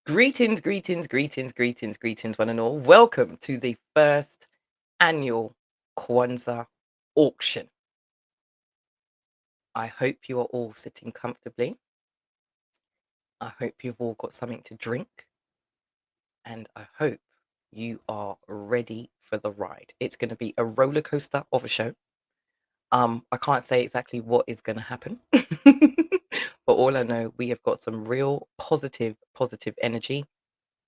Greetings, greetings, greetings, greetings, greetings, one and all. Welcome to the first annual Kwanzaa auction. I hope you are all sitting comfortably. I hope you've all got something to drink. And I hope you are ready for the ride. It's going to be a roller coaster of a show. I can't say exactly what is going to happen, but all I know, we have got some real positive energy,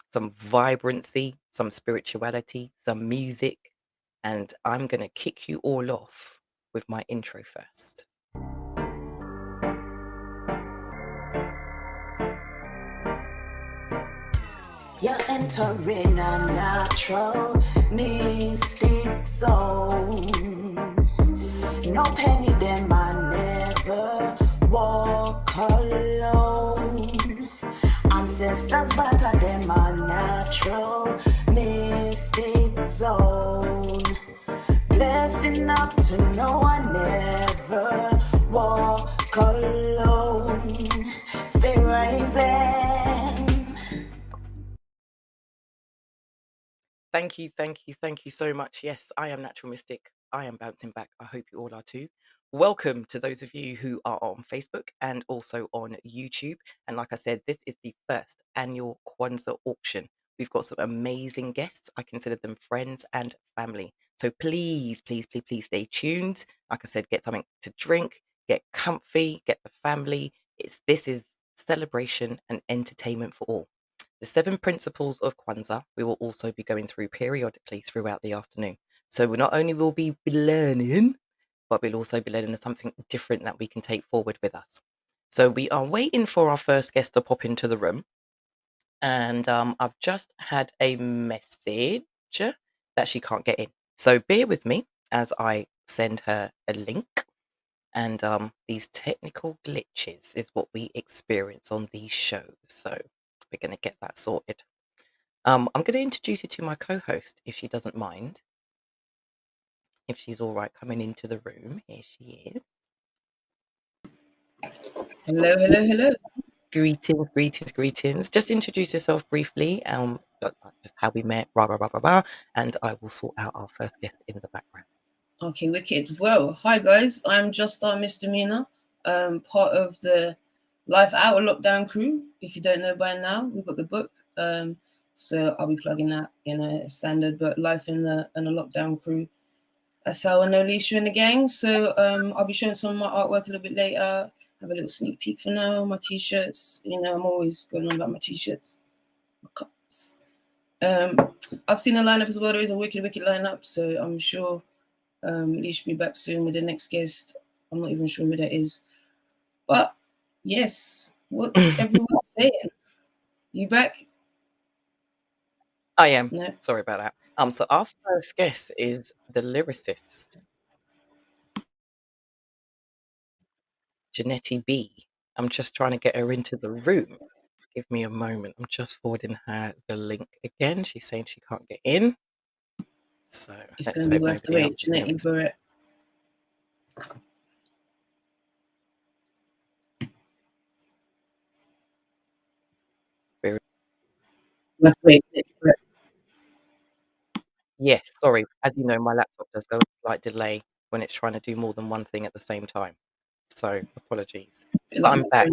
some vibrancy, some spirituality, some music, and I'm going to kick you all off with my intro first. You're entering a natural mystic zone. No penny, them I never walk alone. Ancestors better them a natural mystic zone. Blessed enough to know I never walk alone. Stay rising. Thank you so much. Yes, I am Natural Mystic. I am bouncing back. I hope you all are too. Welcome to those of you who are on Facebook and also on YouTube. And like I said, this is the first annual Kwanzaa auction. We've got some amazing guests. I consider them friends and family. So please stay tuned. Like I said, get something to drink, get comfy, get the family. This is celebration and entertainment for all. The 7 principles of Kwanzaa we will also be going through periodically throughout the afternoon. So we not only will be learning, but we'll also be learning something different that we can take forward with us. So we are waiting for our first guest to pop into the room. And I've just had a message that she can't get in. So bear with me as I send her a link. And these technical glitches is what we experience on these shows. So we're going to get that sorted. I'm going to introduce you to my co-host, if she doesn't mind. If she's all right coming into the room. Here she is. Hello. Greetings. Just introduce yourself briefly, just how we met, and I will sort out our first guest in the background. Okay, wicked. Well, hi guys. I'm Just Our Misdemeanor, part of the Life Out of Lockdown crew. If you don't know by now, we've got the book. So I'll be plugging that in a standard, but Life in a Lockdown crew. That's how I know Leisha and the gang. So I'll be showing some of my artwork a little bit later. Have a little sneak peek for now. My t-shirts. You know, I'm always going on about my t-shirts. My cups. I've seen a lineup as well. There is a wicked lineup. So I'm sure Leisha will be back soon with the next guest. I'm not even sure who that is. But yes, what's everyone saying? You back? I am. No. Sorry about that. So our first guest is the lyricist, Janetti B. I'm just trying to get her into the room. Give me a moment. I'm just forwarding her the link again. She's saying she can't get in. So It's let's going to be hope worth the nobody wait, else is going to Janetti, for it. Worth the wait. Yes, sorry. As you know, my laptop does go a slight delay when it's trying to do more than one thing at the same time. So apologies. But I'm back.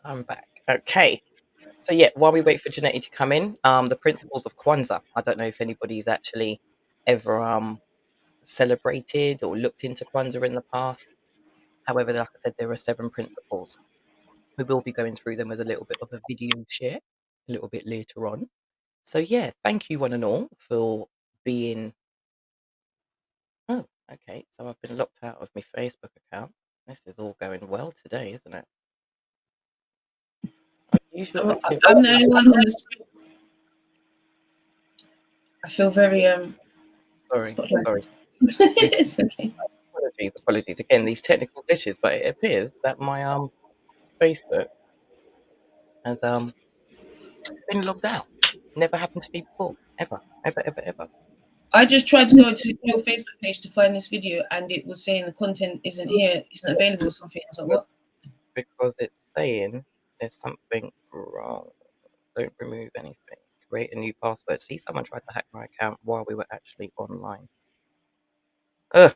I'm back. Okay. So yeah, while we wait for Janetti to come in, the principles of Kwanzaa. I don't know if anybody's actually ever celebrated or looked into Kwanzaa in the past. However, like I said, there are 7 principles. We will be going through them with a little bit of a video share a little bit later on. So yeah, thank you one and all for being. Oh, okay. So I've been locked out of my Facebook account. This is all going well today, isn't it? I'm the only one on the screen. I feel very Sorry. It's okay. Apologies. Again, these technical glitches, but it appears that my Facebook has been logged out. Never happened to me before. Ever. I just tried to go to your Facebook page to find this video, and it was saying the content isn't here, it's not available or something. I was like, what? Because it's saying There's something wrong. Don't remove anything. Create a new password. See, someone tried to hack my account while we were actually online. Ugh,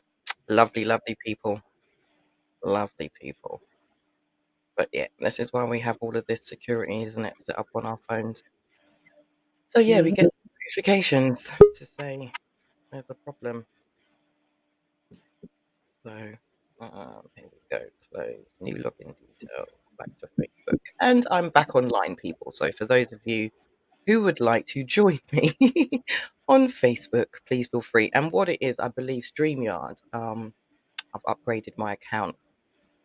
lovely, lovely people. Lovely people. But yeah, this is why we have all of this security, isn't it, set up on our phones. So yeah, we Mhm. get notifications to say there's a problem. So here we go. Close. New login detail. Back to Facebook. And I'm back online, people. So for those of you who would like to join me on Facebook, please feel free. And what it is, I believe StreamYard, I've upgraded my account.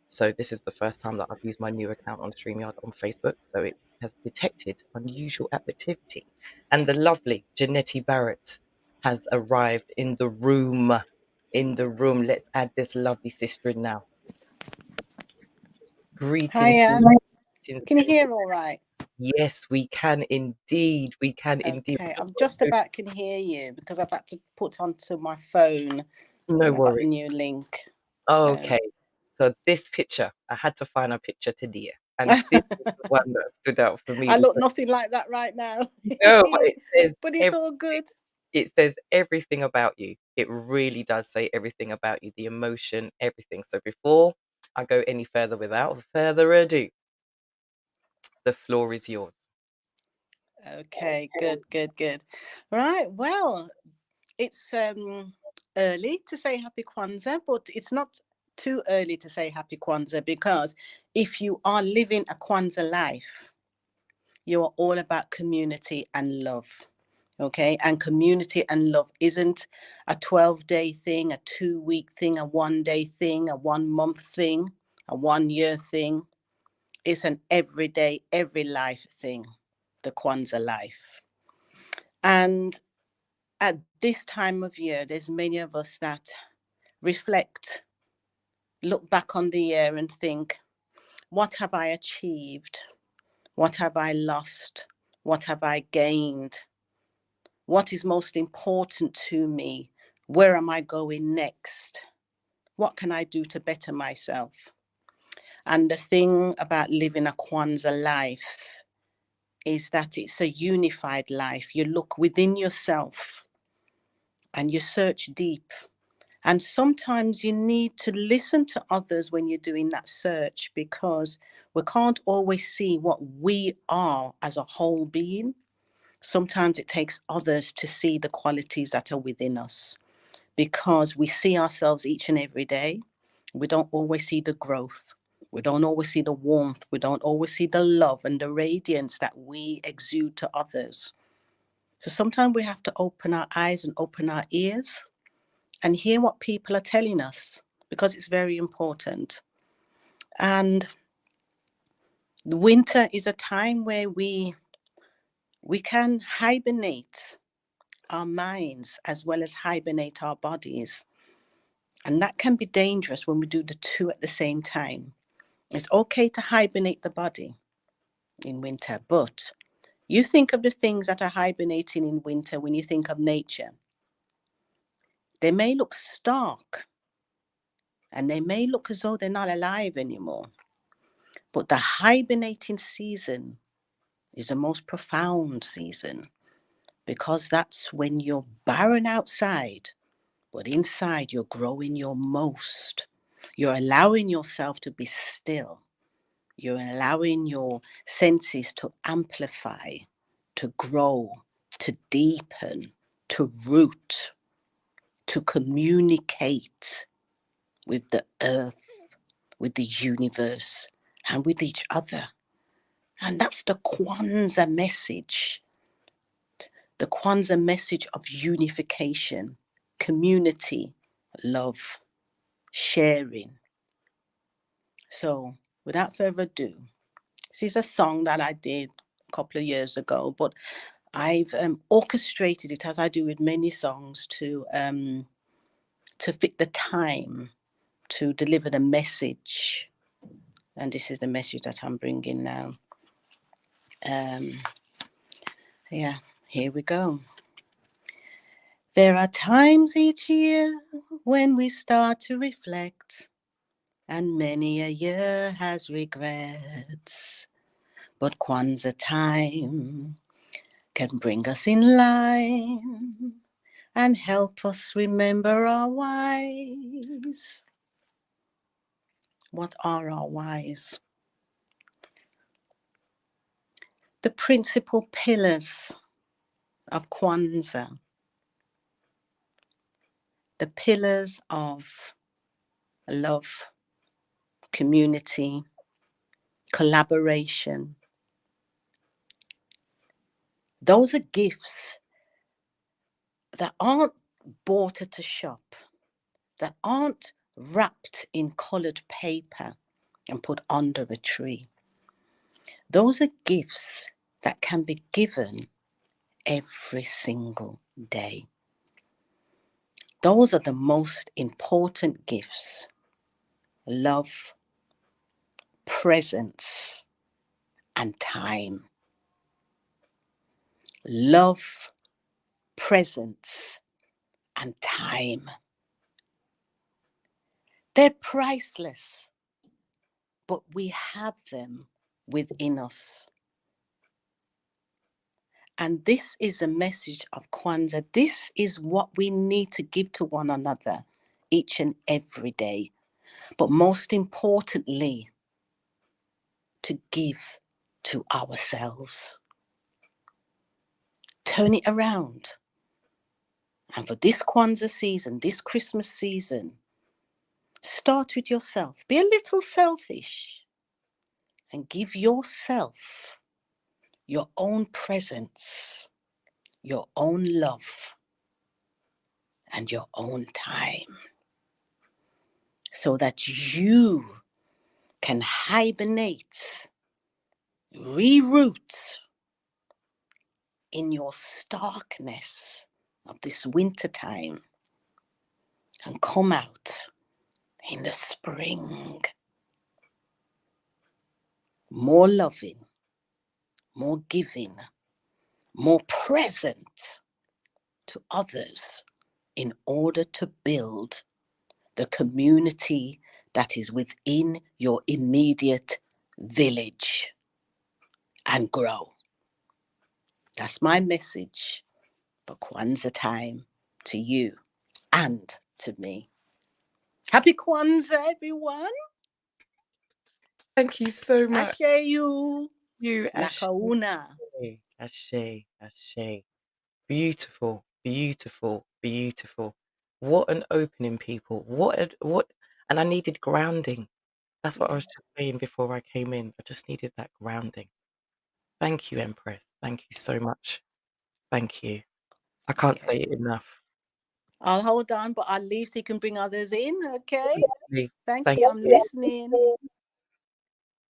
So this is the first time that I've used my new account on StreamYard on Facebook. So it has detected unusual activity. And the lovely Janetti Barrett has arrived in the room. In the room. Let's add this lovely sister in now. Greetings. Hiya. Greetings. Can you hear all right? Yes, we can indeed. We can indeed. Okay, I'm just about can hear you because I've had to put onto my phone No when I got the worries. new link. So Okay. So this picture, I had to find a picture to dear. And this is the one that stood out for me I look because nothing like that right now. no, it says But it's all everything. good. It says everything about you. It really does say everything about you, the emotion, everything. So before I go any further, without further ado, the floor is yours. Okay, good. Right, well, it's early to say happy Kwanzaa, but it's not too early to say happy Kwanzaa because if you are living a Kwanzaa life, you are all about community and love. Okay. And community and love isn't a 12-day thing, a 2-week thing, a 1-day thing, a 1-month thing, a 1-year thing. It's an everyday, every life thing, the Kwanzaa life. And at this time of year, there's many of us that reflect, look back on the year and think, what have I achieved? What have I lost? What have I gained? What is most important to me? Where am I going next? What can I do to better myself? And the thing about living a Kwanzaa life is that it's a unified life. You look within yourself and you search deep. And sometimes you need to listen to others when you're doing that search because we can't always see what we are as a whole being. Sometimes it takes others to see the qualities that are within us because we see ourselves each and every day. We don't always see the growth. We don't always see the warmth. We don't always see the love and the radiance that we exude to others. So sometimes we have to open our eyes and open our ears and hear what people are telling us because it's very important. And the winter is a time where we can hibernate our minds as well as hibernate our bodies. And that can be dangerous when we do the two at the same time. It's okay to hibernate the body in winter, but you think of the things that are hibernating in winter when you think of nature. They may look stark and they may look as though they're not alive anymore. But the hibernating season is the most profound season because that's when you're barren outside, but inside you're growing your most. You're allowing yourself to be still. You're allowing your senses to amplify, to grow, to deepen, to root, to communicate with the earth, with the universe, and with each other. And that's the Kwanzaa message. The Kwanzaa message of unification, community, love, sharing. So, without further ado, this is a song that I did a couple of years ago, but I've orchestrated it as I do with many songs to fit the time to deliver the message. And this is the message that I'm bringing now. Yeah, here we go. There are times each year when we start to reflect, and many a year has regrets. but Kwanzaa time can bring us in line and help us remember our whys. What are our whys? The principal pillars of Kwanzaa, the pillars of love, community, collaboration. Those are gifts that aren't bought at a shop, that aren't wrapped in coloured paper and put under a tree. Those are gifts that can be given every single day. Those are the most important gifts: love, presence, and time. Love, presence, and time. They're priceless, but we have them within us. And this is a message of Kwanzaa. This is what we need to give to one another each and every day. But most importantly, to give to ourselves. Turn it around. And for this Kwanzaa season, this Christmas season, start with yourself. Be a little selfish and give yourself your own presence, your own love, and your own time, so that you can hibernate, reroute in your starkness of this winter time and come out in the spring more loving, more giving, more present to others in order to build the community that is within your immediate village and grow. That's my message for Kwanzaa time to you and to me. Happy Kwanzaa, everyone. Thank you so much. Ashe you. You, Ashe. Nakauna. Ashe, Ashe. Beautiful, beautiful, beautiful. What an opening, people. What, and I needed grounding. That's what I was just saying before I came in. I just needed that grounding. Thank you, Empress. Thank you so much. Thank you. I can't Okay. say it enough. I'll hold on, but I'll leave so you can bring others in. Okay. Lovely. Thank Thank you. I'm you. listening.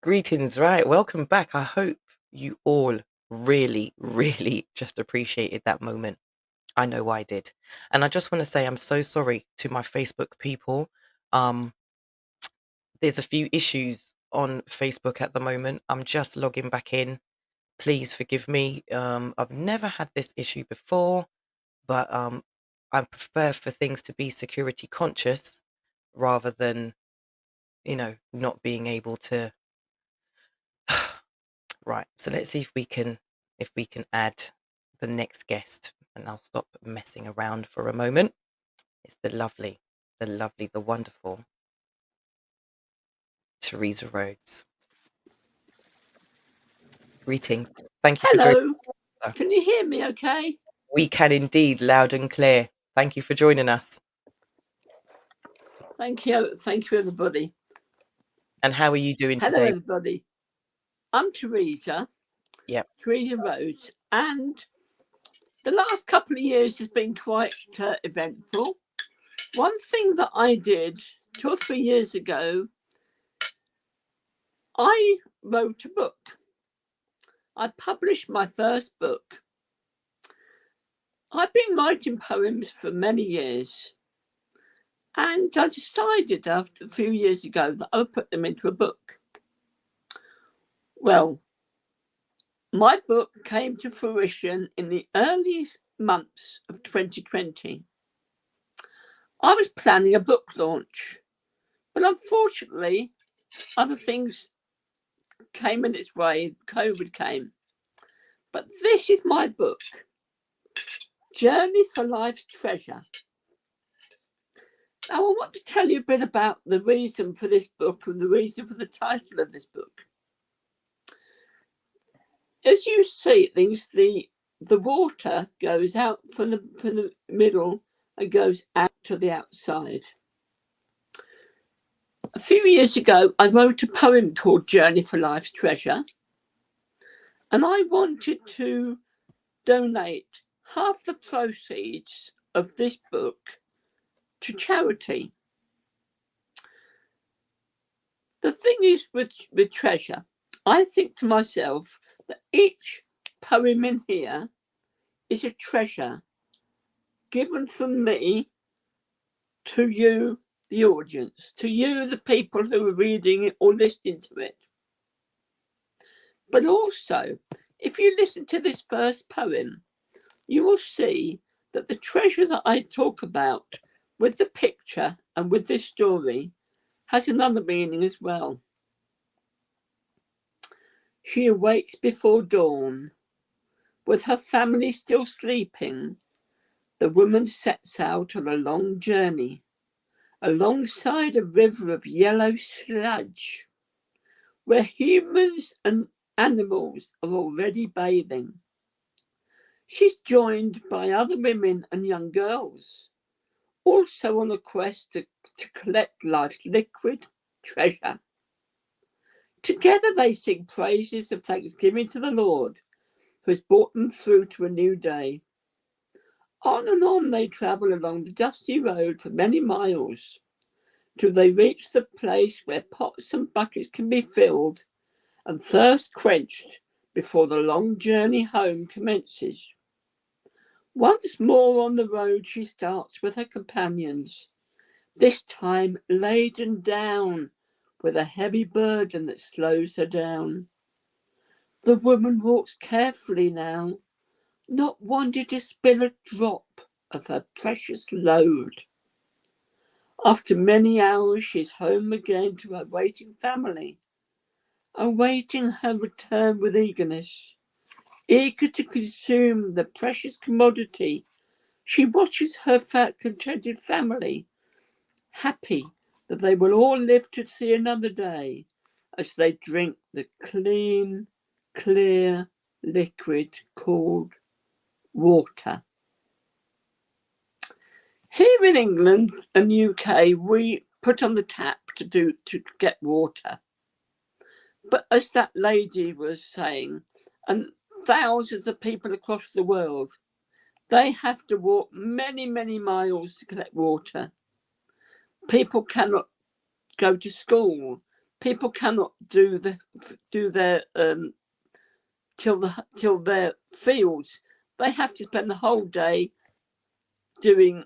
Greetings, right? Welcome back. I hope you all really, really just appreciated that moment. I know I did. And I just want to say I'm so sorry to my Facebook people. Um, there's a few issues on Facebook at the moment. I'm just logging back in. Please forgive me. I've never had this issue before, but I prefer for things to be security conscious rather than, not being able to. Right. So let's see if we can add the next guest, and I'll stop messing around for a moment. It's the wonderful Teresa Rhodes. Greetings. Thank you for joining Hello, us. can you hear me okay? We can indeed, loud and clear. Thank you for joining us. Thank you everybody. And how are you doing Hello today? everybody. I'm Teresa Rhodes, and the last couple of years has been quite eventful. One thing that I did 2 or 3 years ago, I wrote a book. I published my first book. I've been writing poems for many years, and I decided after a few years ago that I would put them into a book. Well, my book came to fruition in the early months of 2020. I was planning a book launch, but unfortunately, other things came in its way, COVID came. But this is my book, Journey for Life's Treasure. Now, I want to tell you a bit about the reason for this book and the reason for the title of this book. As you see things, the water goes out from the middle and goes out to the outside. A few years ago, I wrote a poem called Journey for Life's Treasure, and I wanted to donate half the proceeds of this book to charity. The thing is with treasure, I think to myself that each poem in here is a treasure given from me to you, the audience, to you, the people who are reading it or listening to it. But also, if you listen to this first poem, you will see that the treasure that I talk about with the picture and with this story has another meaning as well. She awakes before dawn. With her family still sleeping, the woman sets out on a long journey alongside a river of yellow sludge, where humans and animals are already bathing. She's joined by other women and young girls, also on a quest to collect life's liquid treasure. Together they sing praises of thanksgiving to the Lord, who has brought them through to a new day. On and on they travel along the dusty road for many miles, till they reach the place where pots and buckets can be filled and thirst quenched before the long journey home commences. Once more on the road she starts with her companions, this time laden down with a heavy burden that slows her down. The woman walks carefully now, not wanting to spill a drop of her precious load. After many hours, she's home again to her waiting family, awaiting her return with eagerness. Eager to consume the precious commodity, she watches her fat, contented family, happy that they will all live to see another day as they drink the clean, clear liquid called water. Here in England and UK, we put on the tap to get water. But as that lady was saying, and thousands of people across the world, they have to walk many, many miles to collect water. People cannot go to school. People cannot do their till their fields. They have to spend the whole day collecting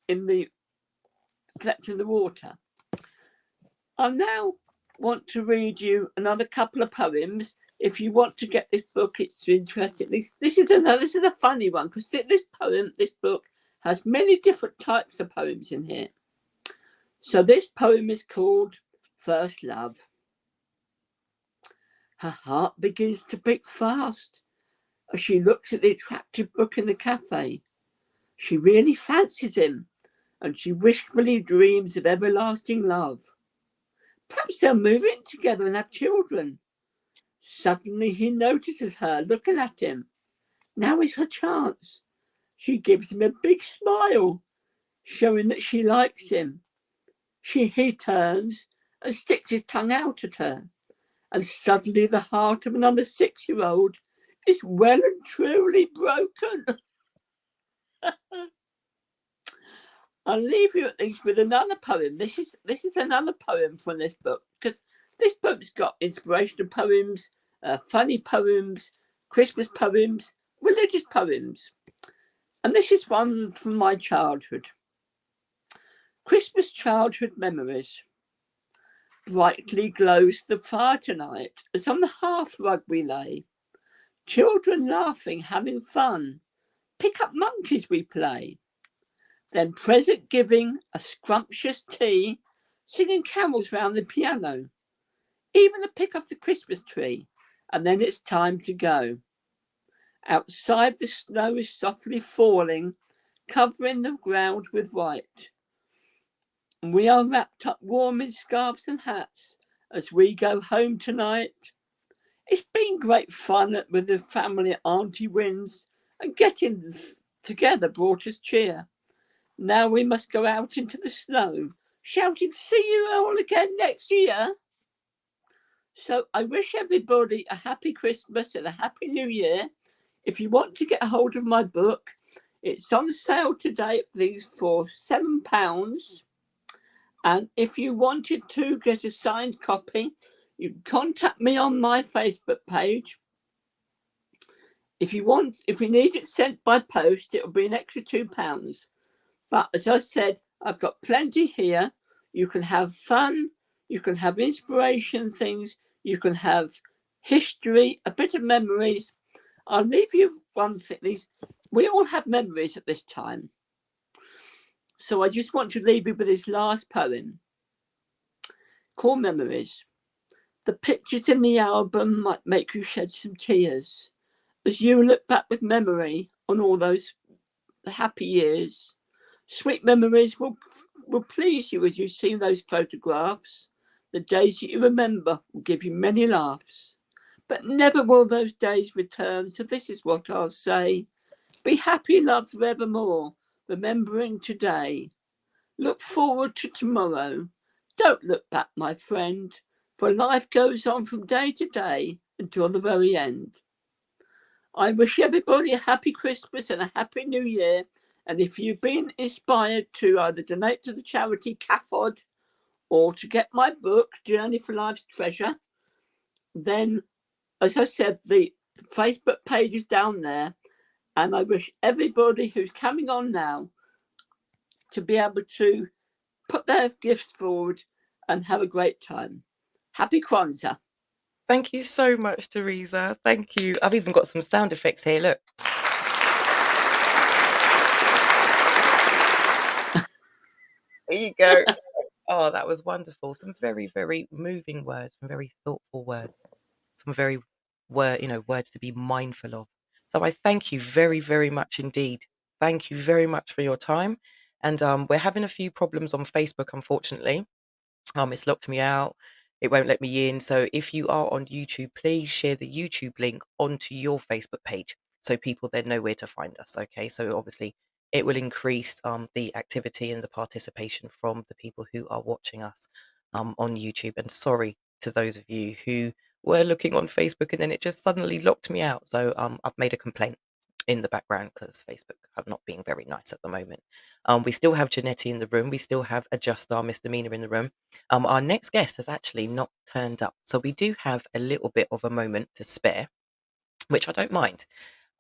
the water. I now want to read you another couple of poems. If you want to get this book, it's interesting. This is a funny one, because this book has many different types of poems in here. So this poem is called First Love. Her heart begins to beat fast as she looks at the attractive book in the cafe. She really fancies him, and she wishfully dreams of everlasting love. Perhaps they'll move in together and have children. Suddenly he notices her looking at him. Now is her chance. She gives him a big smile, showing that she likes him. He turns and sticks his tongue out at her, and suddenly the heart of another 6-year-old is well and truly broken. I'll leave you at least with another poem. This is another poem from this book, because this book's got inspirational poems, funny poems, Christmas poems, religious poems. And this is one from my childhood. Christmas childhood memories. Brightly glows the fire tonight as on the hearthrug we lay. Children laughing, having fun. Pick up monkeys we play. Then present giving, a scrumptious tea, singing carols round the piano. even the pick of the Christmas tree, and then it's time to go. Outside, the snow is softly falling, covering the ground with white. And we are wrapped up warm in scarves and hats as we go home tonight. It's been great fun with the family at Auntie Wynn's, and getting together brought us cheer. Now we must go out into the snow, shouting, "See you all again next year." So I wish everybody a happy Christmas and a happy New Year. If you want to get a hold of my book, it's on sale today for £7. And if you wanted to get a signed copy, you can contact me on my Facebook page. If you need it sent by post, it'll be an extra £2. But as I said, I've got plenty here. You can have fun, you can have inspiration things, you can have history, a bit of memories. I'll leave you one thing. We all have memories at this time. So I just want to leave you with this last poem. Core Memories. The pictures in the album might make you shed some tears as you look back with memory on all those happy years. Sweet memories will please you as you see those photographs. The days that you remember will give you many laughs. But never will those days return, so this is what I'll say. Be happy, love, forevermore, remembering today. Look forward to tomorrow. Don't look back, my friend, for life goes on from day to day until the very end. I wish everybody a happy Christmas and a happy New Year. And if you've been inspired to either donate to the charity CAFOD or to get my book, Journey for Life's Treasure, then, as I said, the Facebook page is down there. And I wish everybody who's coming on now to be able to put their gifts forward and have a great time. Happy Kwanzaa. Thank you so much, Teresa. Thank you. I've even got some sound effects here. Look. There you go. Oh, that was wonderful. Some very, very moving words, some very thoughtful words, some very words to be mindful of. So I thank you very, very much indeed. Thank you very much for your time. And we're having a few problems on Facebook, unfortunately. It's locked me out. It won't let me in. So if you are on YouTube, please share the YouTube link onto your Facebook page so people then know where to find us. Okay. So obviously it will increase the activity and the participation from the people who are watching us on YouTube. And sorry to those of you who were looking on Facebook and then it just suddenly locked me out. So I've made a complaint in the background because Facebook have not been very nice at the moment. We still have Janetti in the room. We still have a Just Star Misdemeanor in the room. Our next guest has actually not turned up. So we do have a little bit of a moment to spare, which I don't mind.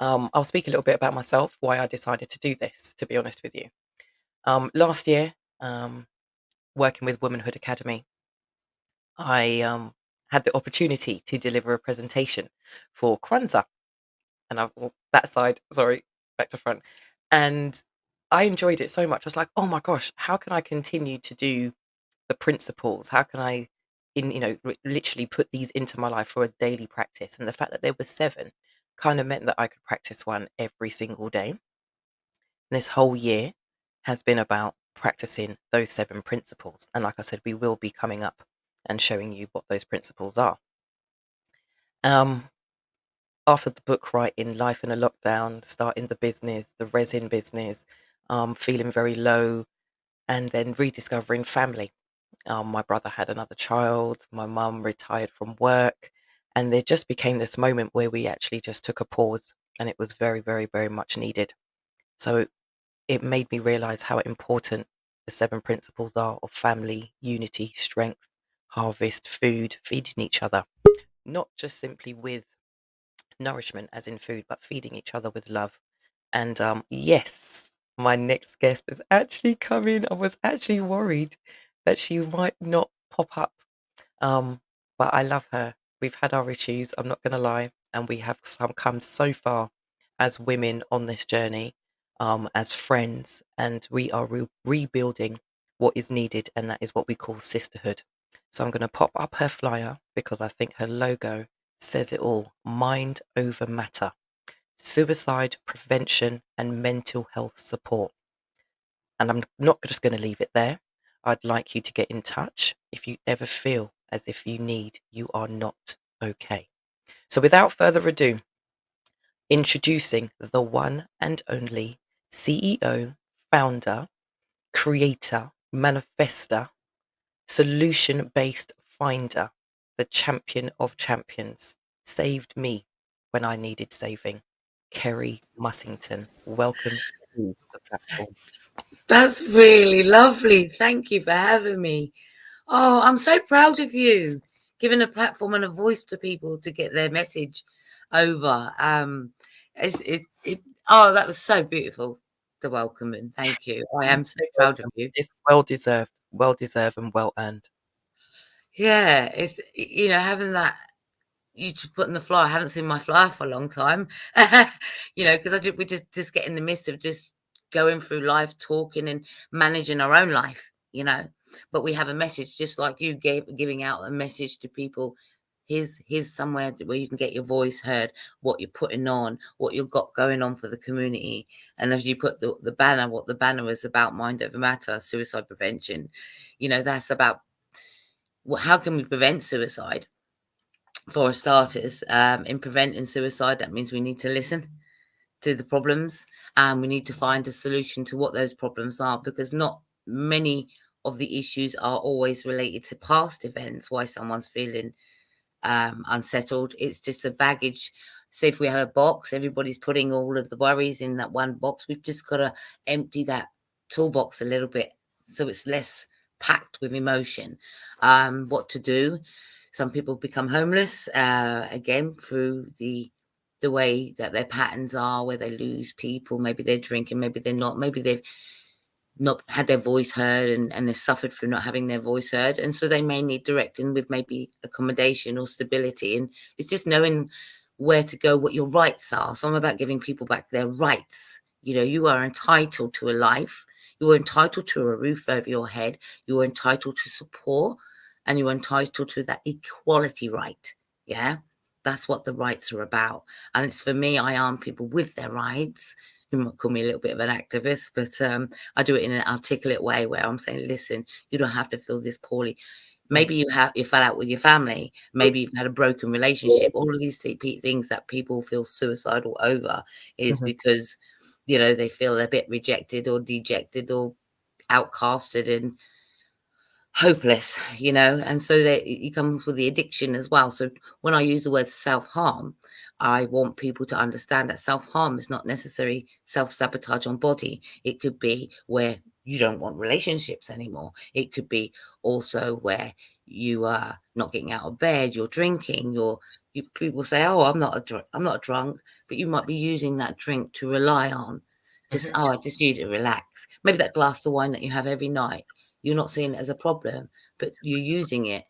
I'll speak a little bit about myself, why I decided to do this, to be honest with you. Last year, working with Womanhood Academy, I had the opportunity to deliver a presentation for Kwanzaa. And that side, sorry, back to front. And I enjoyed it so much. I was like, oh my gosh, how can I continue to do the principles? How can I, literally put these into my life for a daily practice? And the fact that there were 7 kind of meant that I could practice one every single day. And this whole year has been about practicing those 7 principles. And like I said, we will be coming up and showing you what those principles are. After the book writing, life in a lockdown, starting the business, the resin business, feeling very low, and then rediscovering family. My brother had another child, my mum retired from work, and there just became this moment where we actually just took a pause, and it was very, very, very much needed. So it made me realize how important the 7 principles are of family, unity, strength, harvest, food, feeding each other, not just simply with nourishment as in food, but feeding each other with love. And yes, my next guest is actually coming. I was actually worried that she might not pop up, but I love her. We've had our issues, I'm not going to lie, and we have come so far as women on this journey, as friends, and we are rebuilding what is needed, and that is what we call sisterhood. So I'm going to pop up her flyer because I think her logo says it all. Mind over matter. Suicide prevention and mental health support. And I'm not just going to leave it there. I'd like you to get in touch if you ever feel as if you are not okay. So without further ado, introducing the one and only CEO, founder, creator, manifester, solution-based finder, the champion of champions, saved me when I needed saving. Kerry Mussington, welcome to the platform. That's really lovely. Thank you for having me. Oh, I'm so proud of you, giving a platform and a voice to people to get their message over. Oh, that was so beautiful, the welcoming. Thank you. I am so proud of you. It's well deserved and well earned. Yeah, it's, having that, you just put in the flyer. I haven't seen my flyer for a long time, because we just get in the midst of just going through life, talking and managing our own life, but we have a message, just like you giving out a message to people. Here's somewhere where you can get your voice heard, what you're putting on, what you've got going on for the community. And as you put the banner, what the banner is about, mind over matter, suicide prevention, that's about how can we prevent suicide. For starters, in preventing suicide, that means we need to listen to the problems, and we need to find a solution to what those problems are, because not many of the issues are always related to past events, why someone's feeling unsettled. It's just a baggage. So if we have a box, everybody's putting all of the worries in that one box. We've just got to empty that toolbox a little bit so it's less packed with emotion. What to do? Some people become homeless, again, through the way that their patterns are, where they lose people. Maybe they're drinking, maybe they're not. Maybe they've not had their voice heard, and they've suffered through not having their voice heard. And so they may need directing with maybe accommodation or stability. And it's just knowing where to go, what your rights are. So I'm about giving people back their rights. You are entitled to a life. You are entitled to a roof over your head. You are entitled to support, and you're entitled to that equality right. Yeah, that's what the rights are about. And it's, for me, I arm people with their rights. You might call me a little bit of an activist, but I do it in an articulate way where I'm saying, listen, you don't have to feel this poorly. Maybe you fell out with your family. Maybe you've had a broken relationship. All of these things that people feel suicidal over is because, they feel a bit rejected or dejected or outcasted and hopeless, and so it comes with the addiction as well. So when I use the word self-harm, I want people to understand that self-harm is not necessarily self-sabotage on body. It could be where you don't want relationships anymore. It could be also where you are not getting out of bed, you're drinking, people say, oh, I'm not a drunk, but you might be using that drink to rely on. I just need to relax. Maybe that glass of wine that you have every night, you're not seeing it as a problem, but you're using it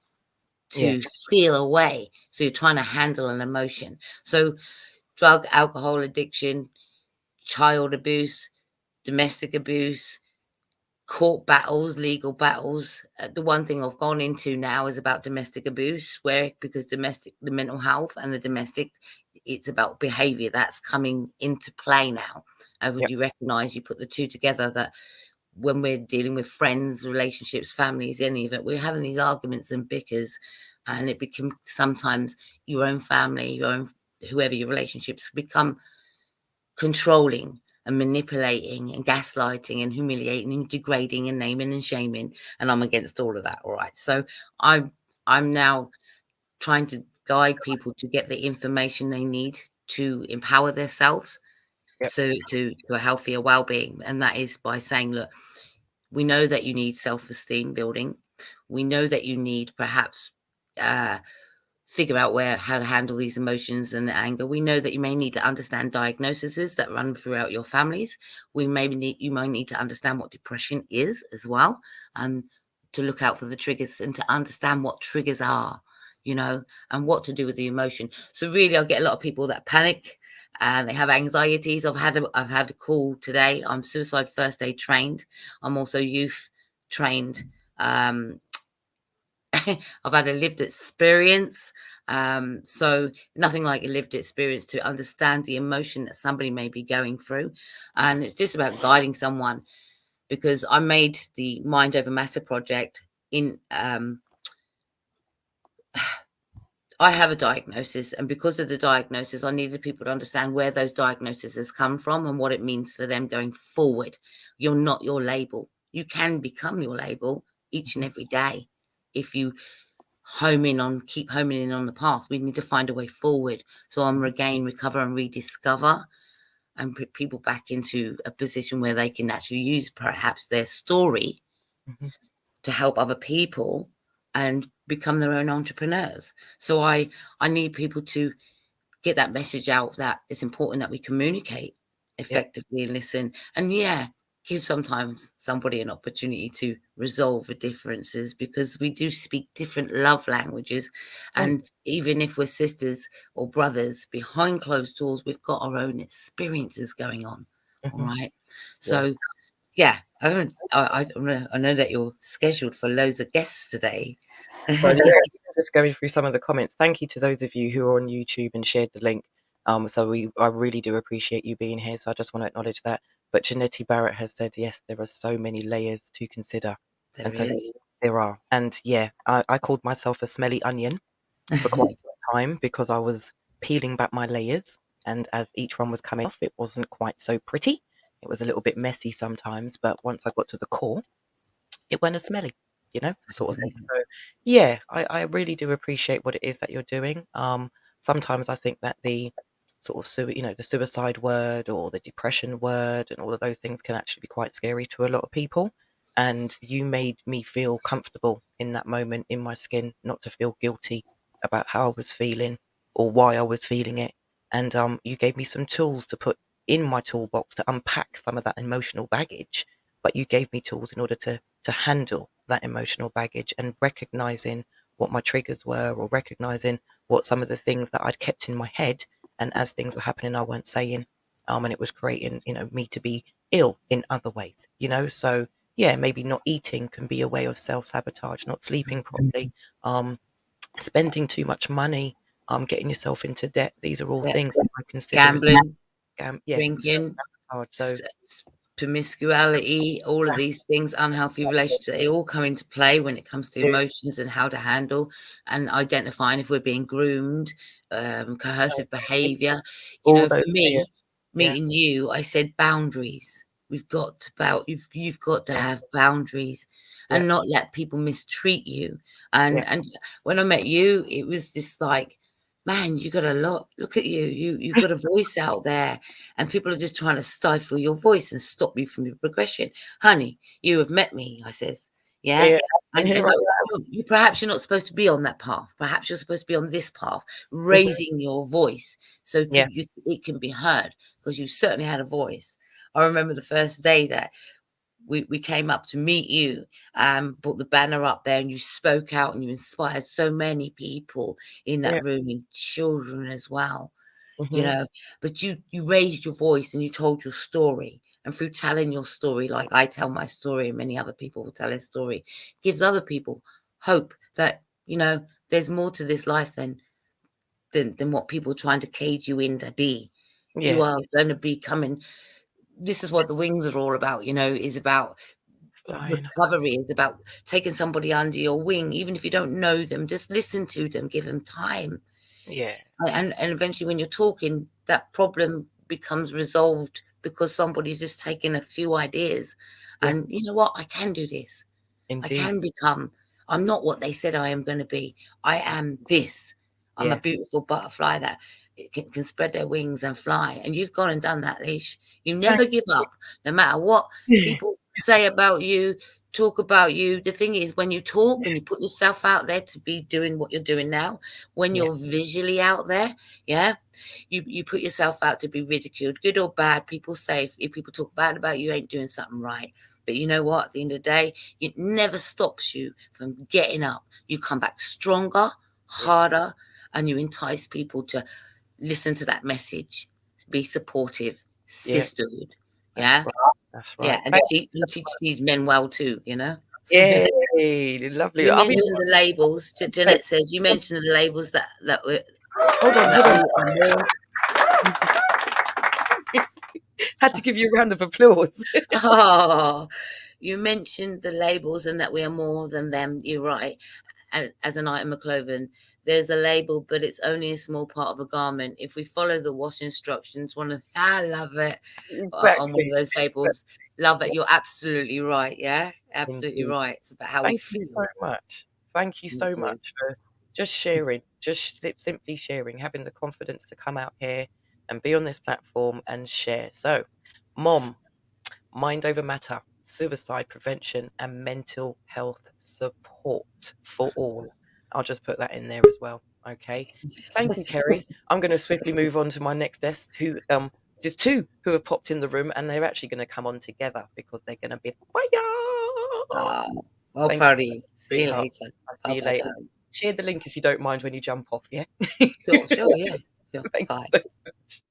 to feel away. So you're trying to handle an emotion. So drug, alcohol addiction, child abuse, domestic abuse, court battles, legal battles. The one thing I've gone into now is about domestic abuse, because the mental health and the domestic, it's about behavior that's coming into play now. Would you recognize, you put the two together, that when we're dealing with friends, relationships, families, any of it, we're having these arguments and bickers, and it becomes sometimes your own family, whoever your relationships become controlling and manipulating and gaslighting and humiliating and degrading and naming and shaming. And I'm against all of that. All right. So I'm now trying to guide people to get the information they need to empower themselves. So to a healthier well-being. And that is by saying, look, we know that you need self-esteem building. We know that you need perhaps figure out how to handle these emotions and the anger. We know that you may need to understand diagnoses that run throughout your families. You might need to understand what depression is as well, and to look out for the triggers and to understand what triggers are, and what to do with the emotion. So really, I get a lot of people that panic and they have anxieties. I've had a call today. I'm suicide first aid trained. I'm also youth trained. I've had a lived experience. So nothing like a lived experience to understand the emotion that somebody may be going through. And it's just about guiding someone, because I made the Mind Over Matter project in, I have a diagnosis, and because of the diagnosis, I needed people to understand where those diagnoses come from and what it means for them going forward. You're not your label. You can become your label each and every day if you keep homing in on the past. We need to find a way forward. So I'm regain, recover, and rediscover, and put people back into a position where they can actually use perhaps their story to help other people and become their own entrepreneurs. So I need people to get that message out that it's important that we communicate effectively and listen, and give sometimes somebody an opportunity to resolve the differences, because we do speak different love languages. And even if we're sisters or brothers behind closed doors, we've got our own experiences going on. All right. So I know that you're scheduled for loads of guests today. Well, just going through some of the comments. Thank you to those of you who are on YouTube and shared the link. So I really do appreciate you being here. So I just want to acknowledge that. But Janetti Barrett has said, yes, there are so many layers to consider. There is. There are. And I called myself a smelly onion for quite some time because I was peeling back my layers. And as each one was coming off, it wasn't quite so pretty. It was a little bit messy sometimes. But once I got to the core, it went as smelly, sort of thing. So I really do appreciate what it is that you're doing. Sometimes I think that the sort of the suicide word or the depression word and all of those things can actually be quite scary to a lot of people. And you made me feel comfortable in that moment in my skin, not to feel guilty about how I was feeling or why I was feeling it. And you gave me some tools to put in my toolbox to unpack some of that emotional baggage, but you gave me tools in order to handle that emotional baggage and recognizing what my triggers were, or recognizing what some of the things that I'd kept in my head, and as things were happening I weren't saying, and it was creating me to be ill in other ways. So maybe not eating can be a way of self-sabotage, not sleeping properly, spending too much money, getting yourself into debt. These are all things that I consider as Gambling, drinking, self-sabotage. So promiscuity, all of these things, unhealthy relationships, they all come into play when it comes to emotions and how to handle and identifying if we're being groomed, coercive behavior. all For those me, yeah. meeting you, I said boundaries. You've got to have boundaries and not let people mistreat you. And when I met you, it was just like, man, you got a lot. Look at you. You've got a voice out there, and people are just trying to stifle your voice and stop you from your progression. Honey, you have met me, I says. Yeah. And perhaps you're not supposed to be on that path. Perhaps you're supposed to be on this path, raising your voice so it can be heard, because you certainly had a voice. I remember the first day that we came up to meet you, put the banner up there, and you spoke out and you inspired so many people in that room, and children as well, but you raised your voice and you told your story. And through telling your story, like I tell my story and many other people will tell their story, gives other people hope that, there's more to this life than what people are trying to cage you in to be. You are going to be coming. This is what the wings are all about, is about recovery, is about taking somebody under your wing, even if you don't know them. Just listen to them, give them time. And eventually when you're talking, that problem becomes resolved because somebody's just taken a few ideas and you know what, I can do this. Indeed. I can become, I'm not what they said I am going to be. I am this. I'm a beautiful butterfly that can spread their wings and fly. And you've gone and done that, Leash. You never give up, no matter what people say about you, talk about you. The thing is, when you talk and you put yourself out there to be doing what you're doing now, when you're visually out there, you put yourself out to be ridiculed, good or bad. People say if people talk bad about you, ain't doing something right. But you know what? At the end of the day, it never stops you from getting up. You come back stronger, harder, and you entice people to listen to that message, be supportive, sisterhood. That's right. Yeah, and teach these men well too, Yay, lovely. You I'll be mentioned the labels. so Jeanette says you mentioned the labels that were hold on, that hold on. we are more. Had to give you a round of applause. Oh, you mentioned the labels and that we are more than them. You're right. As an item of clothing, there's a label, but it's only a small part of a garment. If we follow the wash instructions, I love it on one of Exactly. those labels. Love it. You're absolutely right. Yeah, absolutely Indeed. right. It's about how we Thank you so feel. much. Thank you Thank so you. much for just sharing, just simply sharing, having the confidence to come out here and be on this platform and share. So, Mom, mind over matter, suicide prevention, and mental health support for all. I'll just put that in there as well. Okay. Thank you, Kerry. I'm going to swiftly move on to my next guest, who there's two who have popped in the room, and they're actually going to come on together because they're going to be fire. Well, Thank proud you, of you. See you sweetheart. later. I'll see Bye you bye, later. darling. Share the link if you don't mind when you jump off. Yeah. Sure, yeah. Sure. Thank Bye. you so much.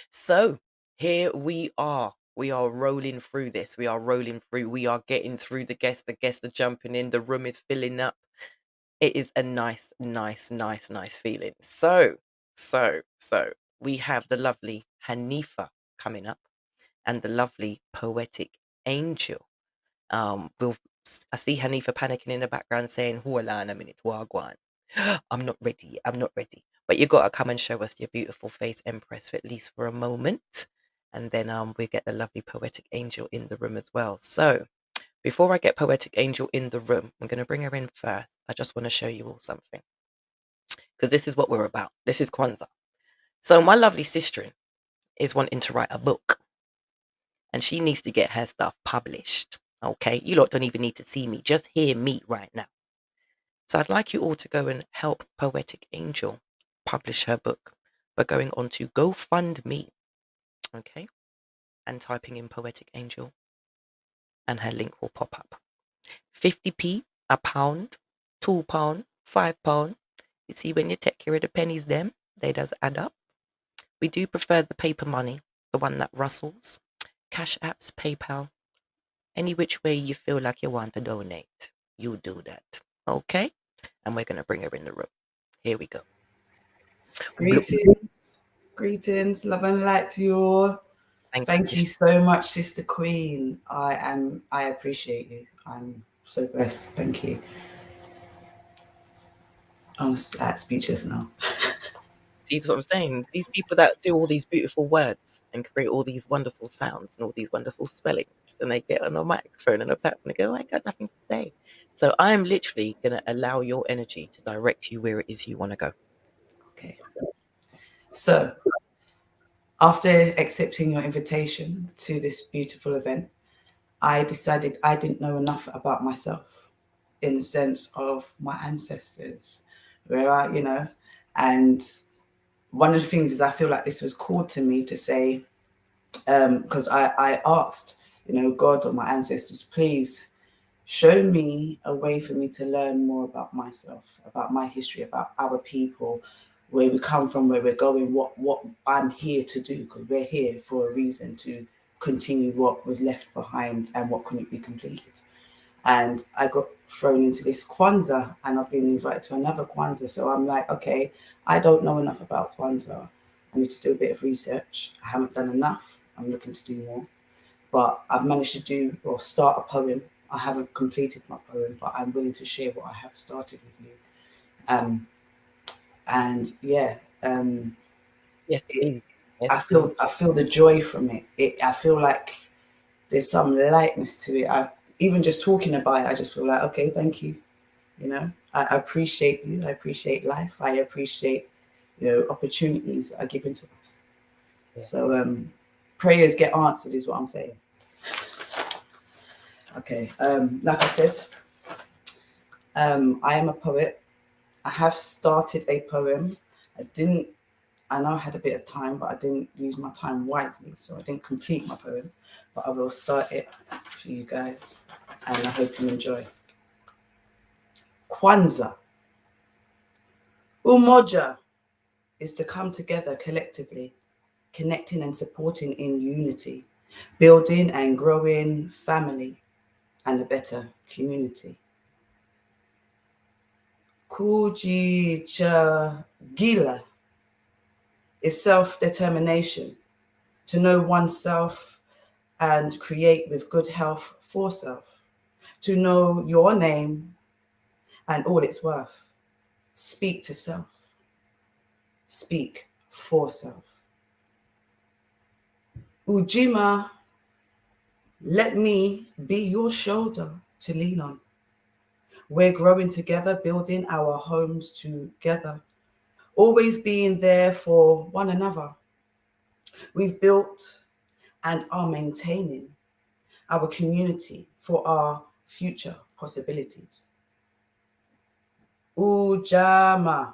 So here we are. We are rolling through this. We are rolling through. We are getting through the guests. The guests are jumping in. The room is filling up. It is a nice, nice, nice, nice feeling. So we have the lovely Hanifa coming up and the lovely poetic Angel. We'll, I see Hanifa panicking in the background saying, hold on a minute, wagwan. I'm not ready. I'm not ready. But you got to come and show us your beautiful face, Empress, for at least for a moment. And then we get the lovely poetic angel in the room as well. So before I get poetic angel in the room, I'm going to bring her in first. I just want to show you all something because this is what we're about. This is Kwanzaa. So my lovely sister is wanting to write a book and she needs to get her stuff published. Okay, you lot don't even need to see me, just hear me right now. So I'd like you all to go and help Poetic Angel publish her book by going on to GoFundMe, okay, and typing in Poetic Angel, and her link will pop up. 50p, a pound, £2, £5. You see, when you take care of the pennies, them they does add up. We do prefer the paper money, the one that rustles. Cash apps, PayPal, any which way you feel like you want to donate, you do that, okay? And we're gonna bring her in the room. Here we go. Greetings, love and light to you all. Thank you so much, Sister Queen. I appreciate you. I'm so blessed. Thank you. I'm speechless now. See what I'm saying? These people that do all these beautiful words and create all these wonderful sounds and all these wonderful spellings, and they get on a microphone and a platform and go, I got nothing to say. So I'm literally going to allow your energy to direct you where it is you want to go. Okay. So, after accepting your invitation to this beautiful event, I decided I didn't know enough about myself in the sense of my ancestors, and one of the things is I feel like this was called to me to say, because I asked, God or my ancestors, please show me a way for me to learn more about myself, about my history, about our people, where we come from, where we're going, what I'm here to do, because we're here for a reason to continue what was left behind and what couldn't be completed. And I got thrown into this Kwanzaa, and I've been invited to another Kwanzaa. So I'm like, okay, I don't know enough about Kwanzaa. I need to do a bit of research. I haven't done enough. I'm looking to do more. But I've managed to do or start a poem. I haven't completed my poem, but I'm willing to share what I have started with you. And yeah, Yes, please. Yes, I please. feel the joy from it. I feel like there's some lightness to it. I even just talking about it, I just feel like, okay, thank you. I appreciate you. I appreciate life. I appreciate, opportunities that are given to us. Yeah. So prayers get answered is what I'm saying. Okay. Like I said, I am a poet. I have started a poem. I know I had a bit of time, but I didn't use my time wisely. So I didn't complete my poem, but I will start it for you guys. And I hope you enjoy. Kwanzaa. Umoja is to come together collectively, connecting and supporting in unity, building and growing family, and a better community. Kujigila is self-determination, to know oneself and create with good health for self, to know your name and all it's worth. Speak to self. Speak for self. Ujima, let me be your shoulder to lean on. We're growing together, building our homes together, always being there for one another. We've built and are maintaining our community for our future possibilities. Ujama,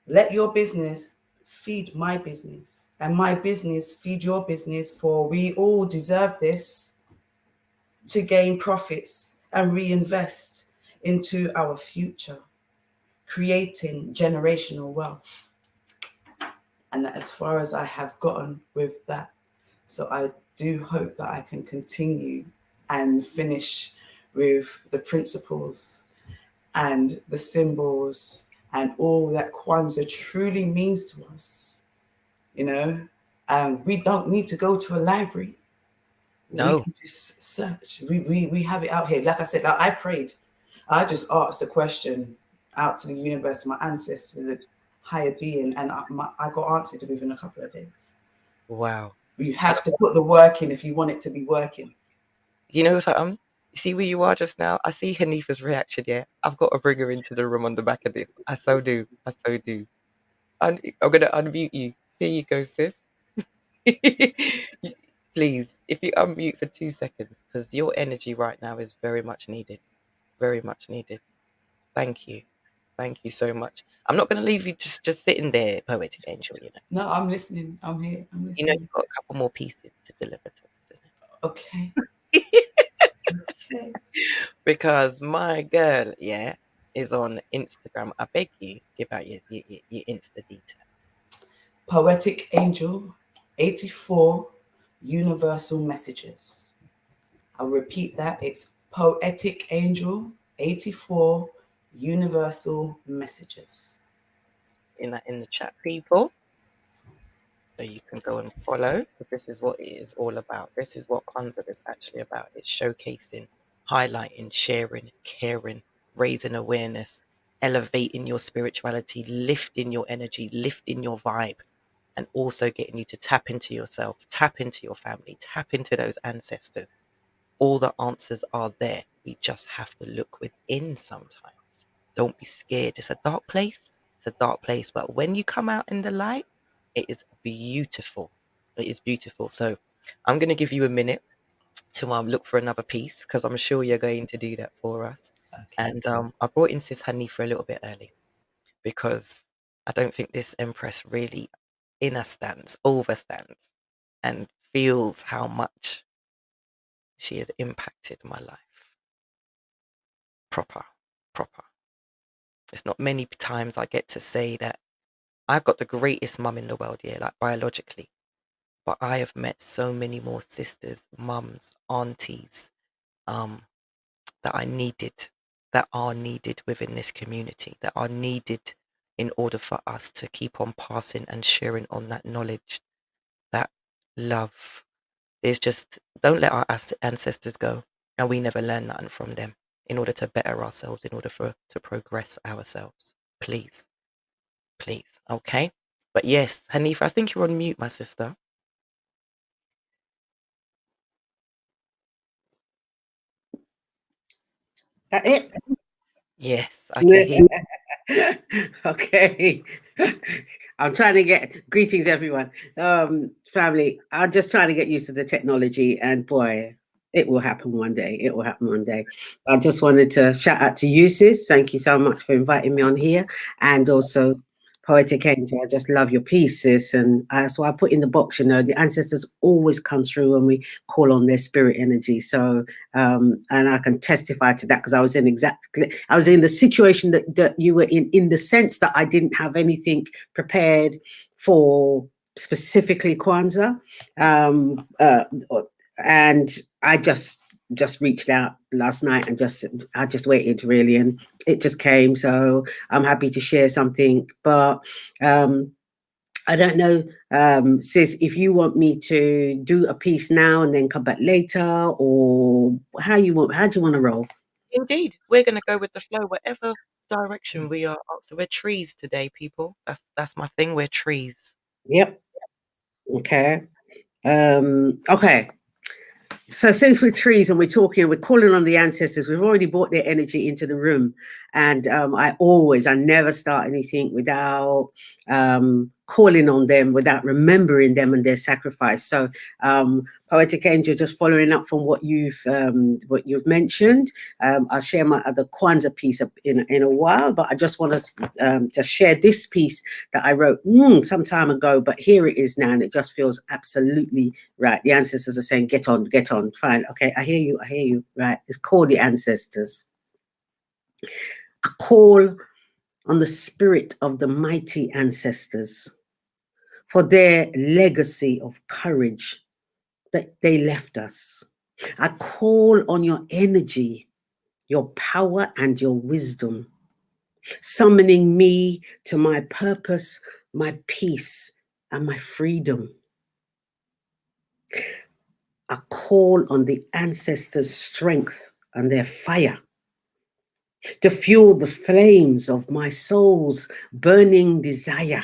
let your business feed my business and my business feed your business, for we all deserve this to gain profits and reinvest into our future, creating generational wealth. And as far as I have gotten with that. So I do hope that I can continue and finish with the principles and the symbols and all that Kwanzaa truly means to us. You know, we don't need to go to a library. No. We can just search. We have it out here. Like I said, like I prayed. I just asked a question out to the universe, to my ancestors, the higher being, and I got answered within a couple of days. Wow. You have to put the work in if you want it to be working. You know, so you see where you are just now? I see Hanifa's reaction, yeah. I've got to bring her into the room on the back of this. I so do. I so do. I'm going to unmute you. Here you go, sis. Please, if you unmute for 2 seconds, because your energy right now is very much needed. Very much needed. Thank you. Thank you so much. I'm not going to leave you just sitting there, Poetic Angel, you know. No, I'm listening. I'm here. I'm listening. You know, you've got a couple more pieces to deliver to us. Okay. Okay. Because my girl, yeah, is on Instagram. I beg you, give out your Insta details. Poetic Angel 84 Universal Messages. I'll repeat that. It's Poetic Angel 84 Universal Messages. In the chat, people. So you can go and follow, because this is what it is all about. This is what Kwanzaa is actually about. It's showcasing, highlighting, sharing, caring, raising awareness, elevating your spirituality, lifting your energy, lifting your vibe, and also getting you to tap into yourself, tap into your family, tap into those ancestors. All the answers are there. We just have to look within sometimes. Don't be scared. It's a dark place. It's a dark place. But when you come out in the light, it is beautiful. It is beautiful. So I'm going to give you a minute to look for another piece, because I'm sure you're going to do that for us. Okay. And I brought in Sis Hanifa a little bit early, because I don't think this Empress really overstands, and feels how much she has impacted my life. Proper. It's not many times I get to say that I've got the greatest mum in the world, yeah, like biologically. But I have met so many more sisters, mums, aunties, that I needed, that are needed within this community, that are needed in order for us to keep on passing and sharing on that knowledge, that love. There's just, don't let our ancestors go, and we never learn nothing from them, in order to better ourselves, in order to progress ourselves. Please, okay? But yes, Hanifa, I think you're on mute, my sister. That it? Yes, I can hear. Okay. I'm trying to get greetings, everyone. Family, I'm just trying to get used to the technology, and boy, it will happen one day. It will happen one day. I just wanted to shout out to you, sis. Thank you so much for inviting me on here, and also Poetic Angel. I just love your piece, sis, and that's why I put in the box. You know, the ancestors always come through when we call on their spirit energy. So, and I can testify to that, because I was in the situation that you were in the sense that I didn't have anything prepared for specifically Kwanzaa, and I just just reached out last night and I just waited really, and it just came. So I'm happy to share something, but I don't know, sis, if you want me to do a piece now and then come back later, or how do you want to roll? Indeed, we're going to go with the flow, whatever direction we are. So we're trees today, people. That's my thing. We're trees. Yep. Okay. Okay. So since we're trees and we're calling on the ancestors, we've already brought their energy into the room. And I never start anything without calling on them, without remembering them and their sacrifice. So Poetic Angel, just following up from what you've mentioned, I'll share my other Kwanzaa piece in a while, but I just want to just share this piece that I wrote some time ago, but here it is now, and it just feels absolutely right. The ancestors are saying, get on, fine, okay, I hear you, right? It's called the ancestors. I call on the spirit of the mighty ancestors for their legacy of courage that they left us. I call on your energy, your power, and your wisdom, summoning me to my purpose, my peace, and my freedom. I call on the ancestors' strength and their fire to fuel the flames of my soul's burning desire.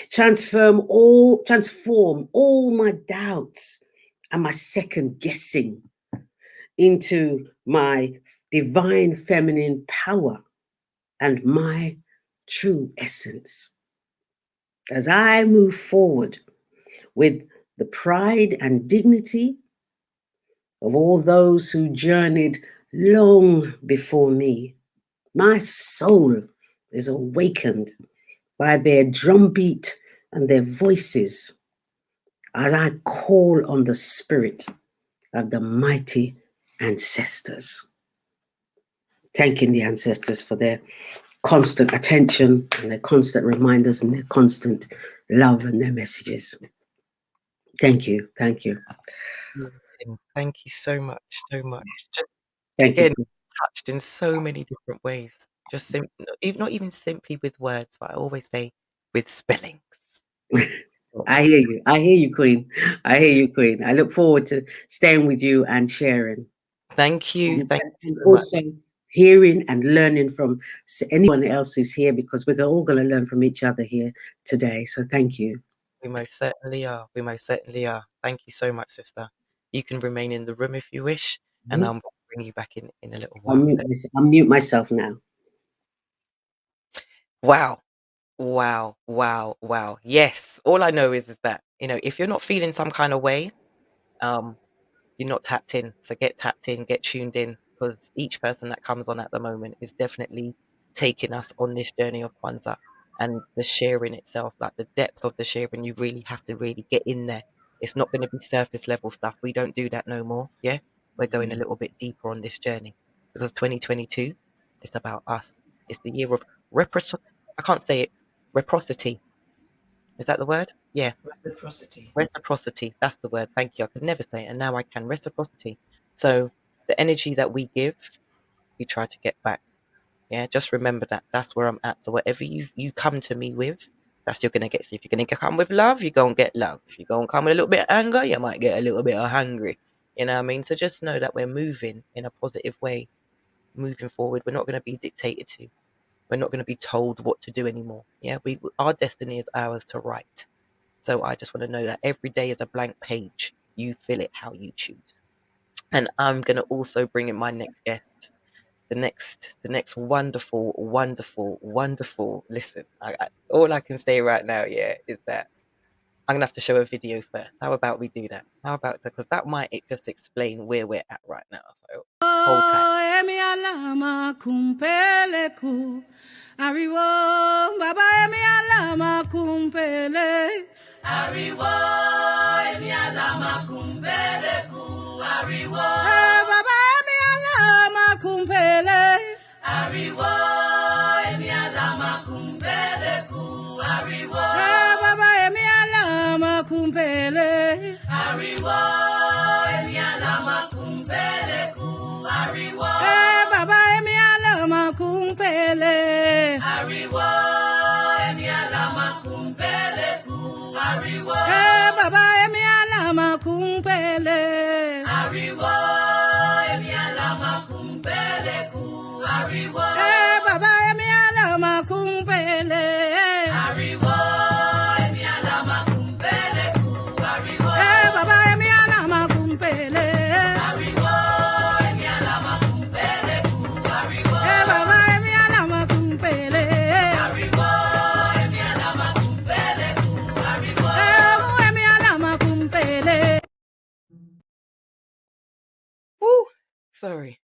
Transform all my doubts and my second guessing into my divine feminine power and my true essence. As I move forward with the pride and dignity of all those who journeyed long before me, my soul is awakened by their drumbeat and their voices as I call on the spirit of the mighty ancestors. Thanking the ancestors for their constant attention and their constant reminders and their constant love and their messages. Thank you. Thank you so much, so much. Just, Thank again, you. touched in so many different ways. Just not even simply with words, but I always say with spellings. I hear you, Queen. I hear you, Queen. I look forward to staying with you and sharing. Thank you. Thank you so also much. Hearing and learning from anyone else who's here, because we're all going to learn from each other here today. So thank you. We most certainly are. We most certainly are. Thank you so much, sister. You can remain in the room if you wish, and I'll bring you back in a little while. I'll mute myself now. Wow. Yes. All I know is that, if you're not feeling some kind of way, you're not tapped in. So get tapped in, get tuned in, because each person that comes on at the moment is definitely taking us on this journey of Kwanzaa. And the sharing itself, like the depth of the sharing, you really have to really get in there. It's not going to be surface level stuff. We don't do that no more. Yeah. We're going a little bit deeper on this journey, because 2022 is about us. It's the year of I can't say it. Reciprocity. Is that the word? Yeah. Reciprocity. That's the word. Thank you. I could never say it, and now I can. Reciprocity. So the energy that we give, we try to get back. Yeah. Just remember that. That's where I'm at. So whatever you come to me with, that's you're gonna get. So if you're gonna come with love, you're gonna get love. If you're gonna come with a little bit of anger, you might get a little bit of hungry. You know what I mean? So just know that we're moving in a positive way, moving forward. We're not gonna be dictated to. We're not gonna be told what to do anymore. Yeah. Our destiny is ours to write. So I just want to know that every day is a blank page. You fill it how you choose. And I'm going to also bring in my next guest, the next wonderful. Listen, all I can say right now, is that I'm going to have to show a video first. How about we do that? How about that? Because that might just explain where we're at right now. So hold tight. Ariwo, baba emi alama kumpele. Ariwo, emi alama kumpele ku. Ariwo, baba emi alama kumpele. Ariwo, emi alama kumpele ku. Ariwo, baba emi alama kumpele. Ariwo, emi alama kumpele. baba emi alama kumpele. Ariwo emi alama kumpele ku. Ariwo. Baba emi alama kumpele. Ariwo emi alama kumpele ku. Ariwo. Baba emi alama kumpele. Ariwo emi alama kumpele ku. Ariwo. Emi alama kumpele. Woo! Sorry.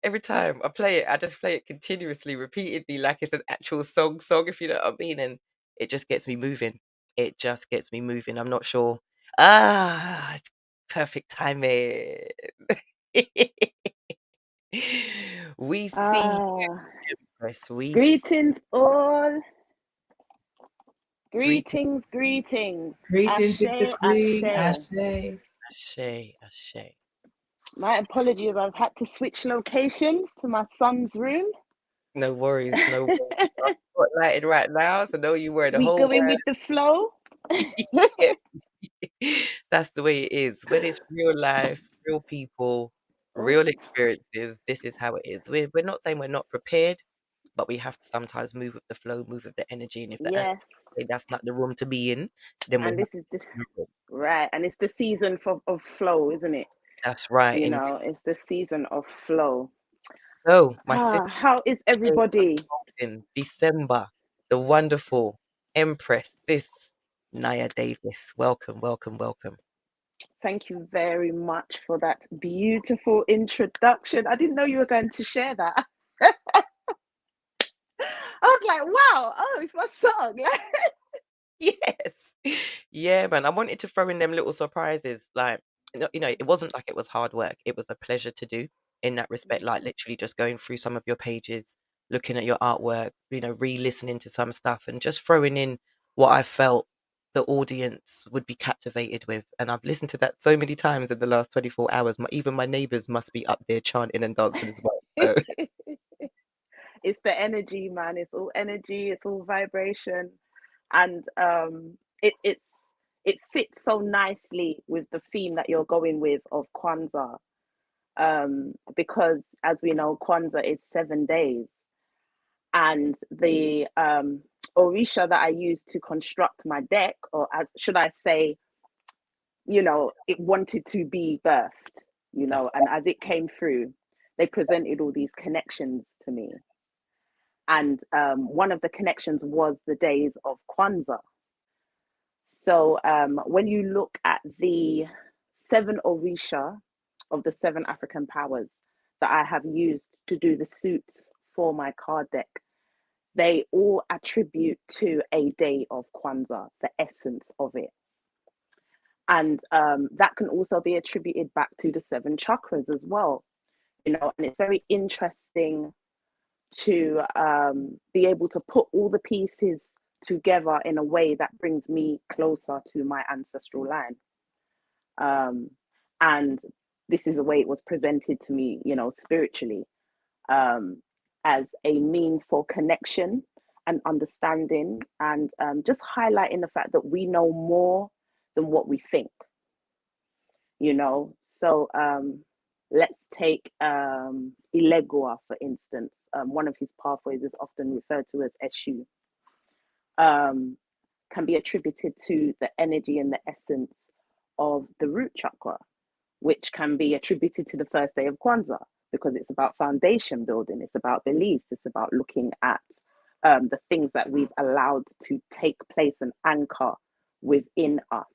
Every time I play it, I just play it continuously, repeatedly, like it's an actual song, if you know what I mean. And it just gets me moving. It just gets me moving. I'm not sure. Perfect timing. We see you, Empress. We see Greetings all. greeting. Greetings. Greetings, Sister Ashe, Queen. ashe. Ashe. Ashe. My apologies, I've had to switch locations to my son's room. No worries, no worries. I'm spotlighted right now, so know you were the We whole going world. with the flow. Yeah. That's the way it is. When it's real life, real people, Oh, real experiences, this is how it is. We're not saying we're not prepared, but we have to sometimes move with the flow, move with the energy. And if the yes. ancestors say that's not the room to be in, then we're And not this is this in the room. right. And it's the season of flow, isn't it? That's right. You Indeed. know, it's the season of flow. So, my sister How is Shay everybody? in December, the wonderful Empress, sis Naya Davis. Welcome, welcome, welcome. Thank you very much for that beautiful introduction. I didn't know you were going to share that. I was like, wow, oh, it's my song. Yes. Yeah, man. I wanted to throw in them little surprises. Like, it wasn't like it was hard work. It was a pleasure to do in that respect. Like, literally just going through some of your pages, looking at your artwork, re-listening to some stuff and just throwing in what I felt the audience would be captivated with. And I've listened to that so many times in the last 24 hours. Even my neighbors must be up there chanting and dancing as well. So, It's the energy, man. It's all energy, it's all vibration. And it fits so nicely with the theme that you're going with of Kwanzaa. Because as we know, Kwanzaa is 7 days. And the Orisha that I used to construct my deck, or as should I say, it wanted to be birthed, and as it came through, they presented all these connections to me. And one of the connections was the days of Kwanzaa. So when you look at the 7 Orisha of the 7 African powers that I have used to do the suits for my card deck, they all attribute to a day of Kwanzaa, the essence of it. And that can also be attributed back to the 7 chakras as well, and it's very interesting to be able to put all the pieces together in a way that brings me closer to my ancestral line. And this is the way it was presented to me, spiritually, as a means for connection and understanding, and just highlighting the fact that we know more than what we think. So let's take Ilegua, for instance. One of his pathways is often referred to as Eshu. Can be attributed to the energy and the essence of the root chakra, which can be attributed to the first day of Kwanzaa, because it's about foundation building, it's about beliefs, it's about looking at the things that we've allowed to take place and anchor within us.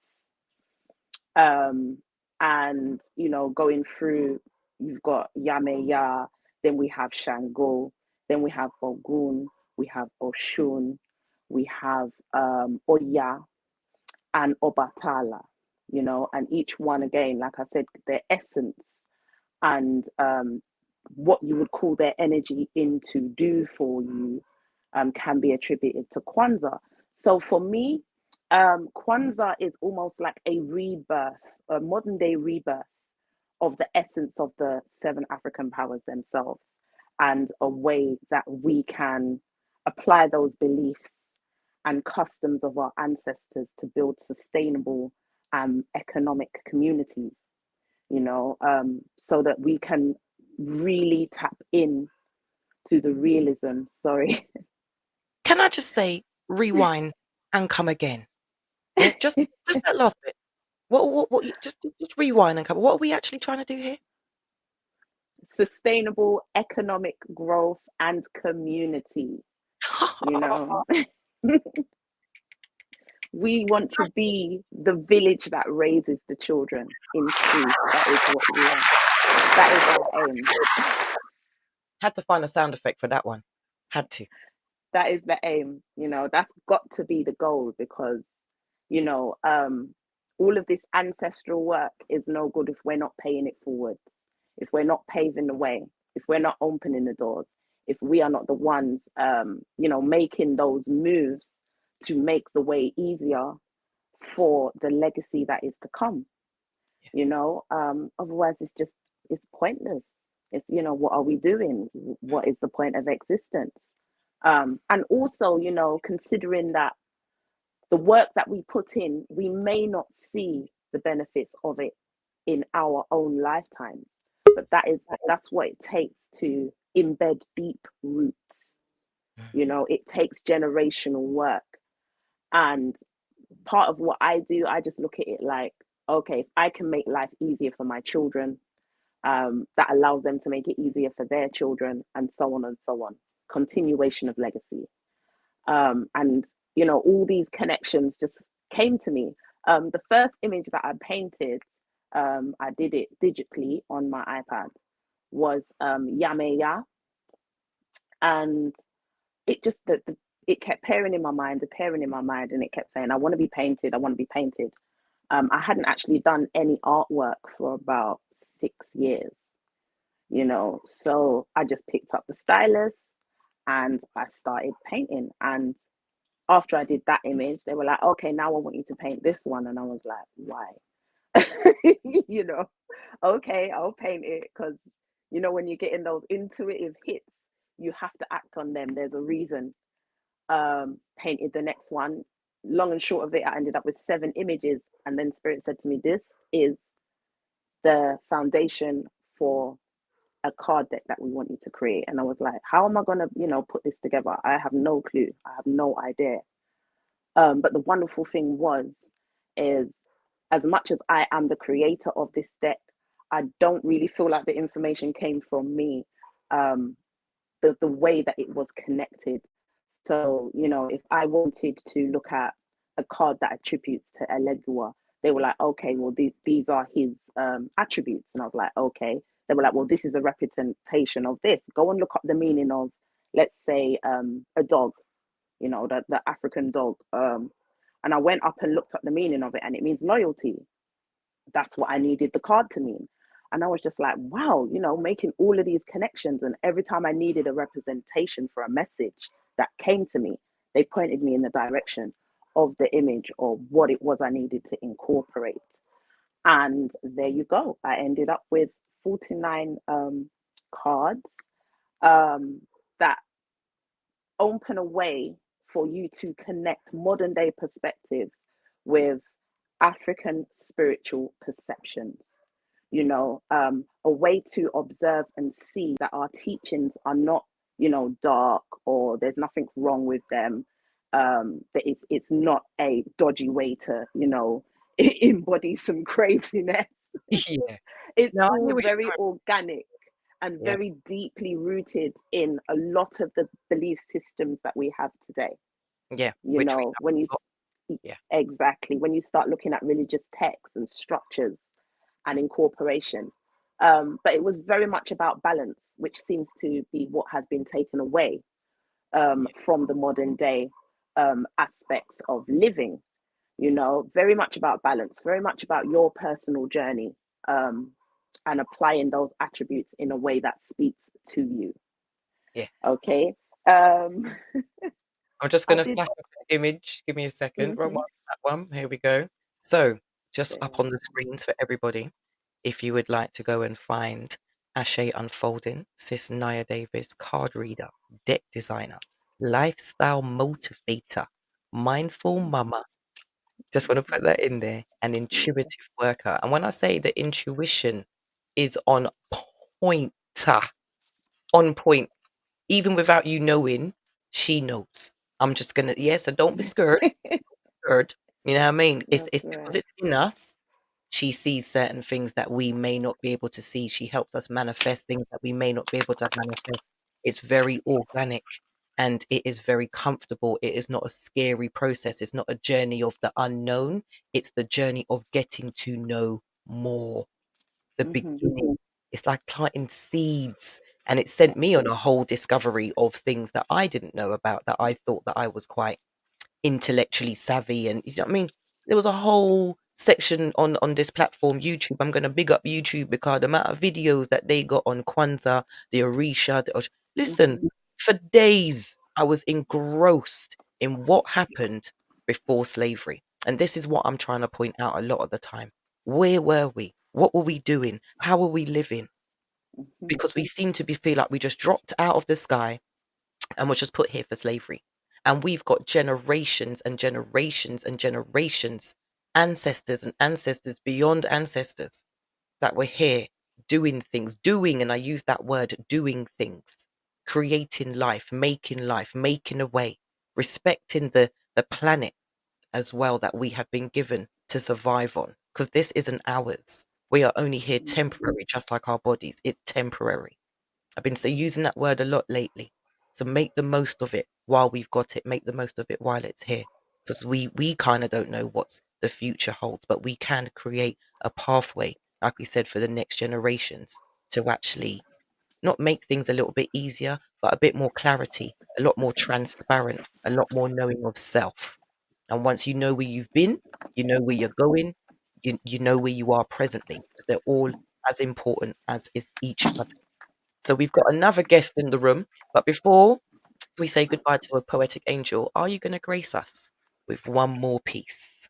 And going through, you've got Yameya, then we have Shango, then we have Ogun, we have Oshun, we have Oya and Obatala, and each one, again, like I said, their essence and what you would call their energy into do for you can be attributed to Kwanzaa. So for me, Kwanzaa is almost like a rebirth, a modern day rebirth of the essence of the 7 African powers themselves, and a way that we can apply those beliefs and customs of our ancestors to build sustainable economic communities, so that we can really tap in to the realism. Sorry. Can I just say, rewind and come again? Yeah, just that last bit. What? Just rewind and come. What are we actually trying to do here? Sustainable economic growth and community. You know, we want to be the village that raises the children. In truth, that is what we are. That is our aim. Had to find a sound effect for that one. Had to. That is the aim. You know, that's got to be the goal, because, you know, all of this ancestral work is no good if we're not paying it forward, if we're not paving the way, if we're not opening the doors, if we are not the ones, you know, making those moves to make the way easier for the legacy that is to come. You know, otherwise it's pointless. It's, you know, what are we doing? What is the point of existence? And also, you know, considering that the work that we put in, we may not see the benefits of it in our own lifetimes, but that's what it takes to embed deep roots. You know, it takes generational work. And part of what I do, I just look at it like, okay, if I can make life easier for my children, that allows them to make it easier for their children, and so on and so on. Continuation of legacy. And, you know, all these connections just came to me. The first image that I painted, I did it digitally on my iPad, was Yameya. And it just, it kept pairing in my mind, and it kept saying, I want to be painted, I want to be painted. I hadn't actually done any artwork for about 6 years, you know, so I just picked up the stylus and I started painting. And after I did that image, they were like, okay, now I want you to paint this one. And I was like, why? You know, okay, I'll paint it, because, you know, when you're getting those intuitive hits, you have to act on them. There's a reason. Painted the next one. Long and short of it, I ended up with 7 images. And then Spirit said to me, this is the foundation for a card deck that we want you to create. And I was like, how am I going to, you know, put this together? I have no clue. I have no idea. But the wonderful thing is as much as I am the creator of this deck, I don't really feel like the information came from me. The way that it was connected. So, you know, if I wanted to look at a card that attributes to Elegua, they were like, okay, well, these are his attributes. And I was like, okay. They were like, well, this is a representation of this. Go and look up the meaning of, let's say, a dog, you know, the African dog. And I went up and looked up the meaning of it, and it means loyalty. That's what I needed the card to mean. And I was just like, wow, you know, making all of these connections. And every time I needed a representation for a message that came to me, they pointed me in the direction of the image or what it was I needed to incorporate. And there you go. I ended up with 49 cards that open a way for you to connect modern day perspectives with African spiritual perceptions. You know, a way to observe and see that our teachings are not, you know, dark, or there's nothing wrong with them. That it's not a dodgy way to, you know, embody some craziness. Yeah. It's No, I all hear what you're very trying. organic and Yeah. very deeply rooted in a lot of the belief systems that we have today. Yeah. You Which we know, when you yeah. exactly, when you start looking at religious texts and structures and incorporation. But it was very much about balance, which seems to be what has been taken away from the modern day aspects of living. You know, very much about balance, very much about your personal journey, and applying those attributes in a way that speaks to you. Yeah. Okay. I'm just I going to did. flash up an image. Give me a second. Wrong Mhm. one. That one. Here we go. So just There up on the we go. screens for everybody. If you would like to go and find Ashe Unfolding, Sis Naya Davis, card reader, deck designer, lifestyle motivator, mindful mama. Just want to put that in there. An Yeah. intuitive worker. And when I say the intuition is on point, on point. Even without you knowing, she knows. I'm just gonna, so don't be scared. Scared. You know what I mean? It's That's because right. it's in us. She sees certain things that we may not be able to see. She helps us manifest things that we may not be able to manifest. It's very organic and it is very comfortable. It is not a scary process. It's not a journey of the unknown. It's the journey of getting to know more. The beginning. It's like planting seeds. And it sent me on a whole discovery of things that I didn't know about, that I thought that I was quite intellectually savvy, and you know what I mean? There was a whole section on this platform, YouTube. I'm gonna big up YouTube because the amount of videos that they got on Kwanzaa, the Orisha, listen, for days I was engrossed in what happened before slavery. And this is what I'm trying to point out a lot of the time. Where were we? What were we doing? How were we living? Because we seem to feel like we just dropped out of the sky and was just put here for slavery. And we've got generations and generations and generations, ancestors and ancestors beyond ancestors that were here doing things, and I use that word, doing things, creating life, making a way, respecting the planet as well that we have been given to survive on. Because this isn't ours. We are only here temporary, just like our bodies. It's temporary. I've been using that word a lot lately. So make the most of it while we've got it. Make the most of it while it's here. Because we kind of don't know what the future holds, but we can create a pathway, like we said, for the next generations to actually not make things a little bit easier, but a bit more clarity, a lot more transparent, a lot more knowing of self. And once you know where you've been, you know where you're going, you know where you are presently, because they're all as important as is each other. So we've got another guest in the room, but before we say goodbye to a poetic angel, are you going to grace us with one more piece?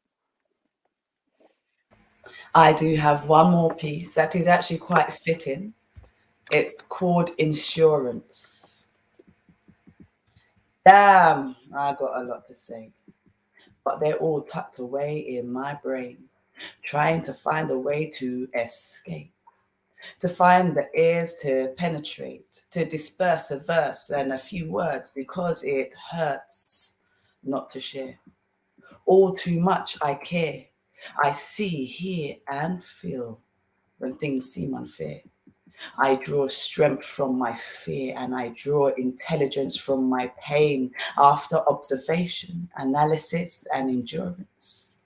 I do have one more piece that is actually quite fitting. It's called Insurance. Damn, I got a lot to say, but they're all tucked away in my brain, trying to find a way to escape, to find the ears to penetrate, to disperse a verse and a few words because it hurts not to share. All too much I care. I see, hear, and feel when things seem unfair. I draw strength from my fear and I draw intelligence from my pain after observation, analysis, and endurance.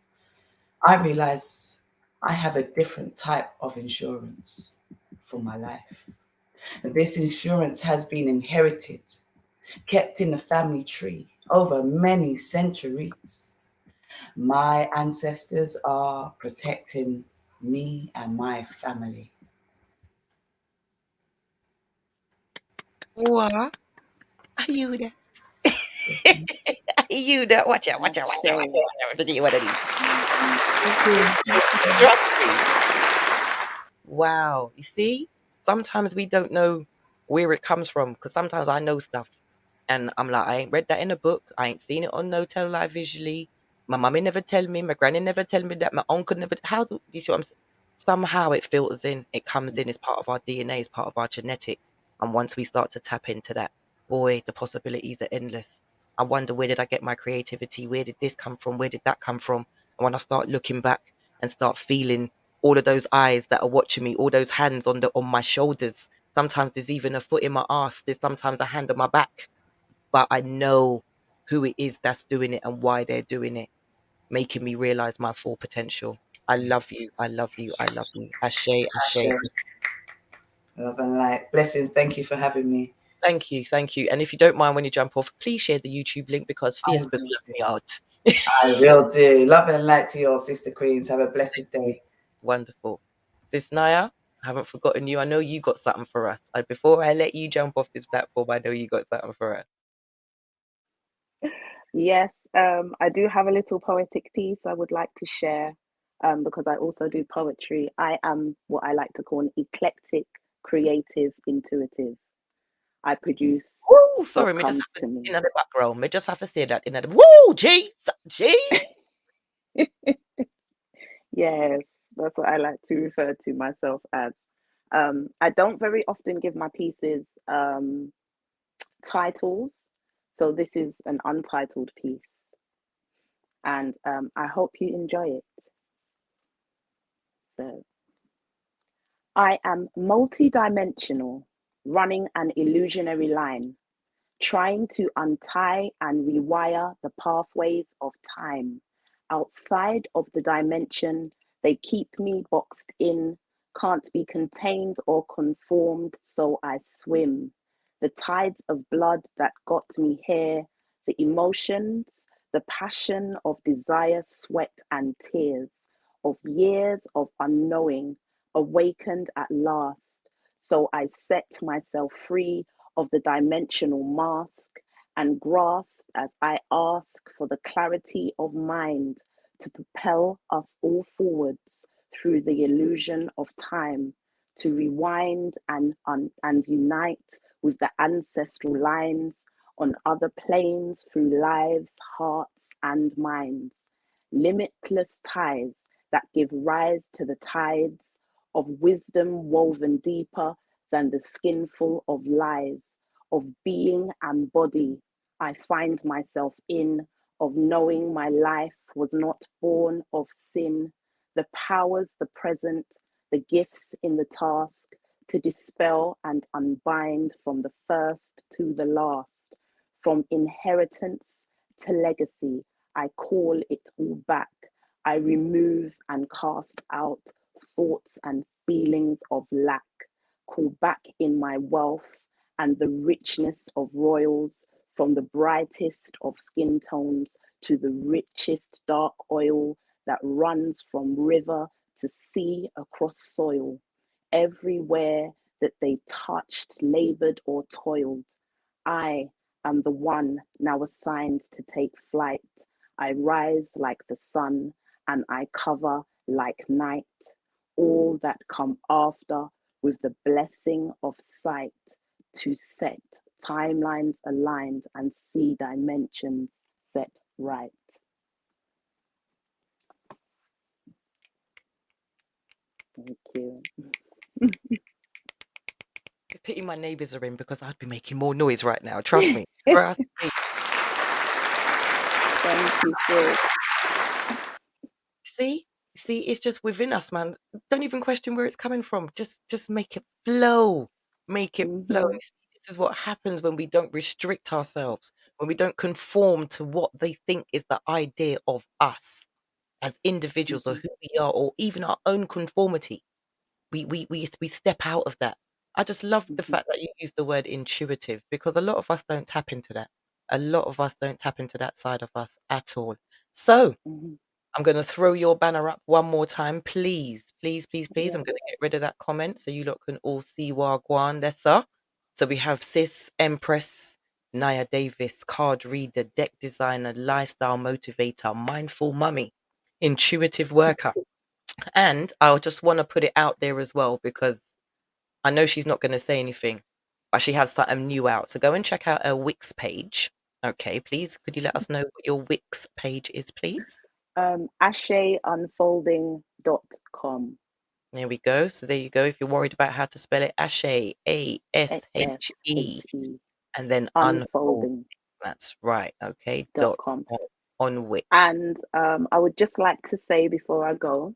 I realize I have a different type of insurance for my life. This insurance has been inherited, kept in the family tree over many centuries. My ancestors are protecting me and my family. What? Are you that? Are you that? Watch out, watch out, watch out, watch Ashe. out. What are these? Thank you. Trust me. Wow. You see, sometimes we don't know where it comes from because sometimes I know stuff and I'm like, I ain't read that in a book. I ain't seen it on no tell visually. My mummy never tell me. My granny never tell me that. My uncle never. How do you see what I'm saying? Somehow it filters in. It comes in as part of our DNA, as part of our genetics. And once we start to tap into that, boy, the possibilities are endless. I wonder, where did I get my creativity? Where did this come from? Where did that come from? And when I start looking back and start feeling all of those eyes that are watching me, all those hands on my shoulders. Sometimes there's even a foot in my ass. There's sometimes a hand on my back. But I know who it is that's doing it and why they're doing it, making me realize my full potential. I love you. I love you. I love you. Ashe, ashe. Love and light. Blessings. Thank you for having me. Thank you. Thank you. And if you don't mind when you jump off, please share the YouTube link because Facebook left me out. I will do. Love and light to your sister queens. Have a blessed day. Wonderful. Sis Naya, I haven't forgotten you. I know you got something for us. Before I let you jump off this platform, I know you got something for us. Yes, I do have a little poetic piece I would like to share because I also do poetry. I am what I like to call an eclectic, creative, intuitive. I produce Oh, what sorry, me just comes have to to me. in the background. Me just have to say that in the woo, jeez, jeez. Yes, that's what I like to refer to myself as. I don't very often give my pieces titles, so this is an untitled piece, and I hope you enjoy it. So, I am multi-dimensional, running an illusionary line, trying to untie and rewire the pathways of time. Outside of the dimension, they keep me boxed in, can't be contained or conformed, so I swim. The tides of blood that got me here, the emotions, the passion of desire, sweat, and tears, of years of unknowing, awakened at last. So I set myself free of the dimensional mask and grasp as I ask for the clarity of mind to propel us all forwards through the illusion of time, to rewind and unite with the ancestral lines on other planes through lives, hearts, and minds. Limitless ties that give rise to the tides of wisdom woven deeper than the skinful of lies, of being and body I find myself in, of knowing my life was not born of sin, the powers, the present, the gifts in the task, to dispel and unbind from the first to the last, from inheritance to legacy. I call it all back. I remove and cast out thoughts and feelings of lack, call back in my wealth and the richness of royals, from the brightest of skin tones to the richest dark oil that runs from river to sea across soil. Everywhere that they touched, labored, or toiled, I am the one now assigned to take flight. I rise like the sun and I cover like night all that come after with the blessing of sight, to set timelines aligned and see dimensions set right. Thank you. Pity my neighbours are in because I'd be making more noise right now. Trust me. Trust me. Thank you, sis. See, it's just within us, man. Don't even question where it's coming from. Just make it flow. Make it flow. Mhm. You see, this is what happens when we don't restrict ourselves, when we don't conform to what they think is the idea of us as individuals or Mhm. who we are, or even our own conformity. We step out of that. I just love the Mhm. fact that you use the word intuitive, because a lot of us don't tap into that. A lot of us don't tap into that side of us at all. So Mhm. I'm going to throw your banner up one more time, please, please, please, please. Yeah. I'm going to get rid of that comment so you lot can all see Wagwan there, sir. So we have Sis, Empress, Naya Davis, card reader, deck designer, lifestyle motivator, mindful mummy, intuitive worker. And I'll just want to put it out there as well, because I know she's not going to say anything, but she has something new out. So go and check out her Wix page. Okay, please. Could you let us know what your Wix page is, please? AsheUnfolding.com. There we go. So there you go. If you're worried about how to spell it, Ashe, Ashe, ASHE. and then unfold. Unfolding.com. That's right. Okay. Dot on Wix. And I would just like to say before I go,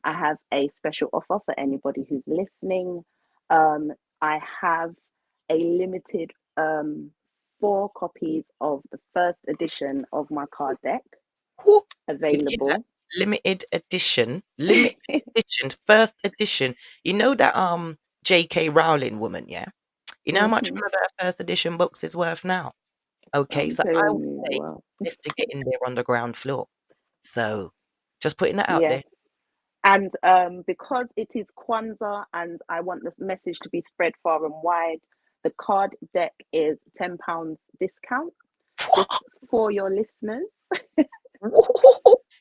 I have a special offer for anybody who's listening. I have a limited 4 copies of the first edition of my card deck Whew, did you hear that? available. Limited edition. Limited edition. First edition. You know that J.K. Rowling woman, yeah? You know how much Mhm. one of her first edition books is worth now? Okay, I'm so I telling would you, say well, best to get in there on the ground floor. So just putting that out yes. there. And because it is Kwanzaa and I want this message to be spread far and wide, the card deck is £10 discount just for your listeners.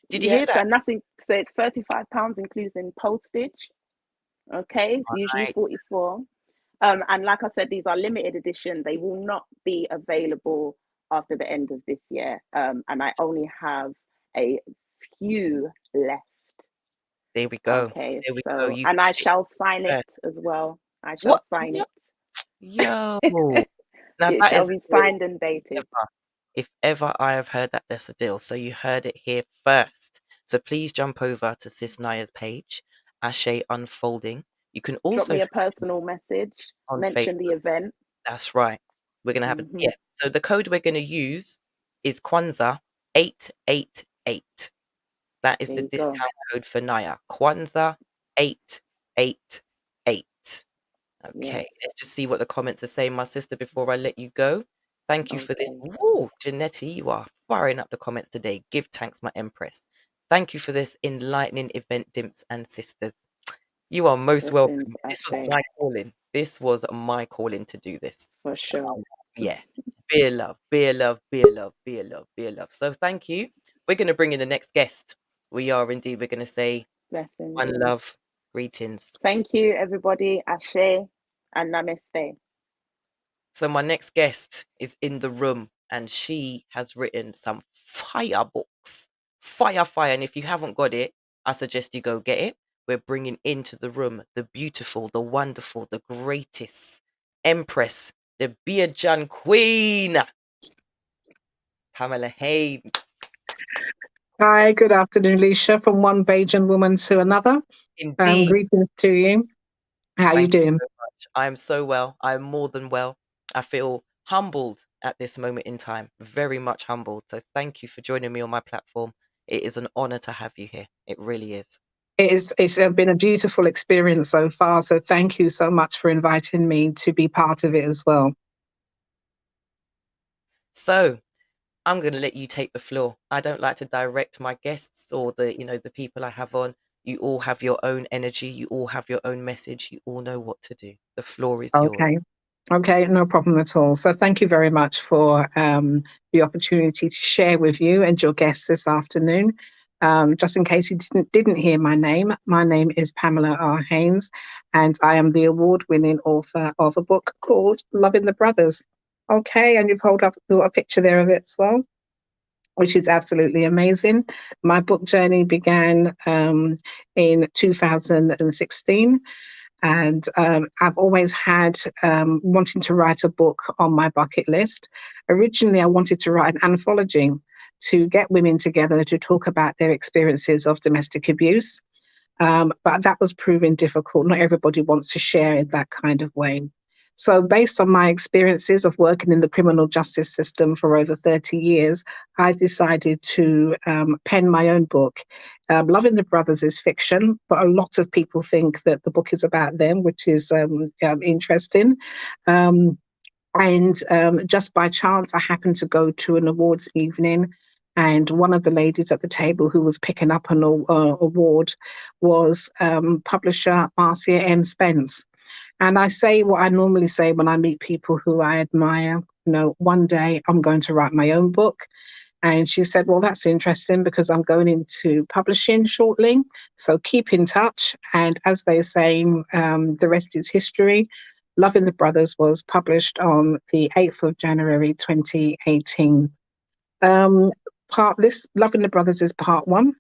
Did you Yeah, hear so that? nothing. So it's £35 including postage. Okay, it's usually Right. 44. And like I said, these are limited edition. They will not be available after the end of this year. And I only have a few left. There we go. Okay, There we go. so You and I heard it shall sign it first. as well. I shall What? sign it. Yo. Now It that shall is be a deal. signed and dated. If ever I have heard that, that's a deal. So you heard it here first. So please jump over to Sis Naya's page, Ashe Unfolding. You can Drop also me a find it personal message. on Mention the Facebook. event. That's right. We're gonna have it. Hmm Yeah. So the code we're gonna use is Kwanzaa 888. That is There the you go. discount code for Naya. Kwanzaa 888. Okay, Yes. let's just see what the comments are saying, my sister, before I let you go. Thank you for this. Okay. Woo, Janetti, you are firing up the comments today. Give thanks, my empress. Thank you for this enlightening event, dimps and sisters. You are most Blessings, welcome. This was Ashe. my calling. This was my calling to do this. For sure. Yeah. Beer love, beer love, beer love, beer love, beer love. So thank you. We're going to bring in the next guest. We are indeed. We're going to say Blessings. one love, greetings. Thank you, everybody. Ashe and namaste. So my next guest is in the room and she has written some fire books. Fire, fire. And if you haven't got it, I suggest you go get it. We're bringing into the room the beautiful, the wonderful, the greatest Empress, the Biajan Queen, Pamela Haynes. Hi, good afternoon, Leisha, from one Bajan woman to another. Indeed. Greetings to you. How you Thank you doing? so much. I am so well. I am more than well. I feel humbled at this moment in time, very much humbled. So thank you for joining me on my platform. It is an honor to have you here. It really is. It's been a beautiful experience so far, so thank you so much for inviting me to be part of it as well. So I'm going to let you take the floor. I don't like to direct my guests or the people I have on. You all have your own energy. You all have your own message. You all know what to do. The floor is yours. Okay, no problem at all. So thank you very much for the opportunity to share with you and your guests this afternoon. Just in case you didn't hear my name is Pamela R. Haynes, and I am the award-winning author of a book called Loving the Brothers. Okay, and you've got a picture there of it as well, which is absolutely amazing. My book journey began in 2016. And I've always had wanting to write a book on my bucket list. Originally, I wanted to write an anthology to get women together to talk about their experiences of domestic abuse. But that was proving difficult. Not everybody wants to share in that kind of way. So based on my experiences of working in the criminal justice system for over 30 years, I decided to pen my own book. Loving the Brothers is fiction, but a lot of people think that the book is about them, which is interesting. And just by chance, I happened to go to an awards evening, and one of the ladies at the table who was picking up an award was publisher Marcia M. Spence. And I say what I normally say when I meet people who I admire. One day I'm going to write my own book. And she said, well, that's interesting because I'm going into publishing shortly. So keep in touch. And as they say, the rest is history. Loving the Brothers was published on the 8th of January 2018. Loving the Brothers is part one.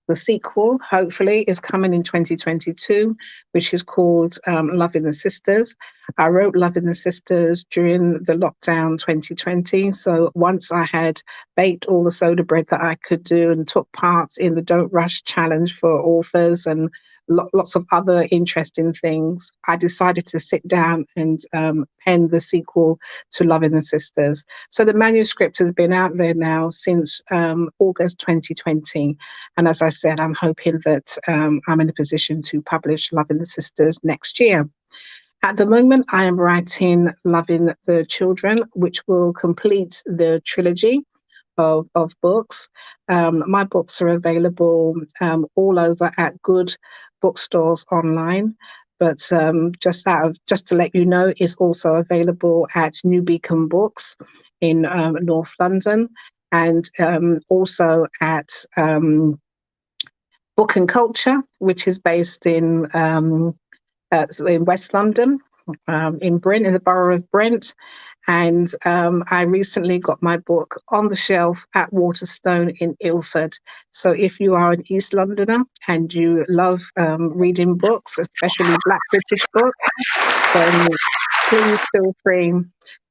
The sequel, hopefully, is coming in 2022, which is called Loving the Sisters. I wrote Loving the Sisters during the lockdown 2020. So once I had baked all the soda bread that I could do and took part in the Don't Rush Challenge for authors and lots of other interesting things, I decided to sit down and pen the sequel to Loving the Sisters. So the manuscript has been out there now since August 2020. And as I said, I'm hoping that I'm in a position to publish Loving the Sisters next year. At the moment, I am writing Loving the Children, which will complete the trilogy of books. My books are available all over at good bookstores online. But just to let you know, it's also available at New Beacon Books in North London, and also at Book and Culture, which is based in West London. in Brent, in the borough of Brent. And I recently got my book on the shelf at Waterstone in Ilford. So if you are an East Londoner and you love reading books, especially Black British books, then please feel free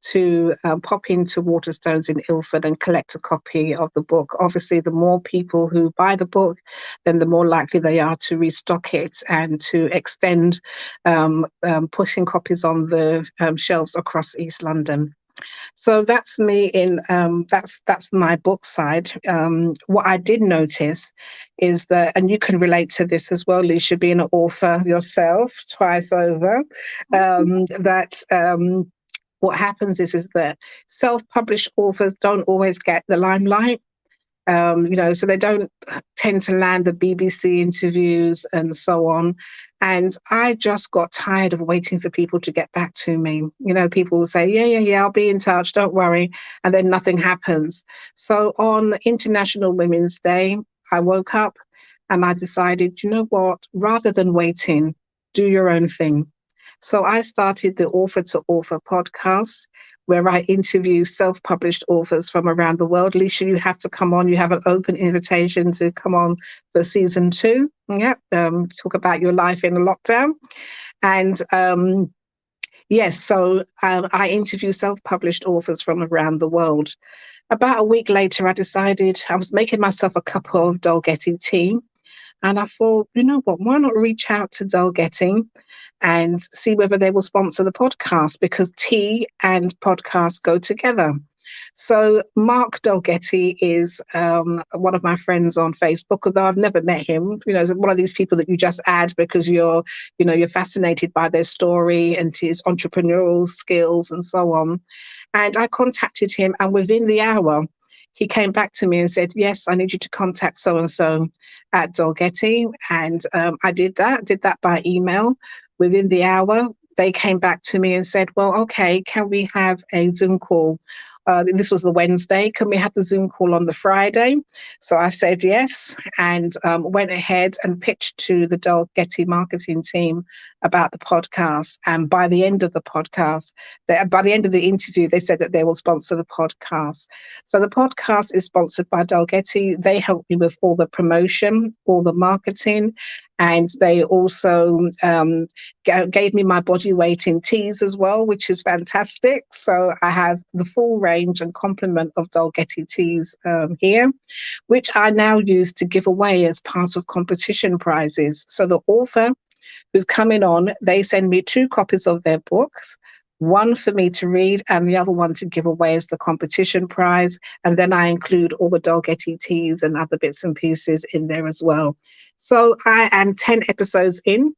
to pop into Waterstones in Ilford and collect a copy of the book. Obviously, the more people who buy the book, then the more likely they are to restock it and to extend pushing copies on the shelves across East London. So that's me in that's my book side. What I did notice is that, and you can relate to this as well, Leisha, being an author yourself twice over, that what happens is that self-published authors don't always get the limelight. So they don't tend to land the BBC interviews and so on. And I just got tired of waiting for people to get back to me. People will say, yeah, I'll be in touch, don't worry. And then nothing happens. So on International Women's Day, I woke up and I decided, you know what, rather than waiting, do your own thing. So I started the Author to Author podcast, where I interview self-published authors from around the world. Leisha, you have to come on. You have an open invitation to come on for season 2. Yep, talk about your life in a lockdown. And yes, so I interview self-published authors from around the world. About a week later, I decided I was making myself a cup of Dolgetty tea. And I thought, you know what, why not reach out to Dolgetty and see whether they will sponsor the podcast, because tea and podcast go together. So Mark Dolgetty is one of my friends on Facebook, although I've never met him. He's one of these people that you just add because you're fascinated by their story and his entrepreneurial skills and so on. And I contacted him, and within the hour, he came back to me and said, yes, I need you to contact so-and-so at Dolgetty. And I did that by email. Within the hour, they came back to me and said, well, okay, can we have a Zoom call? This was the Wednesday. Can we have the Zoom call on the Friday? So I said yes, and went ahead and pitched to the Dolgetty marketing team about the podcast. And by the end of the interview, they said that they will sponsor the podcast. So the podcast is sponsored by Dolgetty. They help me with all the promotion, all the marketing, and they also gave me my body weight in teas as well, which is fantastic. So I have the full range and complement of Dolgetty teas here, which I now use to give away as part of competition prizes. So the author who's coming on, they send me 2 copies of their books, one for me to read and the other one to give away as the competition prize. And then I include all the Dolgetty teas and other bits and pieces in there as well. So I am 10 episodes in.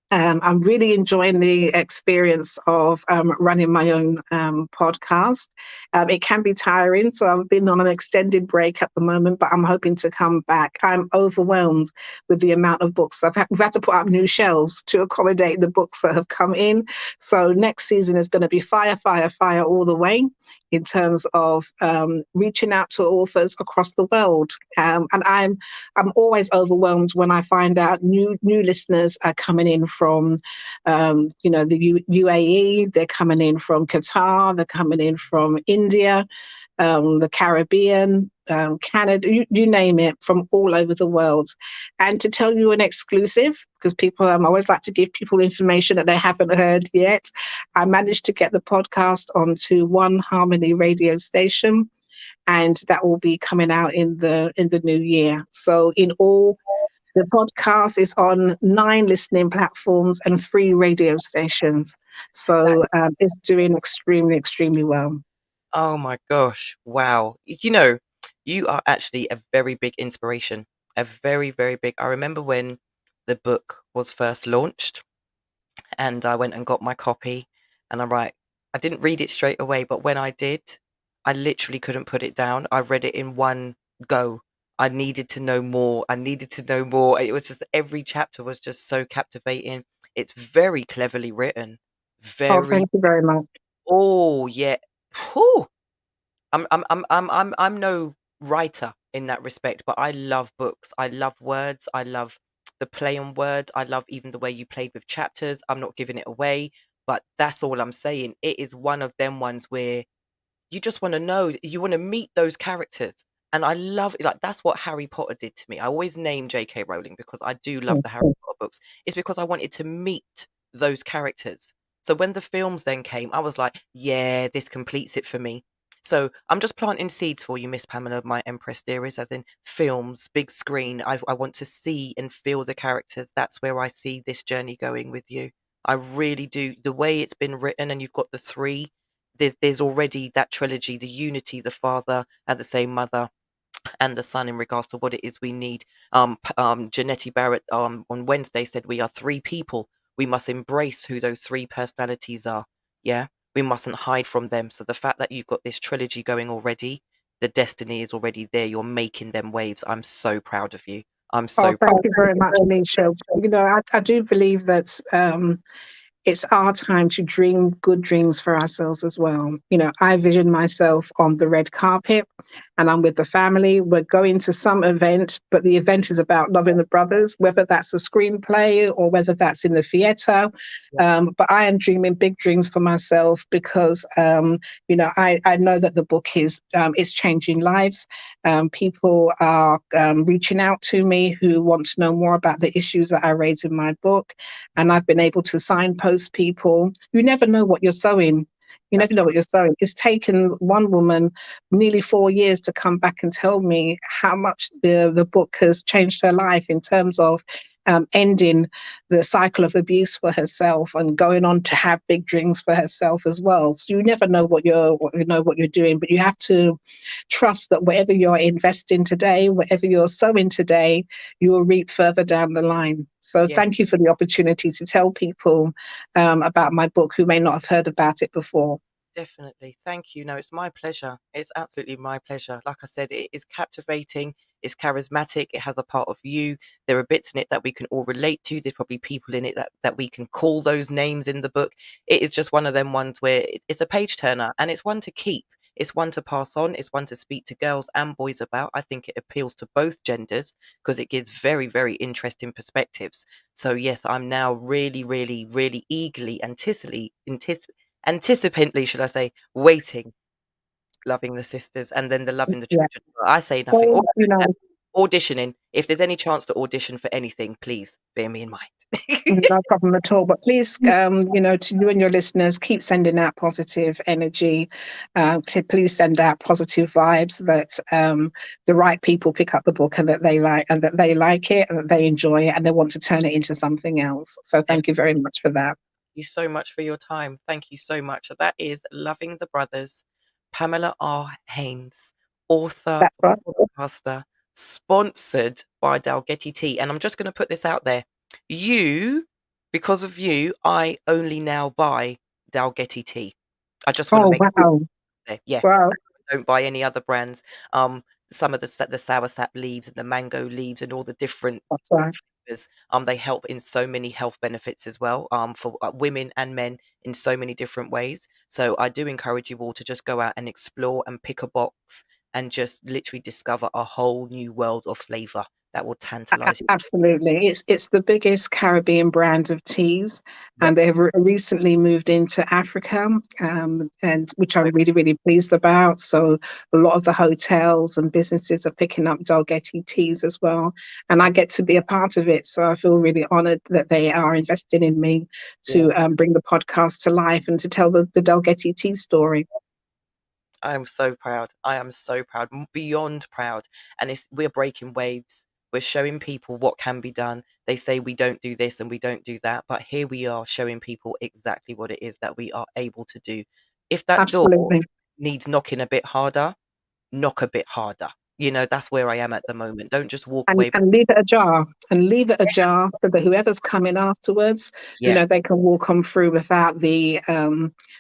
I'm really enjoying the experience of running my own podcast. It can be tiring, so I've been on an extended break at the moment, but I'm hoping to come back. I'm overwhelmed with the amount of books. We've had to put up new shelves to accommodate the books that have come in. So next season is going to be fire all the way in terms of reaching out to authors across the world. And I'm always overwhelmed when I find out new listeners are coming in from, the UAE, they're coming in from Qatar, they're coming in from India, the Caribbean, Canada, you name it, from all over the world. And to tell you an exclusive, because people, I always like to give people information that they haven't heard yet. I managed to get the podcast onto One Harmony radio station, and that will be coming out in the new year. So in all, the podcast is on 9 listening platforms and 3 radio stations. So it's doing extremely, extremely well. Oh my gosh. Wow. You are actually a very big inspiration. A very, very big. I remember when the book was first launched and I went and got my copy and I didn't read it straight away, but when I did, I literally couldn't put it down. I read it in one go. I needed to know more. It was just every chapter was just so captivating. It's very cleverly written. Oh, Very. thank you very much. Oh, yeah. Whew. I'm no writer in that respect, but I love books. I love words. I love the play on words. I love even the way you played with chapters. I'm not giving it away, But that's all I'm saying. It is one of them ones where you just want to know, you want to meet those characters. And I love it. Like, that's what Harry Potter did to me. I always name J.K. Rowling because I do love the Harry Potter books. It's because I wanted to meet those characters. So when the films then came, I was like, yeah, this completes it for me. So I'm just planting seeds for you, Miss Pamela, my Empress dearest, as in films, big screen. I want to see and feel the characters. That's where I see this journey going with you. I really do. The way it's been written, and you've got the three, there's already that trilogy, the unity, the father and the same mother and the son, in regards to what it is we need. Janetti Barrett on Wednesday said we are three people. We must embrace who those three personalities are. Yeah, we mustn't hide from them. So the fact that you've got this trilogy going already, the destiny is already there. You're making them waves. I'm so proud of you. I'm Oh, so thank you very much, Nisha. You know, I do believe that it's our time to dream good dreams for ourselves as well. You know, I vision myself on the red carpet and I'm with the family. We're going to some event, but the event is about loving the brothers, whether that's a screenplay or whether that's in the theatre. But I am dreaming big dreams for myself because, you know, I know that the book is changing lives. People are reaching out to me who want to know more about the issues that I raise in my book. And I've been able to signpost people. You never know what you're sowing. You never know what you're sowing. It's taken one woman nearly 4 years to come back and tell me how much the book has changed her life in terms of ending the cycle of abuse for herself and going on to have big dreams for herself as well. So you never know what you're doing, but you have to trust that whatever you're investing today, whatever you're sowing today, you will reap further down the line. So thank you for the opportunity to tell people about my book who may not have heard about it before. Definitely. Thank you. No, it's my pleasure. It's absolutely my pleasure. Like I said, it is captivating. It's charismatic. It has a part of you. There are bits in it that we can all relate to. There's probably people in it that we can call those names in the book. It is just one of them ones where it's a page turner, and it's one to keep. It's one to pass on. It's one to speak to girls and boys about. I think it appeals to both genders because it gives very, very interesting perspectives. So yes, I'm now really, really, really eagerly anticipantly, should I say, waiting, loving the sisters, and then the loving the Yeah. children. I say nothing. Well, you know, Auditioning. If there's any chance to audition for anything, please bear me in mind. no problem at all. But please, you know, to you and your listeners, keep sending out positive energy. Please send out positive vibes that the right people pick up the book and that they like it and that they enjoy it and they want to turn it into something else. So thank you very much for that. You so much for your time. Thank you so much. So that is Loving the Brothers, Pamela R. Haynes, author, That's right. podcaster, sponsored by Dalgety Tea. And I'm just going to put this out there. Because of you, I only now buy Dalgety Tea. I just want to Oh, make wow. there. Yeah. Wow. I don't buy any other brands. Some of the sour sap leaves and the mango leaves and all the different That's right. flavors, they help in so many health benefits as well, for women and men in so many different ways. So I do encourage you all to just go out and explore and pick a box and just literally discover a whole new world of flavor that will tantalize you. Absolutely. It's the biggest Caribbean brand of teas, Yep. and they've recently moved into Africa, and which I'm really, really pleased about. So a lot of the hotels and businesses are picking up Dalgety teas as well, and I get to be a part of it. So I feel really honored that they are investing in me to bring the podcast to life and to tell the Dalgety tea story. I am so proud. I am so proud, beyond proud. And we're breaking waves. We're showing people what can be done. They say we don't do this and we don't do that, but here we are showing people exactly what it is that we are able to do. If that door Absolutely. needs knocking a bit harder, knock a bit harder. You know, that's where I am at the moment. Don't just walk away. And leave it ajar so that whoever's coming afterwards, you Yeah, know, they can walk on through without the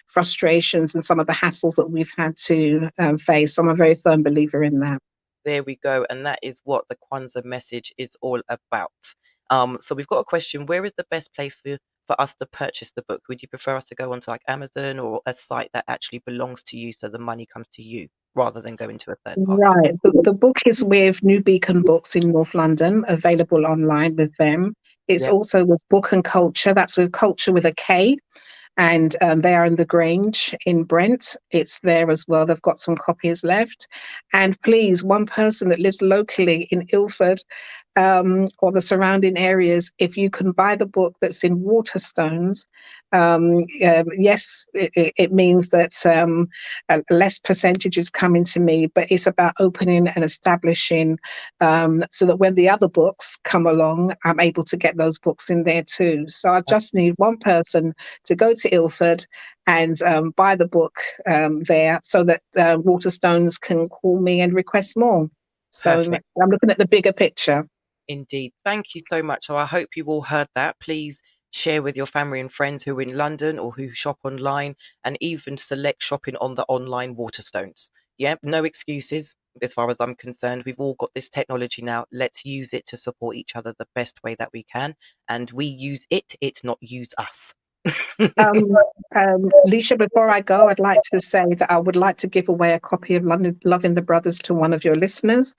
frustrations and some of the hassles that we've had to face. So I'm a very firm believer in that. there we go. And that is what the Kwanzaa message is all about. So we've got a question. Where is the best place for us to purchase the book? Would you prefer us to go onto like Amazon or a site that actually belongs to you so the money comes to you rather than going to a third party? Right. The book is with New Beacon Books in North London, available online with them. It's Yep. also with Book and Culture. That's with Culture with a K. and they are in the Grange in Brent. It's there as well. They've got some copies left. And please, one person that lives locally in Ilford or the surrounding areas, if you can buy the book that's in Waterstones, yes, it means that less percentage is coming to me, but it's about opening and establishing so that when the other books come along, I'm able to get those books in there too. So I just need one person to go to Ilford and buy the book there so that Waterstones can call me and request more. So Perfect. I'm looking at the bigger picture. Indeed. Thank you so much. So I hope you all heard that. Please share with your family and friends who are in London or who shop online, and even select shopping on the online Waterstones. Yeah, no excuses as far as I'm concerned. We've all got this technology now. Let's use it to support each other the best way that we can. And we use it, not use us. Leisha, before I go, I'd like to say that I would like to give away a copy of Loving the Brothers to one of your listeners.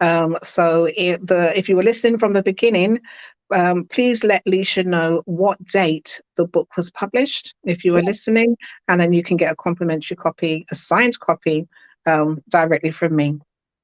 So if you were listening from the beginning, please let Leisha know what date the book was published, if you were listening, and then you can get a complimentary copy, a signed copy, directly from me.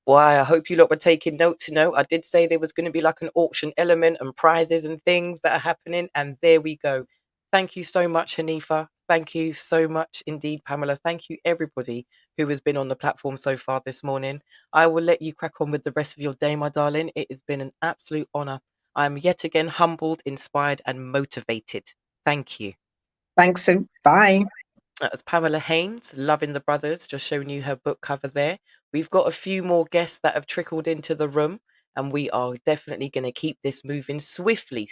Why, I hope you lot were taking note to know. I did say there was going to be like an auction element and prizes and things that are happening. And there we go. Thank you so much, Hanifa. Thank you so much indeed, Pamela. Thank you, everybody who has been on the platform so far this morning. I will let you crack on with the rest of your day, my darling. It has been an absolute honor. I'm yet again humbled, inspired, and motivated. Thank you. Thanks, Sue. Bye. That was Pamela Haynes, Loving the Brothers, just showing you her book cover there. We've got a few more guests that have trickled into the room, and we are definitely going to keep this moving swiftly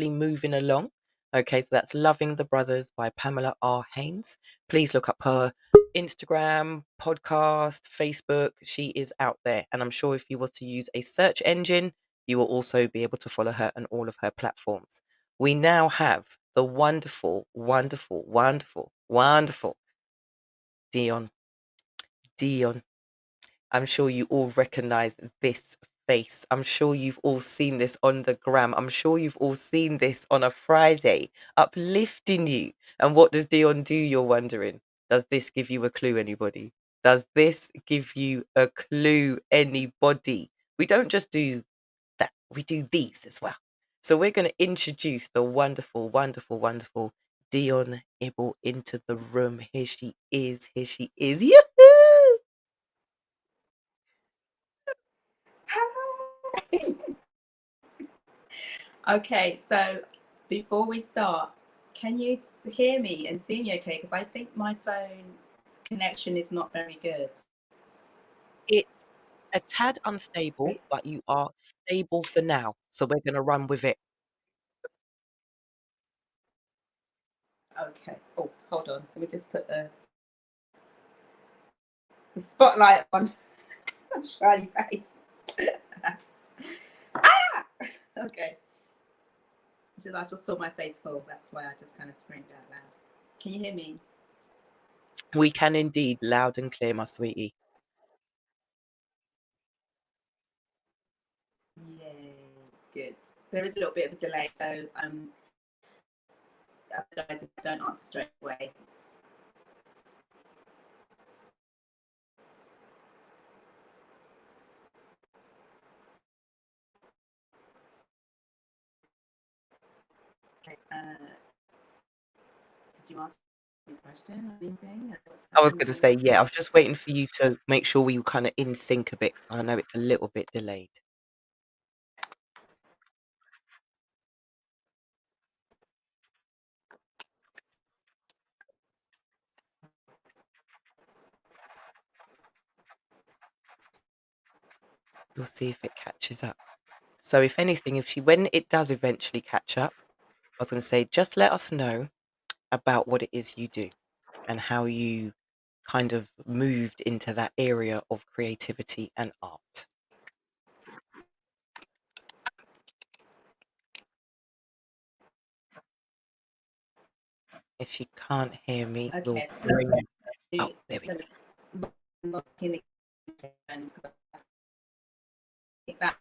moving along. Okay, so that's Loving the Brothers by Pamela R. Haynes. Please look up her Instagram, podcast, Facebook. She is out there. And I'm sure if you was to use a search engine, you will also be able to follow her on all of her platforms. We now have the wonderful, wonderful, wonderful, wonderful Dion. Dion. I'm sure you all recognize this face. I'm sure you've all seen this on the gram. I'm sure you've all seen this on a Friday, uplifting you. And what does Dion do, you're wondering? Does this give you a clue, anybody? Does this give you a clue, anybody? We don't just do that, we do these as well. So we're going to introduce the wonderful, wonderful, wonderful Dion Ibble into the room. Here she is. Here she is. Yoo-hoo! Okay, so before we start, can you hear me and see me okay? Because I think my phone connection is not very good. It's a tad unstable, but you are stable for now. So we're going to run with it. Okay. Oh, hold on. Let me just put the spotlight on Shiny face. Ah! Okay. I just saw my face fall. That's why I just kind of screamed out loud. Can you hear me? We can indeed, loud and clear, my sweetie. Yay. Good. There is a little bit of a delay, so I apologize if I don't answer straight away. Okay. Did you ask me a question or anything? I was going to say, yeah, I was just waiting for you to make sure we were kind of in sync a bit, because I know it's a little bit delayed. We'll see if it catches up. So if anything, when it does eventually catch up, I was going to say, just let us know about what it is you do and how you kind of moved into that area of creativity and art. If she can't hear me, we'll Okay. bring it. Oh, there we go. That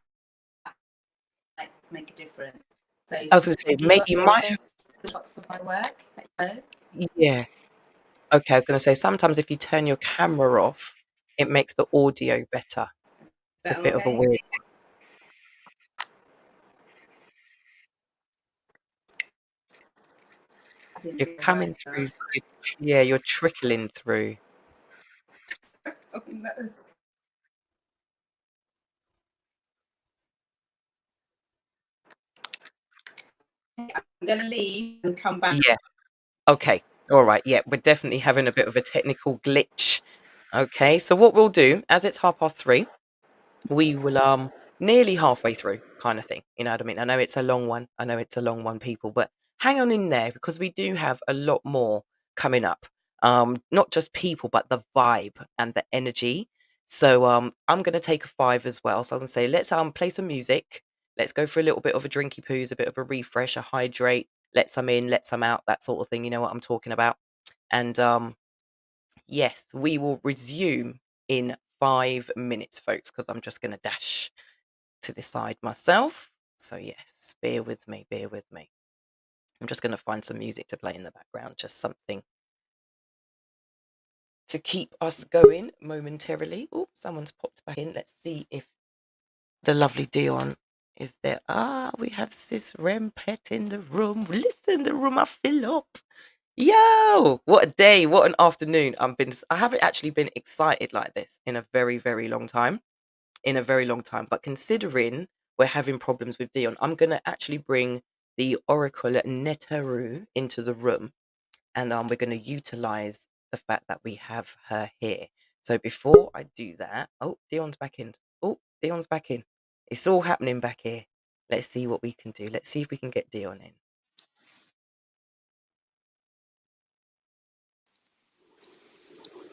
might make a difference. So I was going to say, you you might have, shots of my work? Yeah. Okay, I was going to say sometimes if you turn your camera off, it makes the audio better. It's a bit of a Okay. weird. I didn't You're coming realise through. that. Yeah, you're trickling through. Oh, no. I'm gonna leave and come back. Yeah. Okay. All right. Yeah, we're definitely having a bit of a technical glitch. Okay. So what we'll do, as it's 3:30, we will nearly halfway through kind of thing. You know what I mean? I know it's a long one. I know it's a long one, people, but hang on in there because we do have a lot more coming up. Not just people, but the vibe and the energy. So I'm gonna take a 5 as well. So I'm gonna say let's play some music. Let's go for a little bit of a drinky poos, a bit of a refresh, a hydrate, let some in, let some out, that sort of thing. You know what I'm talking about. And yes, we will resume in 5 minutes, folks, because I'm just gonna dash to the side myself. So yes, bear with me, bear with me. I'm just gonna find some music to play in the background, just something to keep us going momentarily. Oh, someone's popped back in. Let's see if the lovely Dion is there. Ah, we have Sis Rempet in the room. Listen, the room I fill up. Yo, what a day, what an afternoon. I haven't actually been excited like this in a very, very long time. In a very long time. But considering we're having problems with Dion, I'm gonna actually bring the Oracle Netaru into the room, and we're gonna utilize the fact that we have her here. So before I do that, oh, Dion's back in. Oh, Dion's back in. It's all happening back here. Let's see what we can do. Let's see if we can get Dion in.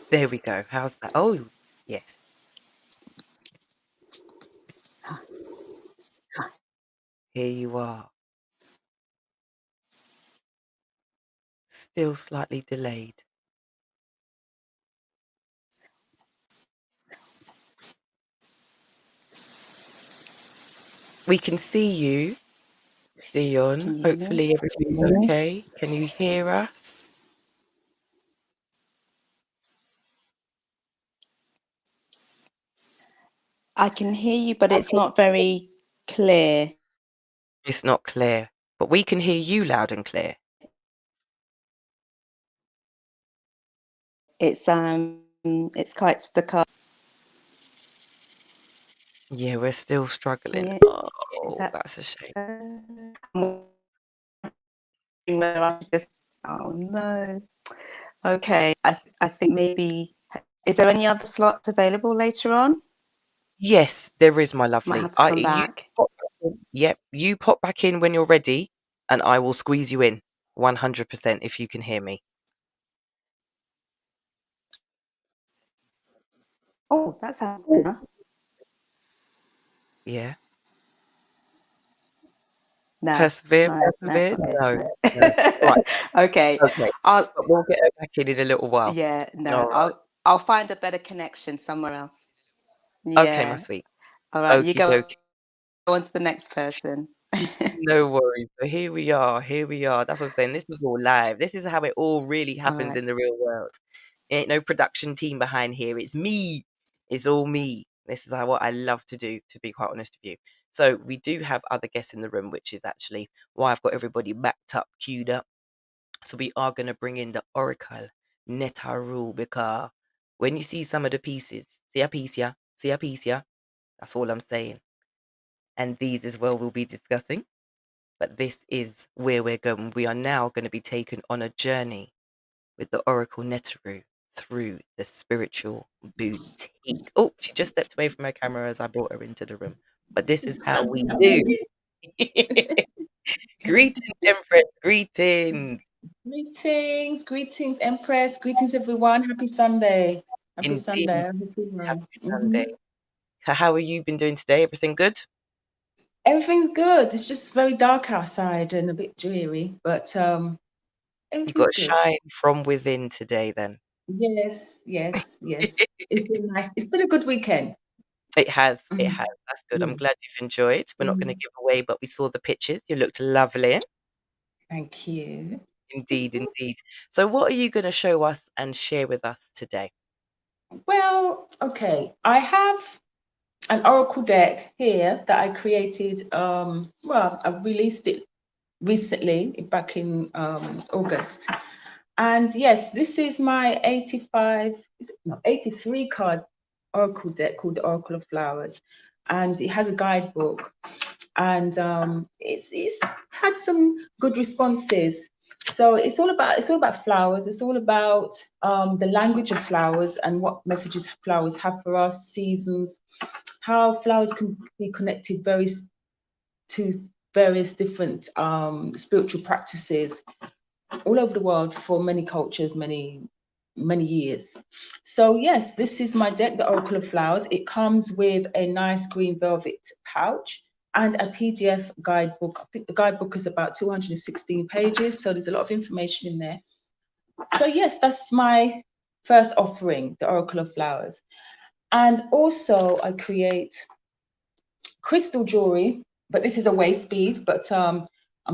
There we go. How's that? Oh, yes. Here you are. Still slightly delayed. We can see you, Dion. Can you hear me? Hopefully everything's okay. Can you hear us? I can hear you, but it's Okay. not very clear. It's not clear, but we can hear you loud and clear. It's quite staccato. Yeah, we're still struggling. Is Oh, that that's a shame. oh no. Okay. I think maybe is there any other slots available later on? Yes, there is, my Might lovely. have to come You back. pop back in. Yep, you pop back in when you're ready, and I will squeeze you in 100% if you can hear me. Oh, that sounds better. Yeah. No, Persevere, no, that's persevere. not it. No, no. All No. right. Okay. Okay. I'll But we'll get her back in a little while. yeah, no, All right. I'll find a better connection somewhere else. Okay, my Yeah. sweet. All right, you Okie dokie. go on to the next person. No worries. So here we are. Here we are. That's what I'm saying. This is all live. This is how it all really All happens right. in the real world. Ain't no production team behind here. It's me. It's all me. This is what I love to do, to be quite honest with you. So we do have other guests in the room, which is actually why I've got everybody backed up, queued up. So we are going to bring in the Oracle Netaru because when you see some of the pieces, see a piece, yeah? See a piece, yeah? That's all I'm saying. And these as well we'll be discussing. But this is where we're going. We are now going to be taken on a journey with the Oracle Netaru through the spiritual boutique. Oh, she just stepped away from her camera as I brought her into the room. But this is how we do. Greetings, Empress. Greetings. Greetings, Empress. Greetings, everyone. Happy Sunday. Happy Indeed. Sunday. Happy Sunday. How have you been doing today? Everything good? Everything's good. It's just very dark outside and a bit dreary, but You got everything's to good. shine from within today, then. Yes, yes, yes. It's been nice. It's been a good weekend. It has. It Mhm. has. That's good. I'm Yeah. glad you've enjoyed. We're not going to Mhm. give away, but we saw the pictures. You looked lovely. Thank you. Indeed, indeed. So what are you going to show us and share with us today? Well, okay. I have an oracle deck here that I created. Well, I released it recently, back in August. And yes, this is my 83 card oracle deck called the Oracle of Flowers. And it has a guidebook. And it's had some good responses. So it's all about flowers. It's all about the language of flowers and what messages flowers have for us, seasons, how flowers can be connected to various different spiritual practices all over the world for many cultures, many years. So yes, this is my deck, the Oracle of Flowers. It comes with a nice green velvet pouch and a PDF guidebook. I think the guidebook is about 216 pages, so there's a lot of information in there. So yes, that's my first offering, the Oracle of Flowers. And also I create crystal jewelry, but this is a waist bead, but I'm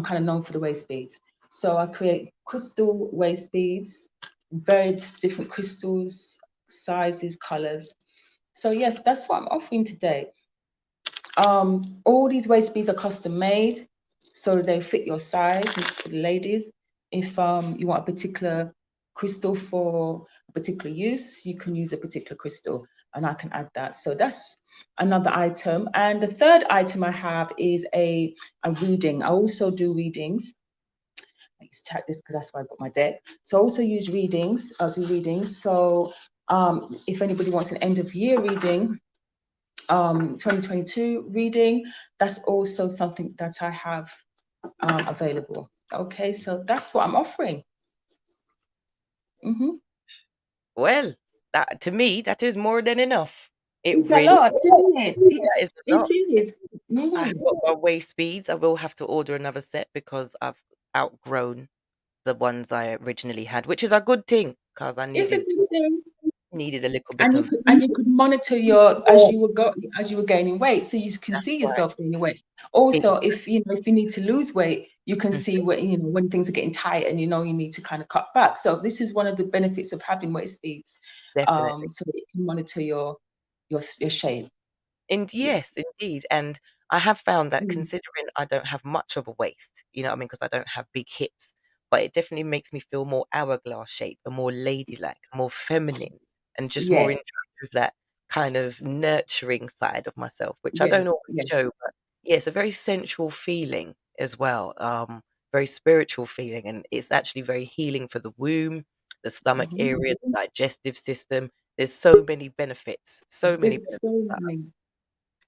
kind of known for the waist beads. So I create crystal waist beads, various different crystals, sizes, colors. So yes, that's what I'm offering today. All these waist beads are custom made, so they fit your size for the ladies. If you want a particular crystal for a particular use, you can use a particular crystal, and I can add that. So that's another item. And the third item I have is a reading. I also do readings. I used to tag this because that's why I got my deck. So I also use readings. I'll do readings. So if anybody wants an end of year reading, 2022 reading, that's also something that I have available. Okay, so that's what I'm offering. Well, that to me, that is more than enough. It It's a really, lot, isn't it? that is a lot. It is. I've got my waist beads. I will have to order another set because I've outgrown the ones I originally had, which is a good thing because I It's a needed good thing. a little bit And of. you could monitor your as you were gaining weight, so you can see Right. yourself gaining weight. Also, Exactly. if you need to lose weight, you can see when things are getting tight and you need to kind of cut back. So this is one of the benefits of having waist beads, Definitely. so that you can monitor your shape. And Yeah. yes, indeed. And I have found that considering I don't have much of a waist, you know what I mean, because I don't have big hips, but it definitely makes me feel more hourglass shape and more ladylike, more feminine, and just more in Yes. touch with that kind of nurturing side of myself, which I Yes. don't always Yes. show. But yeah, it's a very sensual feeling as well, very spiritual feeling, and it's actually very healing for the womb, the stomach area, the digestive system. There's so many benefits, so many There's benefits. so many.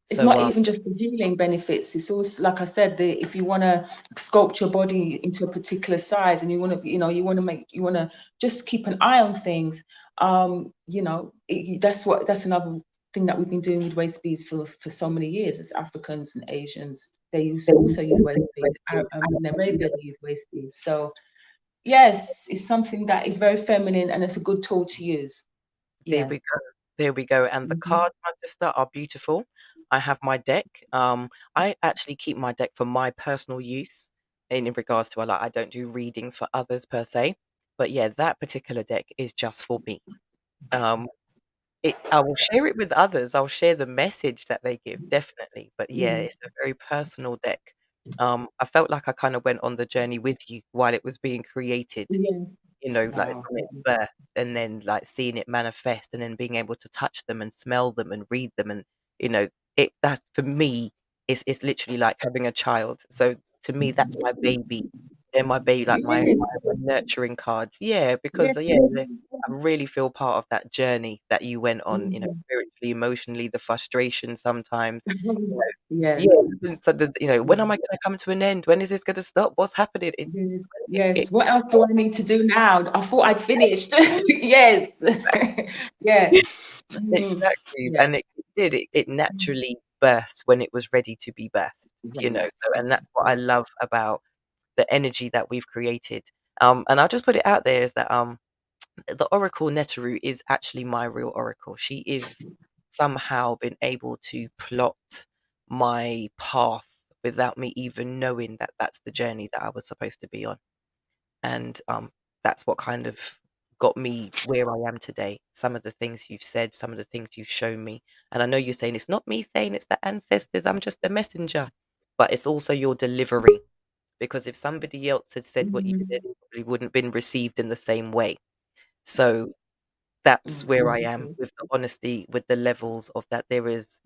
It's So, not even just the healing benefits. It's also, like I said, if you want to sculpt your body into a particular size and you want to, you want to just keep an eye on things. That's another thing that we've been doing with waist beads for so many years as Africans and Asians. They also use waist beads. In Arabia, they use waist beads. So yes, it's something that is very feminine and it's a good tool to use. there Yeah. we go. There we go. And the cards, my sister, are beautiful. I have my deck. I actually keep my deck for my personal use in regards to I don't do readings for others per se. But yeah, that particular deck is just for me. Um, I will share it with others. I'll share the message that they give, definitely. But yeah, Yeah. it's a very personal deck. I felt like I kind of went on the journey with you while it was being created, Yeah. like Wow. from its birth, and then like seeing it manifest and then being able to touch them and smell them and read them. And that's for me, it's literally like having a child. So to me, that's my baby. They're my baby, like my nurturing cards. Yeah, because Yeah. I really feel part of that journey that you went on, Mhm. spiritually, emotionally, the frustration sometimes. You know, Yeah. yeah, so when am I going to come to an end? When is this going to stop? What's happening? Yes. It Yes. What else do I need to do now? I thought I'd finished. Yes. Yeah. Mhm. Exactly, Yeah. and it did. It naturally birthed when it was ready to be birthed, Yeah. so and that's what I love about the energy that we've created. And I'll just put it out there is that the Oracle Neteru is actually my real Oracle. She is somehow been able to plot my path without me even knowing that that's the journey that I was supposed to be on. And that's what kind of got me where I am today. Some of the things you've said, some of the things you've shown me. And I know you're saying it's not me saying, it's the ancestors, I'm just the messenger. But it's also your delivery. Because if somebody else had said what you said, it probably wouldn't have been received in the same way. So that's where I am with the honesty, with the levels of that. There's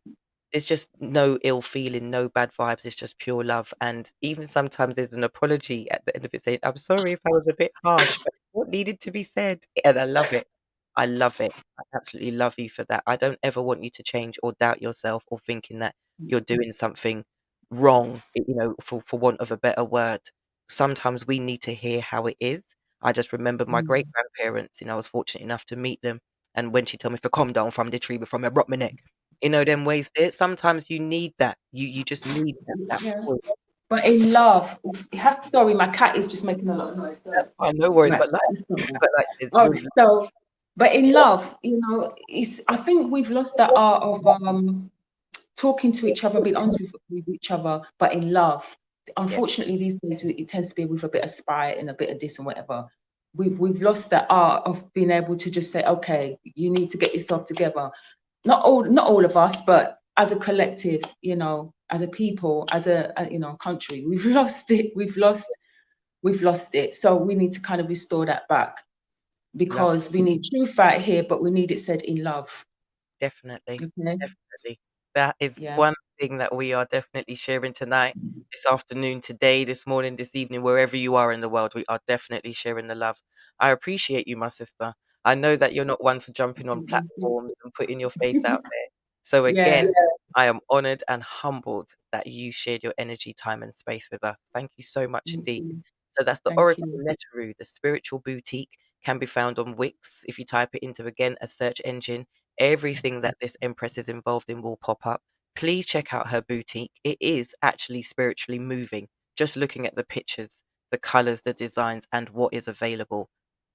just no ill feeling, no bad vibes. It's just pure love. And even sometimes there's an apology at the end of it saying, I'm sorry if I was a bit harsh, but what needed to be said. And I love it. I love it. I absolutely love you for that. I don't ever want you to change or doubt yourself or thinking that you're doing something wrong, for want of a better word. Sometimes we need to hear how it is. I just remember my great grandparents, I was fortunate enough to meet them. And when she told me to come down from the tree before me, I brought my neck. Them ways there. Sometimes you need that. You just need that Yeah. voice. But in love, sorry, my cat is just making a lot of noise. That's fine, no worries. Right, But like, let's stop that. but like this, All with right, so, but in love, I think we've lost the art of talking to each other, being honest with each other, but in love. Unfortunately, these days it tends to be with a bit of spite and a bit of this and whatever. We've lost that art of being able to just say, okay, you need to get yourself together. Not all of us, but as a collective, as a people, as a country, we've lost it. We've lost it. So we need to kind of restore that back, because we need truth out here, but we need it said in love. definitely, Okay? definitely. That is Yeah. one thing that we are definitely sharing tonight, this afternoon, today, this morning, this evening, wherever you are in the world. We are definitely sharing the love. I appreciate you, my sister. I know that you're not one for jumping on platforms and putting your face out there. So Yeah. again, I am honored and humbled that you shared your energy, time, and space with us. Thank you so much indeed. So that's the Thank Oracle you. Letteru, the spiritual boutique, can be found on Wix. If you type it into, again, a search engine, everything that this Empress is involved in will pop up. Please check out her boutique. It is actually spiritually moving. Just looking at the pictures, the colors, the designs, and what is available.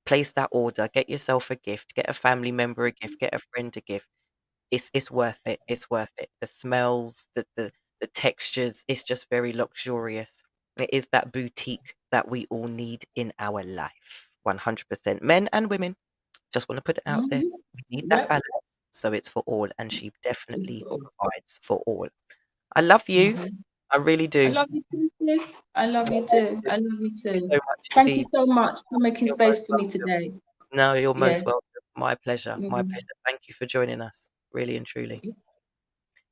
Place that order, get yourself a gift, get a family member a gift, get a friend a gift. It's worth it. It's worth it. The smells, the textures, it's just very luxurious. It is that boutique that we all need in our life. 100%. Men and women. Just want to put it out there. We need that Yep. balance. So it's for all. And she definitely provides for all. I love you. I really I do. love you too, sis. I love you too. I love you Thank you too. so much Thank you indeed. so much for making You're space most for me welcome. today. No, you're Yeah. most welcome. My pleasure. My Mhm. pleasure. Thank you for joining us. Really and truly.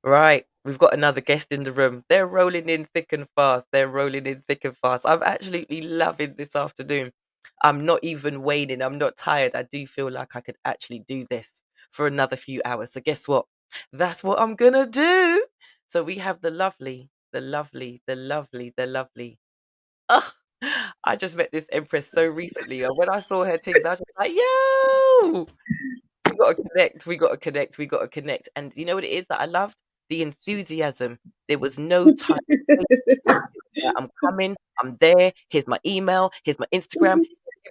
Right, we've got another guest in the room. They're rolling in thick and fast. They're rolling in thick and fast. I'm absolutely loving this afternoon. I'm not even waning. I'm not tired. I do feel like I could actually do this for another few hours. So guess what? That's what I'm gonna do. So we have the lovely, the lovely, the lovely, the lovely. Oh, I just met this Empress so recently, and when I saw her things, I was just like, yo, we got to connect. We got to connect. We got to connect. And you know what it is that I loved? The enthusiasm. There was no time. I'm coming. I'm there. Here's my email. Here's my Instagram.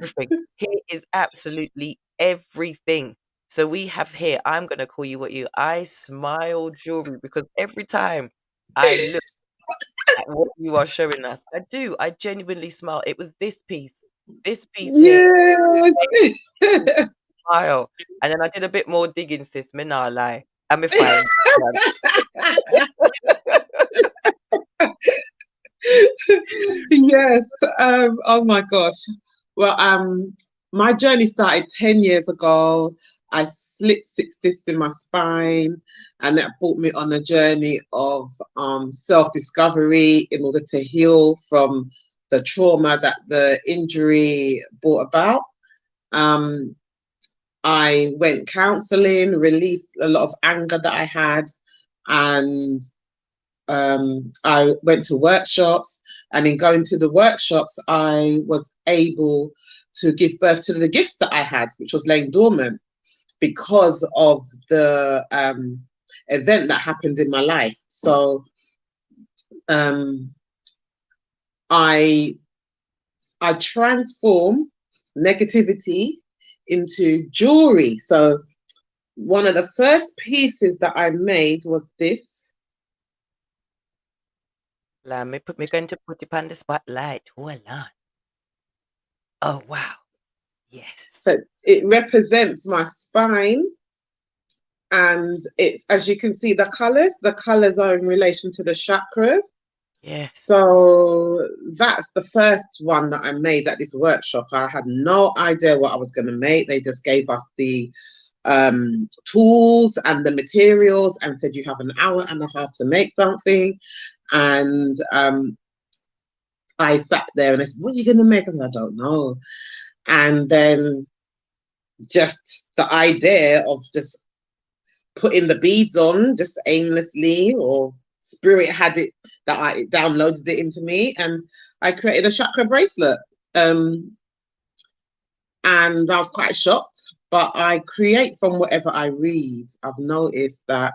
Everything. Here is absolutely everything. So we have here. I'm gonna call you what you. I smile jewelry, because every time I look at what you are showing us, I do. I genuinely smile. It was this piece. This piece here. Yes. Smile. And then I did a bit more digging, sis. Me nah lie. And me find one. Yes. Oh my gosh. Well, my journey started 10 years ago. I slipped 6 discs in my spine, and that brought me on a journey of self-discovery in order to heal from the trauma that the injury brought about. I went counseling, released a lot of anger that I had, and I went to workshops. And in going to the workshops, I was able to give birth to the gifts that I had, which was laying dormant because of the event that happened in my life. So I transform negativity into jewelry. So one of the first pieces that I made was this. We're going to put you on the spotlight. Hold on. Oh, wow. Yes. So it represents my spine. And it's, as you can see, the colors are in relation to the chakras. Yes. So that's the first one that I made at this workshop. I had no idea what I was going to make. They just gave us the tools and the materials and said you have an hour and a half to make something. And I sat there and I said, what are you going to make? I said, I don't know. And then just the idea of just putting the beads on just aimlessly, or spirit had it that I downloaded it into me, and I created a chakra bracelet. And I was quite shocked, but I create from whatever I read. I've noticed that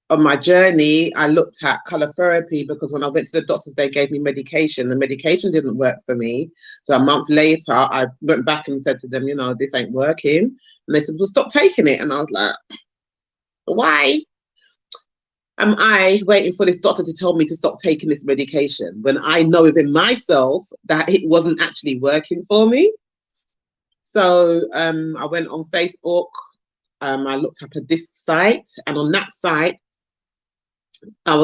on my journey, I looked at color therapy because when I went to the doctors, they gave me medication. The medication didn't work for me. So a month later, I went back and said to them, this ain't working. And they said, well, stop taking it. And I was like, why am I waiting for this doctor to tell me to stop taking this medication when I know within myself that it wasn't actually working for me? So I went on Facebook. I looked up a disc site, and on that site, I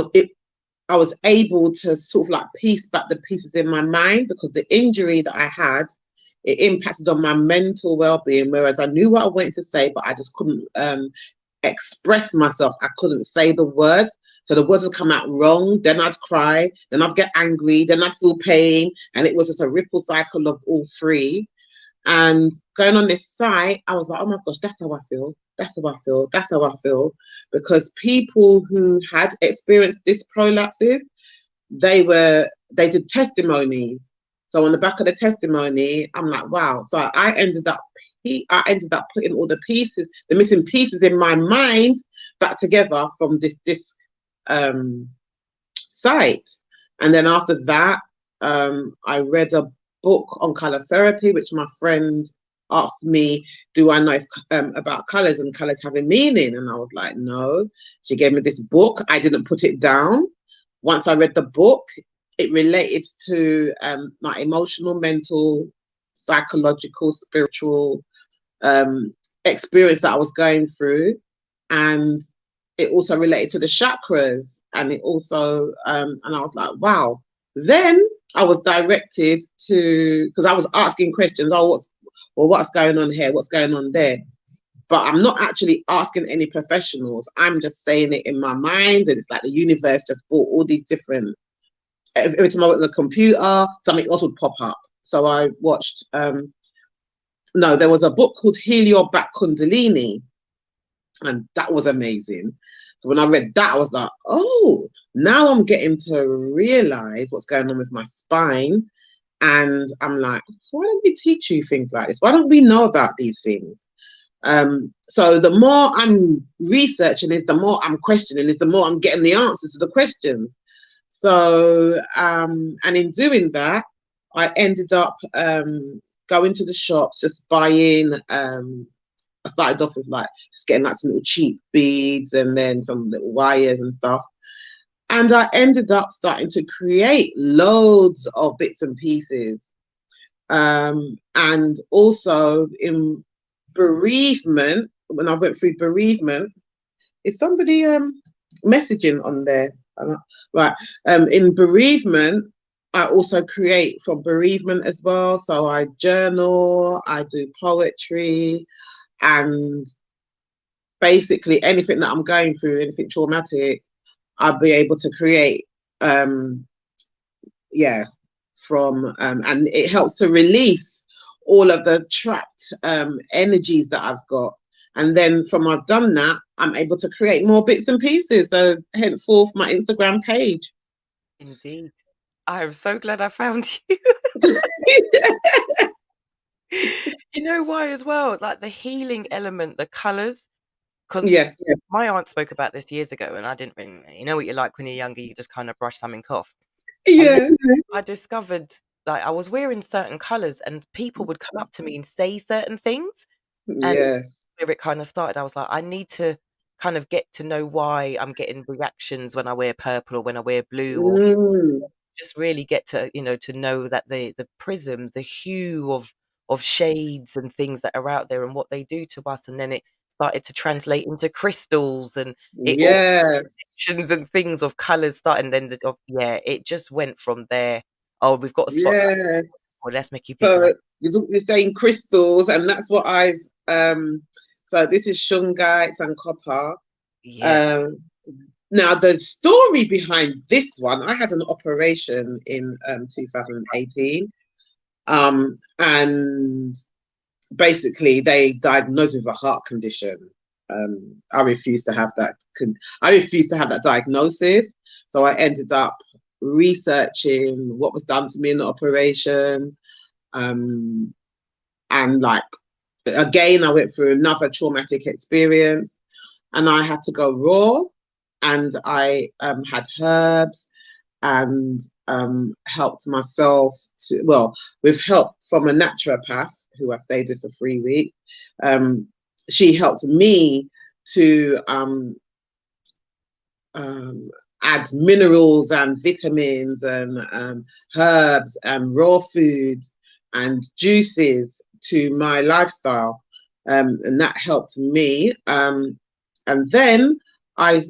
was able to sort of like piece back the pieces in my mind, because the injury that I had, it impacted on my mental well-being, whereas I knew what I wanted to say, but I just couldn't express myself. I couldn't say the words. So the words would come out wrong. Then I'd cry. Then I'd get angry. Then I'd feel pain. And it was just a ripple cycle of all three. And going on this site, I was like, oh my gosh, that's how I feel. That's how I feel. That's how I feel. Because people who had experienced this prolapses, they did testimonies. So on the back of the testimony, I'm like, wow. So I ended up putting all the pieces, the missing pieces in my mind, back together from this disc site. And then after that, I read a book on color therapy, which my friend asked me, do I know about colors and colors having meaning? And I was like, no. She gave me this book. I didn't put it down. Once I read the book, it related to my emotional, mental, psychological, spiritual experience that I was going through. And it also related to the chakras. And it also, and I was like, wow. Then I was directed to, because I was asking questions, what's going on here? What's going on there? But I'm not actually asking any professionals. I'm just saying it in my mind. And it's like the universe just brought all these different, every time I went on the computer, something else would pop up. So I watched, there was a book called Heal Your Back Kundalini. And that was amazing. So when I read that, I was like, oh, now I'm getting to realize what's going on with my spine. And I'm like, why don't we teach you things like this? Why don't we know about these things? So the more I'm researching it, the more I'm questioning it, the more I'm getting the answers to the questions. So, and in doing that, I ended up going to the shops, just buying, I started off with like just getting like some little cheap beads and then some little wires and stuff. And I ended up starting to create loads of bits and pieces. And also in bereavement, when I went through bereavement, is somebody messaging on there? Right. In bereavement, I also create from bereavement as well. So I journal, I do poetry, and basically anything that I'm going through, anything traumatic, I'll be able to create, from, and it helps to release all of the trapped energies that I've got. And then from I've done that, I'm able to create more bits and pieces. So henceforth, my Instagram page. Indeed. I'm so glad I found you. You know why as well? Like the healing element, the colours. Because yes, my aunt spoke about this years ago, and I didn't really, you know what you're like when you're younger, you just kind of brush something off. Yeah. I discovered like I was wearing certain colours, and people would come up to me and say certain things. And yes, where it kind of started, I was like, I need to kind of get to know why I'm getting reactions when I wear purple or when I wear blue, or just really get to, to know that the prisms, the hue of shades and things that are out there and what they do to us. And then it started to translate into crystals, and it all Yes. and things of colors starting then it just went from there. Oh, we've got a spotlight. Yes. Well, let's make you big So light. you're saying crystals, and that's what I've so this is shungite and copper. Yes. Now the story behind this one, I had an operation in 2018. And basically they diagnosed with a heart condition. I refused to have that. I refused to have that diagnosis. So I ended up researching what was done to me in the operation. And like, again, I went through another traumatic experience, and I had to go raw. And I had herbs and helped myself with help from a naturopath who I stayed with for 3 weeks. She helped me to add minerals and vitamins and herbs and raw food and juices to my lifestyle. And that helped me. And then I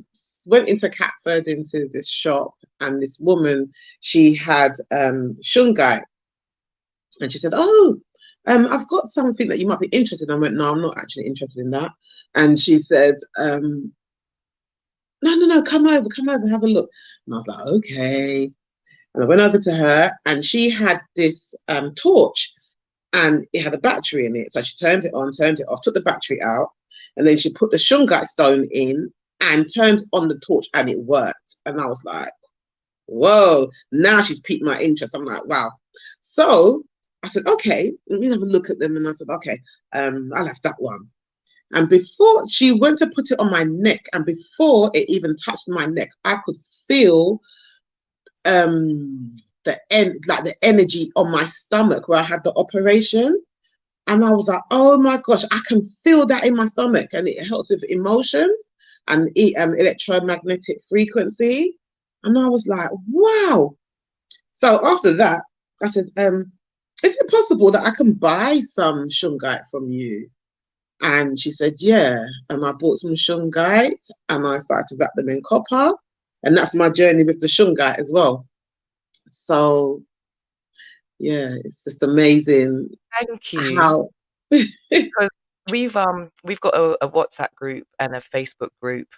went into Catford, into this shop, and this woman, she had shungite. And she said, "Oh, I've got something that you might be interested in." I went, "No, I'm not actually interested in that." And she said, No, come over, have a look. And I was like, okay. And I went over to her, and she had this torch, and it had a battery in it. So she turned it on, turned it off, took the battery out, and then she put the shungite stone in and turned on the torch, and it worked. And I was like, whoa, now she's piqued my interest. I'm like, wow. So I said, okay, let me have a look at them. And I said, okay, I'll have that one. And before she went to put it on my neck, and before it even touched my neck, I could feel the energy on my stomach where I had the operation. And I was like, oh my gosh, I can feel that in my stomach. And it helps with emotions and electromagnetic frequency. And I was like, wow. So after that, I said, is it possible that I can buy some shungite from you? And she said, yeah. And I bought some shungite, and I started to wrap them in copper. And that's my journey with the shungite as well. So yeah, it's just amazing. Thank you. How because we've got a WhatsApp group and a Facebook group,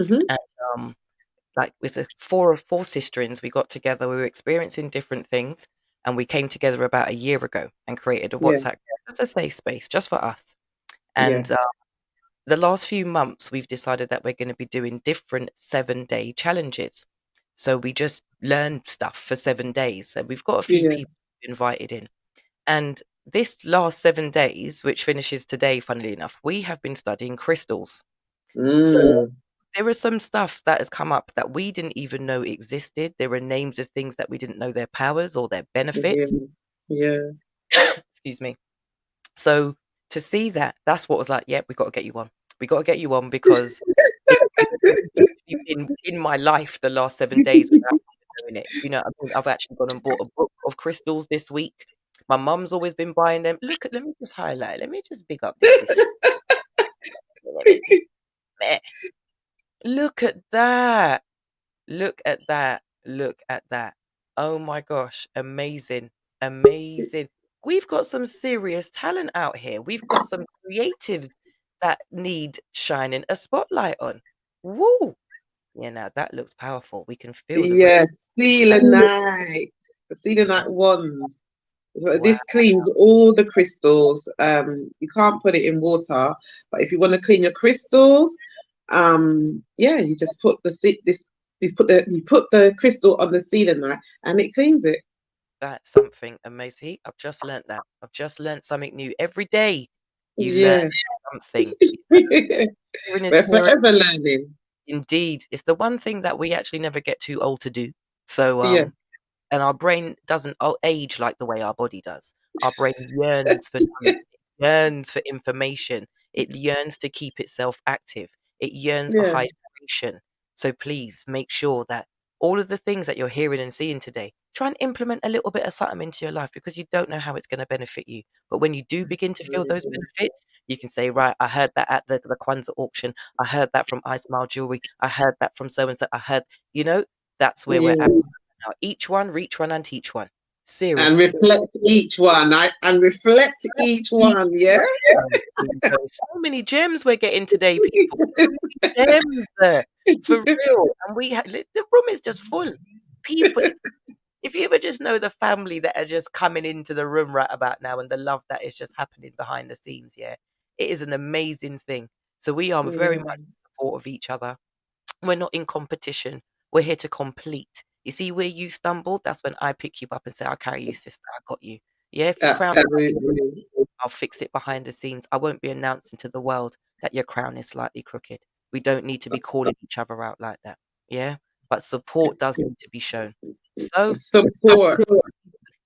and like with four sisterins, we got together. We were experiencing different things, and we came together about a year ago and created a WhatsApp group, just a safe space, just for us. And the last few months, we've decided that we're going to be doing different 7-day challenges. So we just learn stuff for 7 days. So we've got a few people invited in. And this last 7 days, which finishes today, funnily enough, we have been studying crystals. So there is some stuff that has come up that we didn't even know existed. There are names of things that we didn't know their powers or their benefits. Yeah. Excuse me. So to see that, that's what was like, yeah, we got to get you on. We got to get you on because it's been in my life the last 7 days without doing it. You know, I've actually gone and bought a book of crystals this week. My mum's always been buying them. Let me just highlight. Let me just big up this sister. Look at that. Look at that. Look at that. Oh my gosh. Amazing. Amazing. We've got some serious talent out here. We've got some creatives that need shining a spotlight on. Woo. Yeah, now that looks powerful. We can feel the Yeah, selenite. The selenite wand. So this cleans all the crystals. You can't put it in water, but if you want to clean your crystals, you just put you put the crystal on the selenite, and it cleans it. That's something amazing. I've just learnt that. I've just learnt something new every day. You learn something. We're forever learning. Indeed, it's the one thing that we actually never get too old to do. So, and our brain doesn't age like the way our body does. Our brain yearns for knowledge, it yearns for information. It yearns to keep itself active. It yearns for hydration. So please make sure that all of the things that you're hearing and seeing today, try and implement a little bit of something into your life, because you don't know how it's going to benefit you. But when you do begin to feel those benefits, you can say, right, I heard that at the Kwanzaa auction. I heard that from I Smile Jewelry. I heard that from so and so. I heard, that's where we're at now. Each one, reach one, and teach one. And Seriously. reflect each one. And reflect each one. Yeah. So many gems we're getting today, people. So many gems there, for real. And the room is just full. People, if you ever just know the family that are just coming into the room right about now, and the love that is just happening behind the scenes, yeah, it is an amazing thing. So we are very much in support of each other. We're not in competition. We're here to complete. You see, where you stumbled, that's when I pick you up and say, I'll carry you, sister. I got you. Yeah, if your crown, Absolutely. I'll fix it behind the scenes. I won't be announcing to the world that your crown is slightly crooked. We don't need to be calling each other out like that. Yeah, but support does need to be shown. So, Support.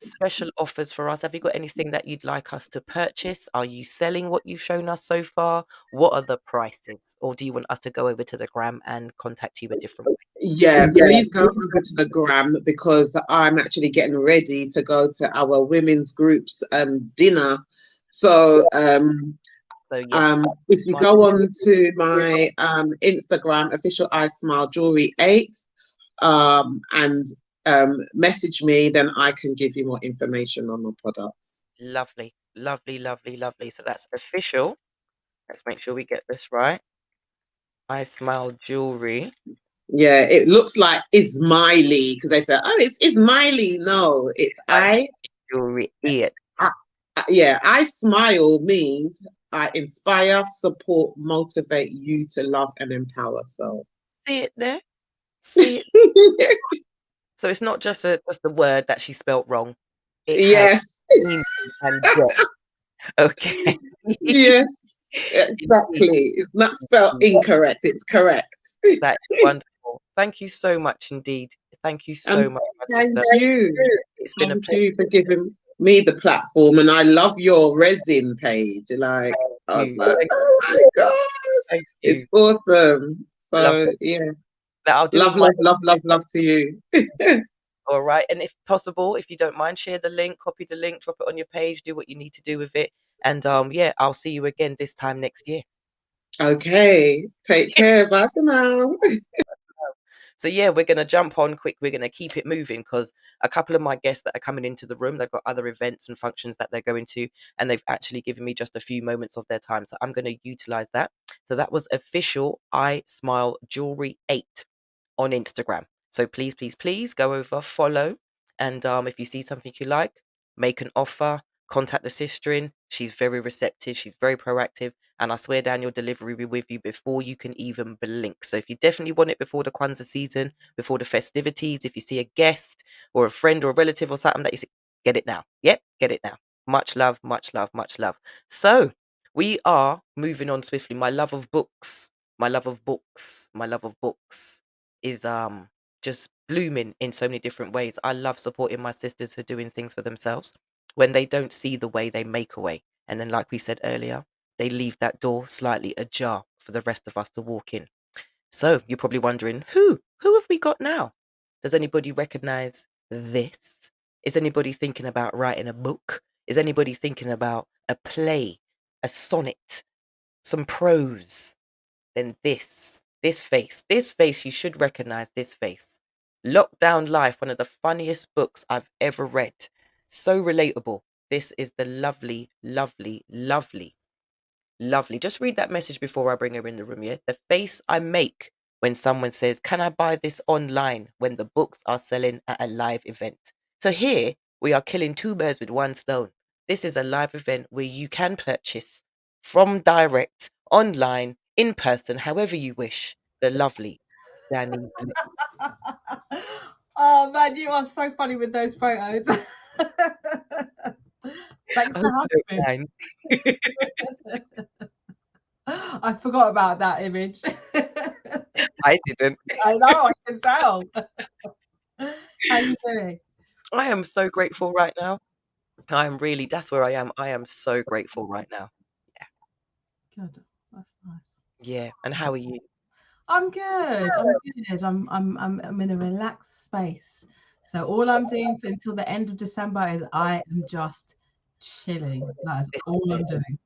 special offers for us. Have you got anything that you'd like us to purchase? Are you selling what you've shown us so far? What are the prices? Or do you want us to go over to the gram and contact you a different way? Yeah, please go over to the gram, because I'm actually getting ready to go to our women's group's dinner. So yes, if you go on to my Instagram, official I Smile Jewelry 8, and message me, then I can give you more information on the products. Lovely, lovely, lovely, lovely. So that's official. Let's make sure we get this right. I Smile Jewelry. Yeah, it looks like Ismaili, because they say, oh, it's Ismaili. No, it's I Jewelry. It. Yeah, I Smile means I inspire, support, motivate you to love and empower. So see it there. See it. So it's not just a word that she spelt wrong. It yes, has meaning and depth. Okay. Yes, exactly. It's not spelled incorrect. It's correct. That's wonderful. Thank you so much indeed. Thank you so much, my Thank sister. you. It's been a Thank pleasure. you for giving me the platform, and I love your resin page. Like, I was like, oh my gosh, it's awesome. So yeah, I'll do love, love, love, love, love to you. All right. And if possible, if you don't mind, share the link, copy the link, drop it on your page, do what you need to do with it. And yeah, I'll see you again this time next year. Okay. Take care. Bye for now. So yeah, we're going to jump on quick. We're going to keep it moving, because a couple of my guests that are coming into the room, they've got other events and functions that they're going to, and they've actually given me just a few moments of their time. So I'm going to utilize that. So that was official I Smile Jewelry 8 on Instagram. So please, please, please go over, follow. And if you see something you like, make an offer, contact the sister. She's very receptive. She's very proactive. And I swear down, your delivery will be with you before you can even blink. So if you definitely want it before the Kwanzaa season, before the festivities, if you see a guest or a friend or a relative or something that you see, get it now. Yep, get it now. Much love, much love, much love. So we are moving on swiftly. My love of books, my love of books, my love of books is just blooming in so many different ways. I love supporting my sisters for doing things for themselves when they don't see the way, they make a way. And then, like we said earlier, they leave that door slightly ajar for the rest of us to walk in. So you're probably wondering, who have we got now? Does anybody recognize this? Is anybody thinking about writing a book? Is anybody thinking about a play, a sonnet, some prose? Then this face, you should recognize this face. Lockdown Life, one of the funniest books I've ever read. So relatable. This is the lovely, lovely, lovely, lovely. Just read that message before I bring her in the room, yeah? The face I make when someone says, can I buy this online when the books are selling at a live event? So here we are killing two birds with one stone. This is a live event where you can purchase from direct, online, in person, however you wish. The lovely Danny. Oh man, you are so funny with those photos. Thanks for having me. I forgot about that image. I didn't. I know, I can tell. How are you doing? I am so grateful right now. I am really, that's where I am. I am so grateful right now. Yeah. Good. That's nice. Yeah. And how are you? I'm good. I'm good. I'm in a relaxed space. So all I'm doing until the end of December is I am just chilling. That is all I'm doing.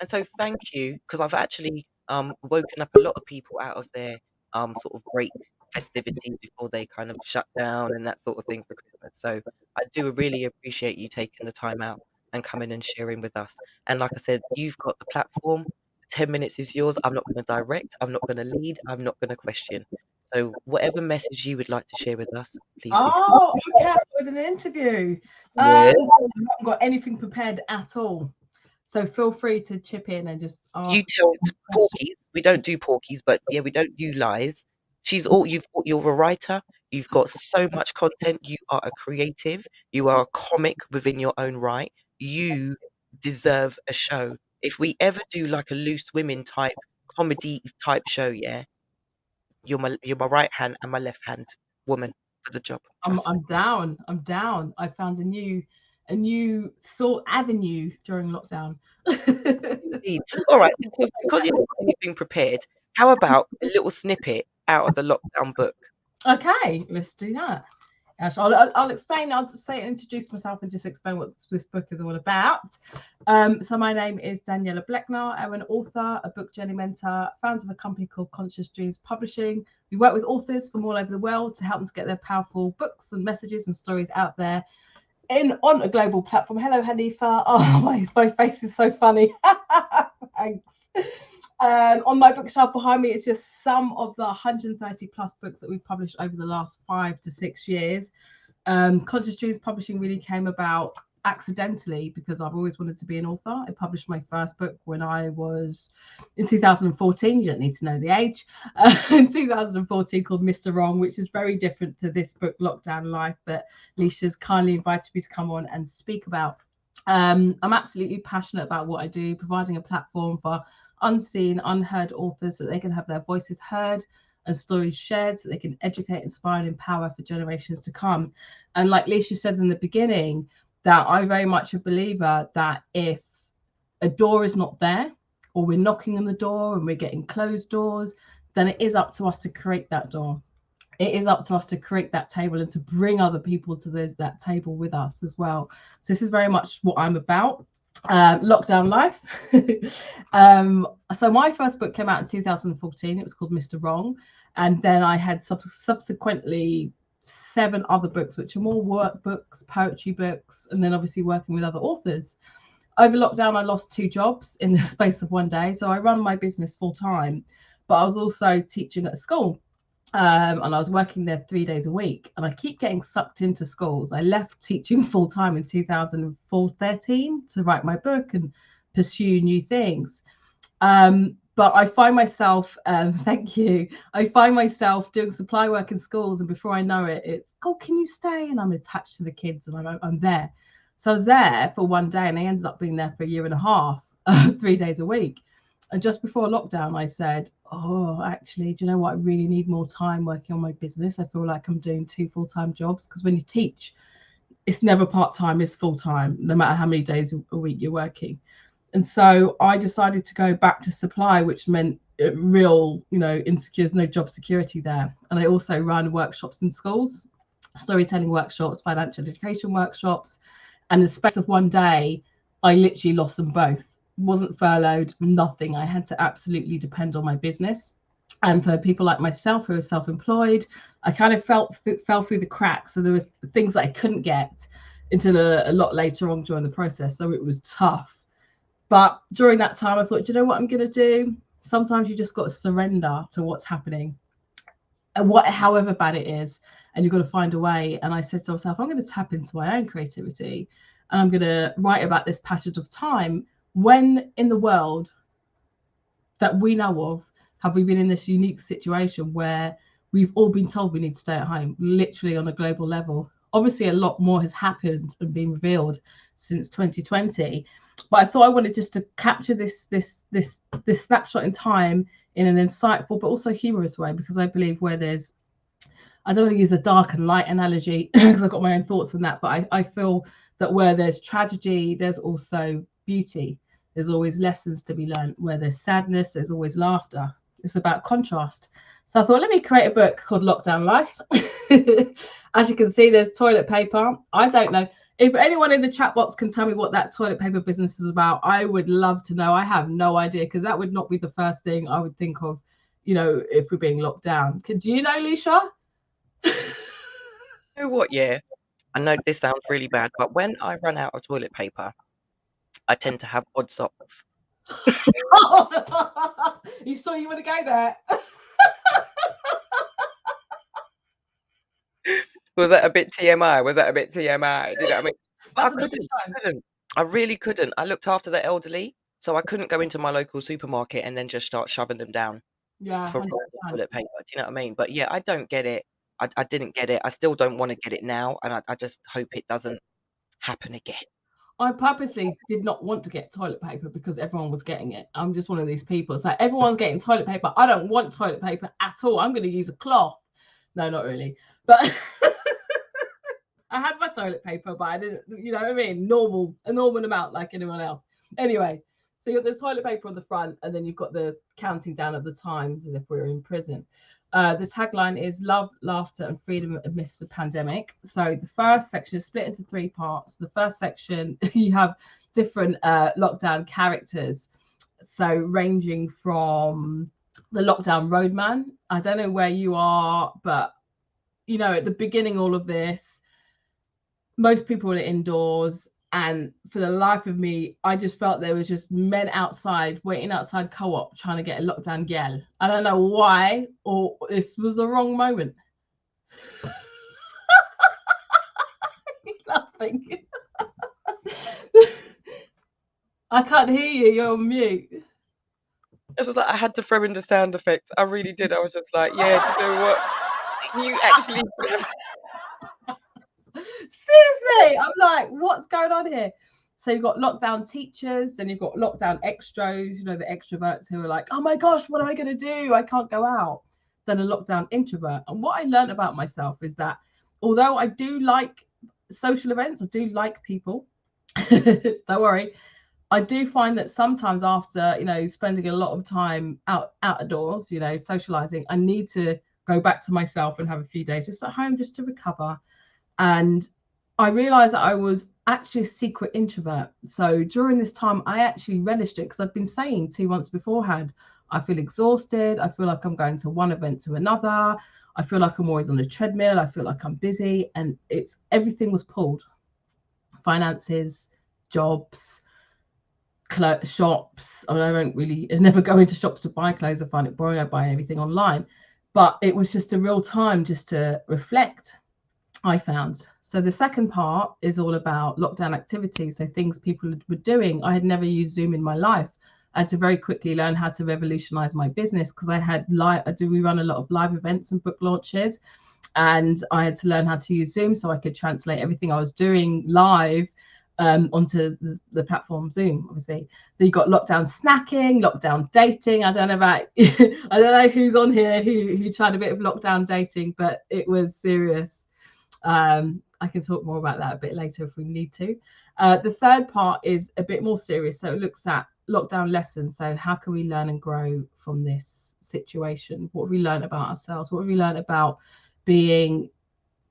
And so thank you, because I've actually woken up a lot of people out of their sort of break festivities before they kind of shut down and that sort of thing for Christmas. So I do really appreciate you taking the time out and coming and sharing with us. And like I said, you've got the platform. 10 minutes is yours. I'm not going to direct. I'm not going to lead. I'm not going to question. So whatever message you would like to share with us, please do so. Oh, okay. It was an interview. I Yeah. haven't got anything prepared at all. So feel free to chip in and just ask. You tell Porkies. We don't do Porkies, but yeah, we don't do lies. You're a writer. You've got so much content. You are a creative. You are a comic within your own right. You deserve a show. If we ever do like a loose women type comedy type show, yeah, you're my right hand and my left hand woman for the job. I'm down. I'm down. I found a new sort avenue during lockdown. Indeed. All right. So because you haven't got anything prepared, how about a little snippet out of the lockdown book? Okay, let's do that. I'll explain. I'll say introduce myself and just explain what this book is all about. So my name is Daniela Bleckner. I'm an author, a book journey mentor, founder of a company called Conscious Dreams Publishing. We work with authors from all over the world to help them to get their powerful books and messages and stories out there on a global platform. Hello, Hanifa. Oh, my face is so funny. Thanks. On my bookshelf behind me, it's just some of the 130 plus books that we've published over the last 5 to 6 years. Conscious Dreams Publishing really came about accidentally because I've always wanted to be an author. I published my first book when I was in 2014. You don't need to know the age. In 2014, called Mr. Wrong, which is very different to this book, Lockdown Life, that Leisha's kindly invited me to come on and speak about. I'm absolutely passionate about what I do, providing a platform for unseen, unheard authors so they can have their voices heard and stories shared so they can educate, inspire, and empower for generations to come. And like Leisha said in the beginning, that I'm very much a believer that if a door is not there, or we're knocking on the door and we're getting closed doors, then it is up to us to create that door. It is up to us to create that table and to bring other people to that table with us as well. So this is very much what I'm about. Lockdown Life. So my first book came out in 2014. It was called Mr. Wrong. And then I had subsequently 7 other books, which are more workbooks, poetry books, and then obviously working with other authors. Over lockdown, I lost 2 jobs in the space of one day. So I run my business full time, but I was also teaching at a school. And I was working there 3 days a week, and I keep getting sucked into schools. I left teaching full time in 2013 to write my book and pursue new things. But I find myself, thank you, I find myself doing supply work in schools, and before I know it, it's, oh, can you stay? And I'm attached to the kids, and I'm there. So I was there for one day, and I ended up being there for 1.5 years, 3 days a week. And just before lockdown, I said, oh, actually, do you know what? I really need more time working on my business. I feel like I'm doing 2 full-time jobs, because when you teach, it's never part-time, it's full-time, no matter how many days a week you're working. And so I decided to go back to supply, which meant real, insecure, no job security there. And I also run workshops in schools, storytelling workshops, financial education workshops. And in the space of one day, I literally lost them both. Wasn't furloughed, nothing. I had to absolutely depend on my business. And for people like myself who are self-employed, I kind of fell through the cracks. So there was things that I couldn't get until a lot later on during the process. So it was tough. But during that time, I thought, do you know what I'm going to do? Sometimes you just got to surrender to what's happening, and however bad it is, and you've got to find a way. And I said to myself, I'm going to tap into my own creativity, and I'm going to write about this passage of time. When in the world that we know of have we been in this unique situation where we've all been told we need to stay at home, literally on a global level? Obviously, a lot more has happened and been revealed since 2020. But I thought I wanted just to capture this snapshot in time in an insightful but also humorous way, because I believe where there's, I don't want to use a dark and light analogy because I've got my own thoughts on that, but I feel that where there's tragedy, there's also beauty. There's always lessons to be learned. Where there's sadness, there's always laughter. It's about contrast. So I thought, let me create a book called Lockdown Life. As you can see, there's toilet paper. I don't know. If anyone in the chat box can tell me what that toilet paper business is about, I would love to know. I have no idea, because that would not be the first thing I would think of, you know, if we're being locked down. Do you know, Leisha? You know what? Yeah, I know this sounds really bad, but when I run out of toilet paper, I tend to have odd socks. You saw you want to go there. Was that a bit TMI? Was that a bit TMI? Do you know what I mean? But I couldn't. I really couldn't. I looked after the elderly, so I couldn't go into my local supermarket and then just start shoving them down for 100%. toilet paper. Do you know what I mean? But yeah, I don't get it. I didn't get it. I still don't want to get it now, and I just hope it doesn't happen again. I purposely did not want to get toilet paper because everyone was getting it. I'm just one of these people. It's like everyone's getting toilet paper. I don't want toilet paper at all. I'm going to use a cloth. No, not really. But I had my toilet paper, but I didn't, you know what I mean? A normal amount like anyone else. Anyway, so you've got the toilet paper on the front, and then you've got the counting down of the times as if we were in prison. The tagline is love, laughter, and freedom amidst the pandemic. So the first section is split into 3 parts. The first section, you have different lockdown characters. So ranging from the lockdown roadman. I don't know where you are, but, you know, at the beginning, all of this, most people are indoors. And for the life of me, I just felt there was just men outside, waiting outside Co-op, trying to get a lockdown girl. I don't know why, or this was the wrong moment. Laughing. I can't hear you. You're on mute. It was like I had to throw in the sound effect. I really did. I was just like, yeah, do you know what? You actually... Seriously, I'm like, what's going on here? So you've got lockdown teachers, then you've got lockdown extros, you know, the extroverts who are like, oh my gosh, what am I going to do? I can't go out. Then a lockdown introvert. And what I learned about myself is that although I do like social events, I do like people, don't worry, I do find that sometimes after, you know, spending a lot of time outdoors, you know, socializing, I need to go back to myself and have a few days just at home just to recover. And I realized that I was actually a secret introvert. So during this time, I actually relished it, because I've been saying 2 months beforehand, I feel exhausted. I feel like I'm going to one event to another. I feel like I'm always on a treadmill. I feel like I'm busy, and everything was pulled. Finances, jobs, shops. I mean, I never go into shops to buy clothes. I find it boring. I buy everything online. But it was just a real time just to reflect, I found. So the second part is all about lockdown activities. So things people were doing. I had never used Zoom in my life. I had to very quickly learn how to revolutionize my business, because we run a lot of live events and book launches, and I had to learn how to use Zoom so I could translate everything I was doing live onto the platform Zoom. Obviously, then you got lockdown snacking, lockdown dating. I don't know about I don't know who's on here who tried a bit of lockdown dating, but it was serious. I can talk more about that a bit later if we need to. The third part is a bit more serious. So it looks at lockdown lessons. So how can we learn and grow from this situation? What have we learned about ourselves? What have we learned about being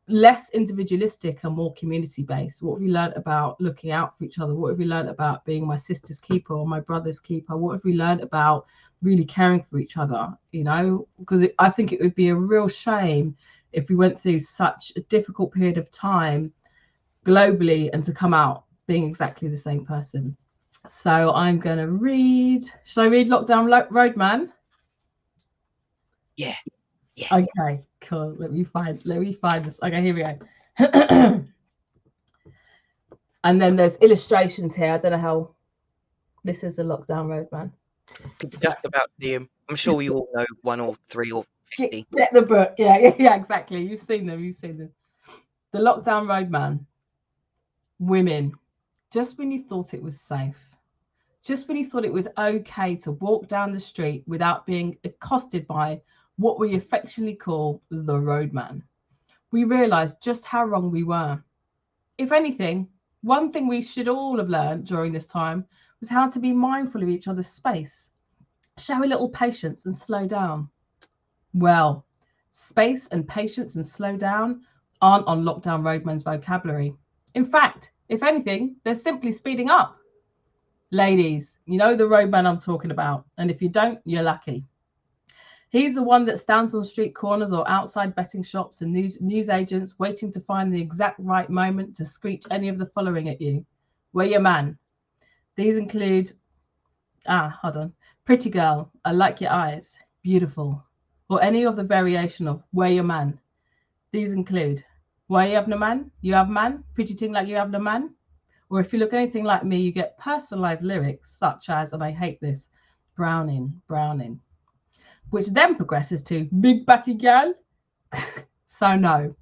less individualistic and more community based? What have we learned about looking out for each other? What have we learned about being my sister's keeper or my brother's keeper? What have we learned about really caring for each other? You know, because I think it would be a real shame if we went through such a difficult period of time globally and to come out being exactly the same person. So I'm going to read. Shall I read Lockdown Roadman? Yeah. Okay, cool. Let me find this. Okay, here we go. And then there's illustrations here. I don't know how. This is a Lockdown Roadman. Just about to see him. I'm sure you all know 1 or 3 or 50. Get the book. Yeah, exactly. You've seen them. The Lockdown Roadman. Women. Just when you thought it was safe. Just when you thought it was okay to walk down the street without being accosted by what we affectionately call the roadman, we realized just how wrong we were. If anything, one thing we should all have learned during this time was how to be mindful of each other's space, show a little patience and slow down. Well, space and patience and slow down aren't on lockdown roadman's vocabulary. In fact, if anything, they're simply speeding up. Ladies, you know the roadman I'm talking about, and if you don't, you're lucky. He's the one that stands on street corners or outside betting shops and news agents waiting to find the exact right moment to screech any of the following at you. Where your man? These include, hold on, pretty girl, I like your eyes, beautiful, or any of the variation of where your man. These include, why you have no man? You have man? Pretty thing like you have no man? Or if you look anything like me, you get personalized lyrics such as, and I hate this, Browning, Browning, which then progresses to big batty gal. So no,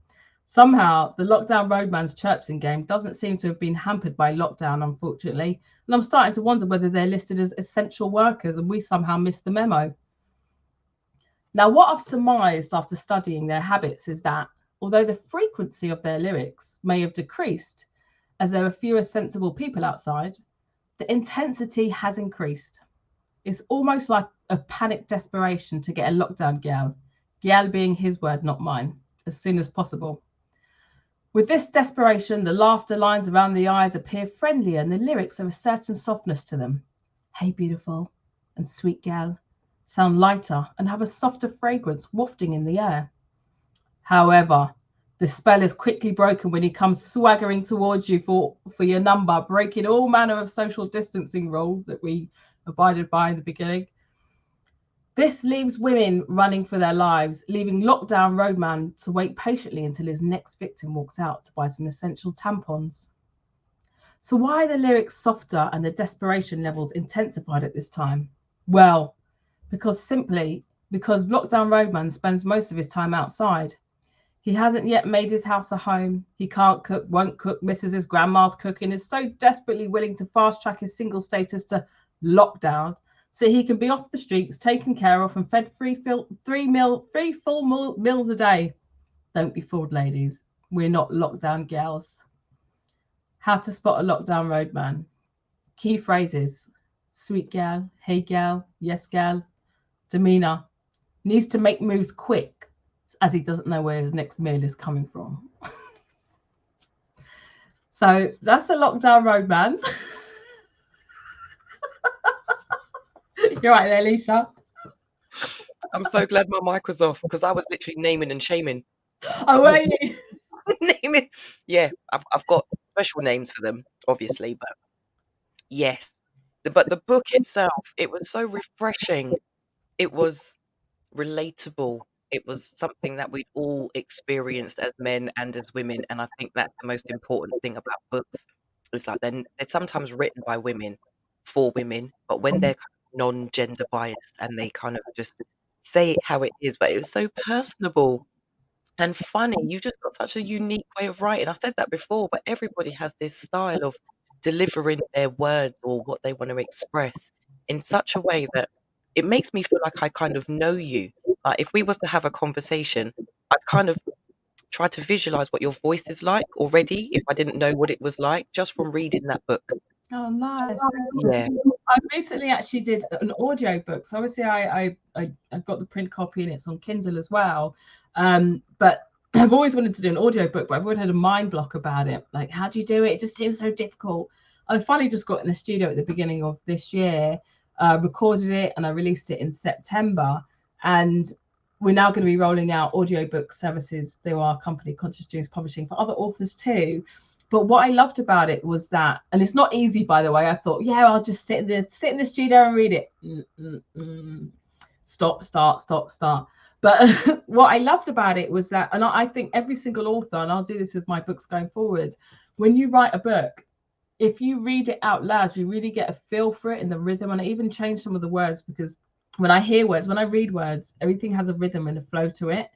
somehow the lockdown roadman's chirping game doesn't seem to have been hampered by lockdown, unfortunately. And I'm starting to wonder whether they're listed as essential workers and we somehow missed the memo. Now, what I've surmised after studying their habits is that although the frequency of their lyrics may have decreased as there are fewer sensible people outside, the intensity has increased. It's almost like a panic desperation to get a lockdown gal being his word, not mine, as soon as possible. With this desperation, the laughter lines around the eyes appear friendlier and the lyrics have a certain softness to them. Hey, beautiful and sweet gal sound lighter and have a softer fragrance wafting in the air. However, the spell is quickly broken when he comes swaggering towards you for your number, breaking all manner of social distancing rules that we abided by in the beginning. This leaves women running for their lives, leaving lockdown roadman to wait patiently until his next victim walks out to buy some essential tampons. So why are the lyrics softer and the desperation levels intensified at this time? Well, because lockdown roadman spends most of his time outside. He hasn't yet made his house a home. He can't cook, won't cook, misses his grandma's cooking, is so desperately willing to fast track his single status to lockdown so he can be off the streets, taken care of and fed three full meals a day. Don't be fooled, ladies. We're not lockdown gals. How to spot a lockdown roadman. Key phrases: sweet gal, hey gal, yes gal. Demeanor: needs to make moves quick, as he doesn't know where his next meal is coming from. So that's a lockdown roadman. You're right there, Alicia. I'm so glad my mic was off because I was literally naming and shaming. Oh, were you? Naming. Yeah, I've got special names for them, obviously, but yes. But the book itself, it was so refreshing. It was relatable. It was something that we'd all experienced as men and as women, and I think that's the most important thing about books. It's like they're sometimes written by women for women, but when they're non-gender biased and they kind of just say it how it is, but it was so personable and funny. You just got such a unique way of writing. I said that before, but everybody has this style of delivering their words or what they want to express in such a way that it makes me feel like I kind of know you. Like if we was to have a conversation, I'd kind of try to visualize what your voice is like already if I didn't know what it was like just from reading that book. Oh, nice. Yeah. I recently actually did an audio book. So obviously I got the print copy and it's on Kindle as well. But I've always wanted to do an audio book, but I've always had a mind block about it. Like, how do you do it? It just seems so difficult. I finally just got in the studio at the beginning of this year, recorded it, and I released it in September. And we're now going to be rolling out audiobook services through our company, Conscious Dreams Publishing, for other authors too. But what I loved about it was that, and it's not easy, by the way. I thought, yeah, I'll just sit in the studio and read it. Stop, start. But what I loved about it was that, and I think every single author, and I'll do this with my books going forward, when you write a book, if you read it out loud, you really get a feel for it in the rhythm. And I even changed some of the words because when I hear words, when I read words, everything has a rhythm and a flow to it.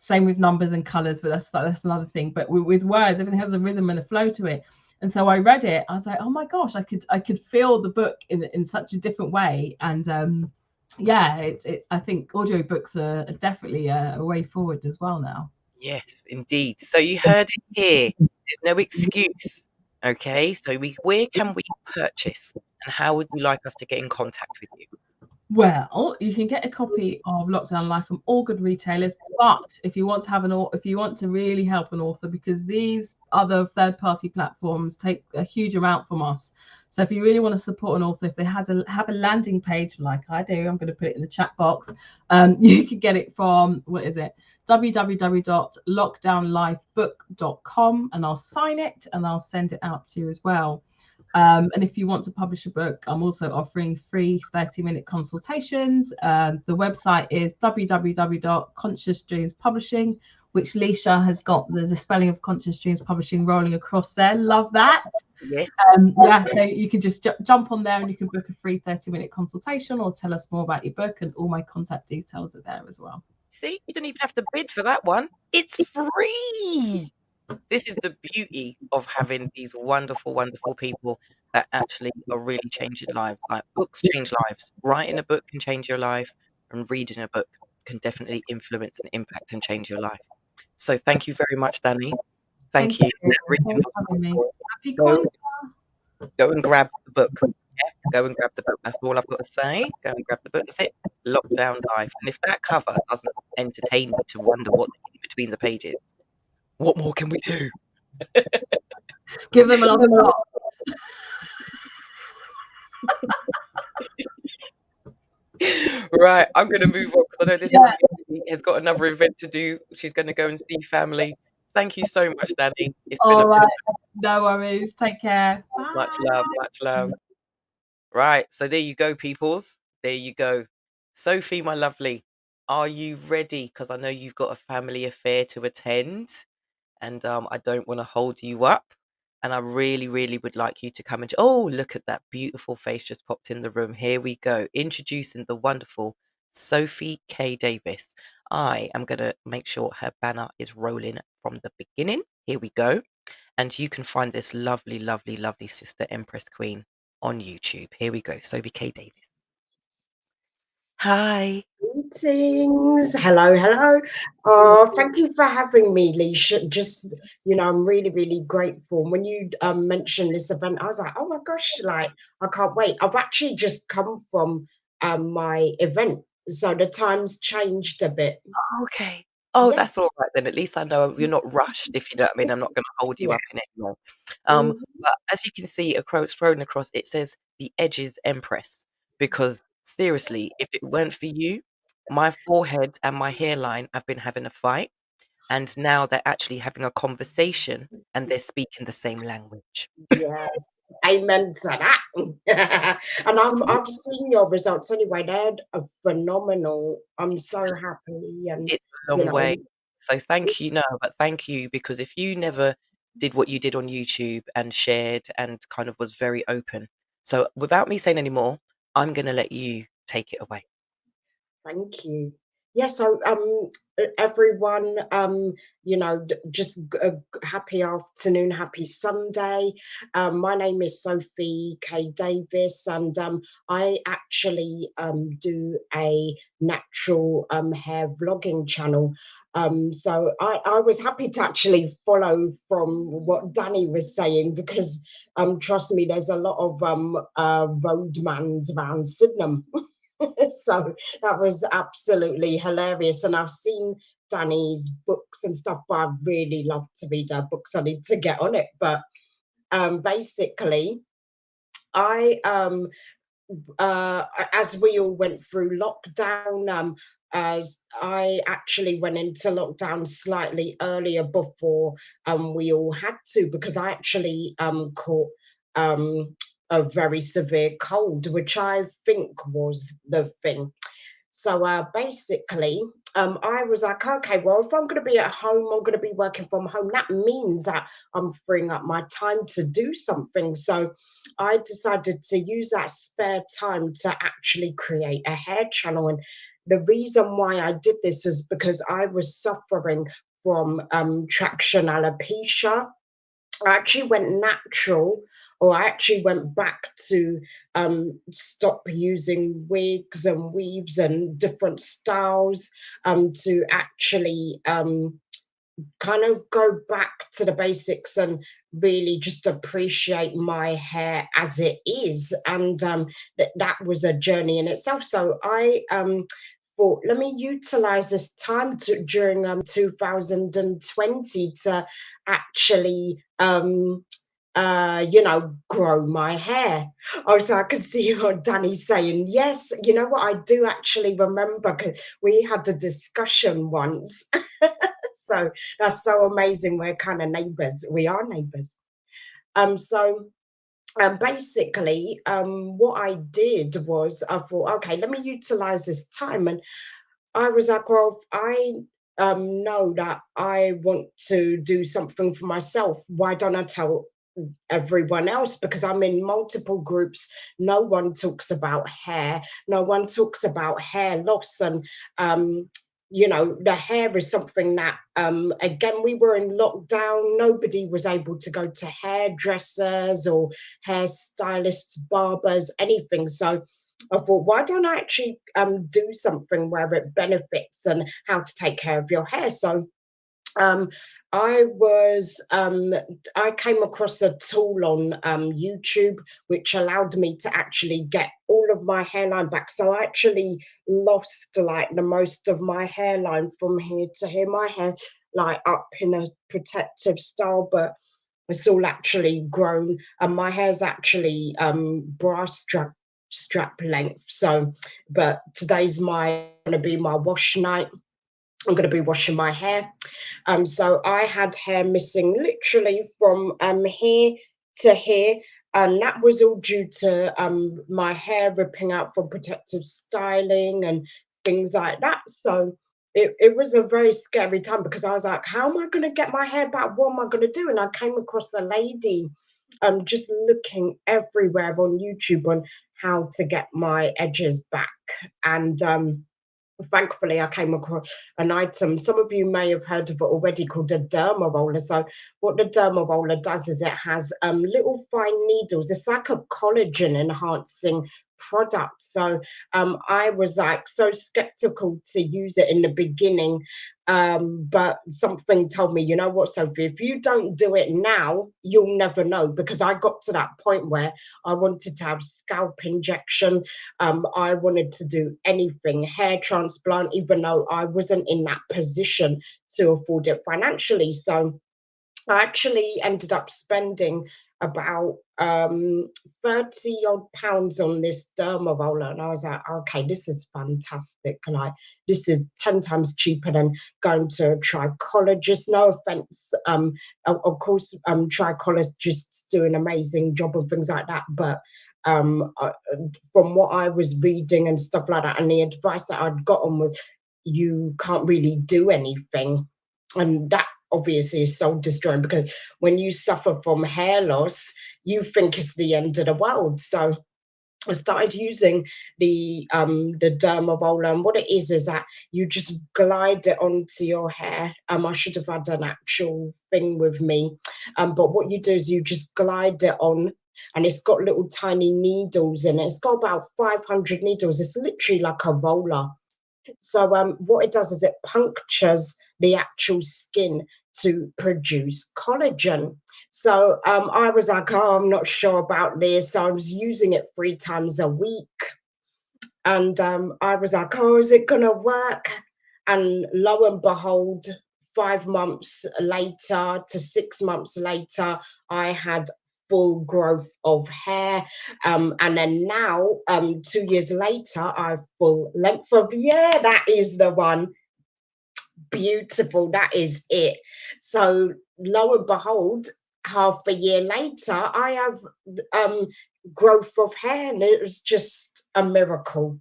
Same with numbers and colors, but that's another thing. But with words, everything has a rhythm and a flow to it. And so I read it. I was like, oh my gosh, I could feel the book in such a different way. And yeah, I think audiobooks are definitely a way forward as well now. Yes, indeed. So you heard it here. There's no excuse. Okay, so where can we purchase, and how would you like us to get in contact with you? Well, you can get a copy of Lockdown Life from all good retailers, but if you want to really help an author, because these other third-party platforms take a huge amount from us. So if you really want to support an author, if they have a landing page like I do, I'm going to put it in the chat box. You can get it from, what is it? www.lockdownlifebook.com, and I'll sign it and I'll send it out to you as well. And if you want to publish a book, I'm also offering free 30-minute consultations. The website is www.Conscious Dreams Publishing, which Leisha has got the spelling of Conscious Dreams Publishing rolling across there. Love that. Yes. Yeah, so you can just jump on there and you can book a free 30-minute consultation or tell us more about your book, and all my contact details are there as well. See, you don't even have to bid for that one. It's free. This is the beauty of having these wonderful, wonderful people that actually are really changing lives. Like, books change lives. Writing a book can change your life, and reading a book can definitely influence and impact and change your life. So thank you very much, Danny. Thank you. Thanks for having me. Happy Go, Kwanzaa. go and grab the book. Yeah, go and grab the book. That's all I've got to say. Go and grab the book. That's it. Lockdown Life. And if that cover doesn't entertain you to wonder what's in between the pages, what more can we do? Give them another lot. Right, I'm going to move on because I know this lady has got another event to do. She's going to go and see family. Thank you so much, Danny. It's been All a right. No worries. Take care. much love, much love. Right, so there you go, peoples. There you go. Sophie, my lovely, are you ready? Because I know you've got a family affair to attend, and I don't want to hold you up. And I really, really would like you to come and. Oh, look at that beautiful face just popped in the room. Here we go. Introducing the wonderful Sophie K. Davis. I am going to make sure her banner is rolling from the beginning. Here we go. And you can find this lovely, lovely, lovely sister Empress Queen on YouTube. Here we go. Sophie K. Davis. Hi. Greetings. Hello, hello. Thank you for having me, Leisha. Just, I'm really, really grateful. When you mentioned this event, I was like, oh my gosh, like, I can't wait. I've actually just come from my event, so the time's changed a bit. Okay. Oh, Yes. that's all right then. At least I know you're not rushed, if you know what I mean. I'm not going to hold you Yeah. up in it anymore. Mhm. But as you can see, thrown across, it says the Edges Empress. Because seriously, if it weren't for you, my forehead and my hairline have been having a fight. And now they're actually having a conversation and they're speaking the same language. Yes, amen to that. And I've seen your results anyway. They're phenomenal. I'm so happy, and It's a long way. So thank you. No, but thank you, because if you never did what you did on YouTube and shared and kind of was very open. So without me saying any more, I'm going to let you take it away. Thank you. Yeah, so everyone, just happy afternoon, happy Sunday. My name is Sophie K. Davis, and I actually do a natural hair vlogging channel. So I was happy to actually follow from what Danny was saying, because trust me, there's a lot of roadmans around Sydenham. So that was absolutely hilarious. And I've seen Danny's books and stuff, but I'd really love to read her books. I need to get on it. But basically, I as we all went through lockdown, as I actually went into lockdown slightly earlier before we all had to, because I actually caught a very severe cold, which I think was the thing. So basically, I was like, okay, well, if I'm going to be at home, I'm going to be working from home. That means that I'm freeing up my time to do something. So I decided to use that spare time to actually create a hair channel. And the reason why I did this was because I was suffering from traction alopecia. I actually went natural, or I actually went back to stop using wigs and weaves and different styles, to actually kind of go back to the basics and really just appreciate my hair as it is. And that was a journey in itself. So I thought, let me utilize this time during 2020 to actually grow my hair. Oh, so I could see what Danny's saying. Yes, you know what? I do actually remember because we had a discussion once. So that's so amazing. We're kind of neighbors. We are neighbors. So basically, what I did was I thought, okay, let me utilize this time. And I was like, well, I know that I want to do something for myself. Why don't I tell everyone else? Because I'm in multiple groups. No one talks about hair. No one talks about hair loss. And the hair is something that again, we were in lockdown. Nobody was able to go to hairdressers or hairstylists, barbers, anything. So I thought, why don't I actually do something where it benefits and how to take care of your hair? So um, I came across a tool on YouTube which allowed me to actually get all of my hairline back. So I actually lost like the most of my hairline from here to here. My hair like up in a protective style, but it's all actually grown, and my hair's actually brass strap length. So, but today's gonna be my wash night. I'm going to be washing my hair. So I had hair missing literally from here to here. And that was all due to my hair ripping out for protective styling and things like that. So it was a very scary time because I was like, how am I going to get my hair back? What am I going to do? And I came across a lady just looking everywhere on YouTube on how to get my edges back. And thankfully I came across an item, some of you may have heard of it already, called a derma roller. So what the derma roller does is it has little fine needles. It's like a collagen enhancing product. So I was like so skeptical to use it in the beginning, but something told me, you know what, Sophie, if you don't do it now, you'll never know. Because I got to that point where I wanted to have scalp injection, I wanted to do anything, hair transplant, even though I wasn't in that position to afford it financially. So I actually ended up spending about 30 odd pounds on this derma roller, and I was like, okay, this is fantastic. Like, this is 10 times cheaper than going to a trichologist. No offense, of course, trichologists do an amazing job and things like that, but from what I was reading and stuff like that, and the advice that I'd gotten was, you can't really do anything. And that obviously is soul destroying, because when you suffer from hair loss, you think it's the end of the world. So I started using the derma roller, and what it is that you just glide it onto your hair. I should have had an actual thing with me, but what you do is you just glide it on, and it's got little tiny needles in it. It's got about 500 needles. It's literally like a roller. So what it does is it punctures the actual skin to produce collagen. So I was like, oh, I'm not sure about this. So I was using it 3 times a week. And I was like, oh, is it going to work? And lo and behold, 5 months later to 6 months later, I had full growth of hair. And then now, 2 years later, I have full length of, yeah, that is the one. Beautiful, that is it. So lo and behold, half a year later, I have growth of hair, and it was just a miracle.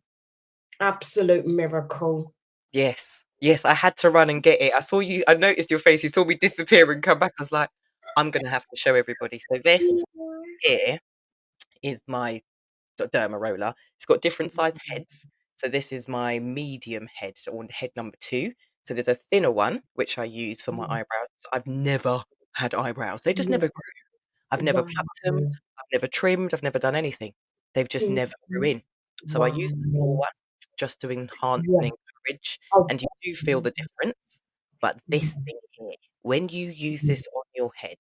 Absolute miracle. Yes. Yes, I had to run and get it. I noticed your face, you saw me disappear and come back. I was like, I'm gonna have to show everybody. So this here is my derma roller. It's got different size heads. So this is my medium head, or head number 2. So there's a thinner one which I use for my eyebrows. I've never had eyebrows. They just never grew. I've never plucked them. Wow. I've never trimmed. I've never done anything. They've just never grew in. So I use the small Wow. one just to enhance Yeah. and encourage, Oh, and you do feel the difference. But this thing here, when you use this on your head,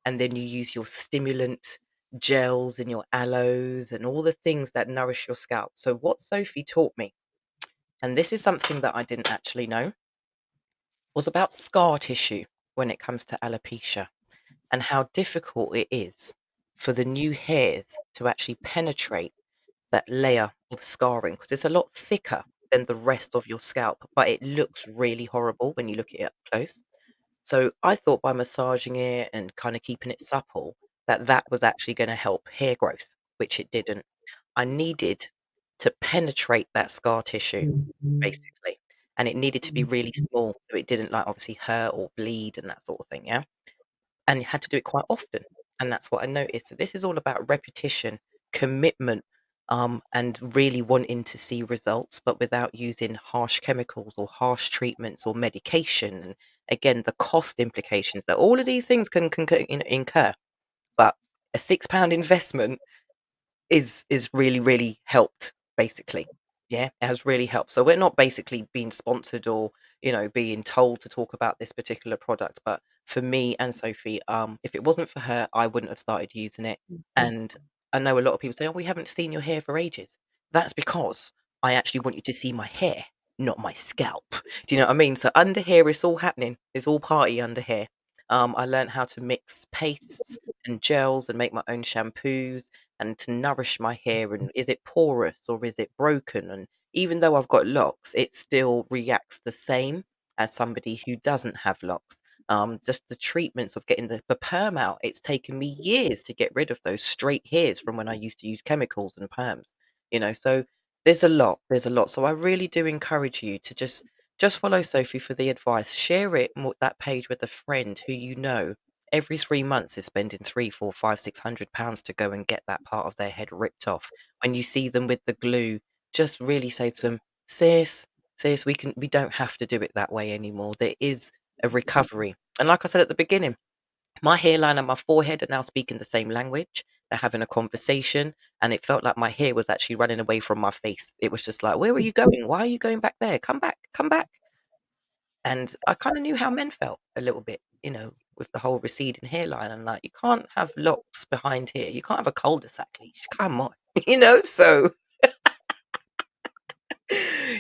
and then you use your stimulant gels and your aloes and all the things that nourish your scalp. So what Sophie taught me, and this is something that I didn't actually know, was about scar tissue when it comes to alopecia, and how difficult it is for the new hairs to actually penetrate that layer of scarring, because it's a lot thicker than the rest of your scalp, but it looks really horrible when you look at it up close. So I thought by massaging it and kind of keeping it supple, that that was actually going to help hair growth, which it didn't. I needed to penetrate that scar tissue, basically, and it needed to be really small so it didn't, like, obviously hurt or bleed and that sort of thing. Yeah. And you had to do it quite often, and that's what I noticed. So this is all about repetition, commitment, and really wanting to see results, but without using harsh chemicals or harsh treatments or medication. And again, the cost implications that all of these things can incur. But a £6 investment is really, really helped, basically. Yeah, it has really helped. So we're not basically being sponsored or, being told to talk about this particular product. But for me and Sophie, if it wasn't for her, I wouldn't have started using it. And I know a lot of people say, "Oh, we haven't seen your hair for ages." That's because I actually want you to see my hair, not my scalp. Do you know what I mean? So under here, it's all happening. It's all party under here. I learned how to mix pastes and gels and make my own shampoos and to nourish my hair, and is it porous or is it broken? And even though I've got locks, it still reacts the same as somebody who doesn't have locks. Just the treatments of getting the perm out, it's taken me years to get rid of those straight hairs from when I used to use chemicals and perms. So there's a lot. So I really do encourage you to just follow Sophie for the advice. Share it, that page, with a friend who every 3 months is spending 3, 4, 5, £600 to go and get that part of their head ripped off. When you see them with the glue, just really say to them, sis, we don't have to do it that way anymore. There is a recovery. And like I said at the beginning, my hairline and my forehead are now speaking the same language. They're having a conversation, and it felt like my hair was actually running away from my face. It was just like, where are you going? Why are you going back there? Come back, come back. And I kind of knew how men felt a little bit, with the whole receding hairline. And like, you can't have locks behind here. You can't have a cul-de-sac leash. Come on, So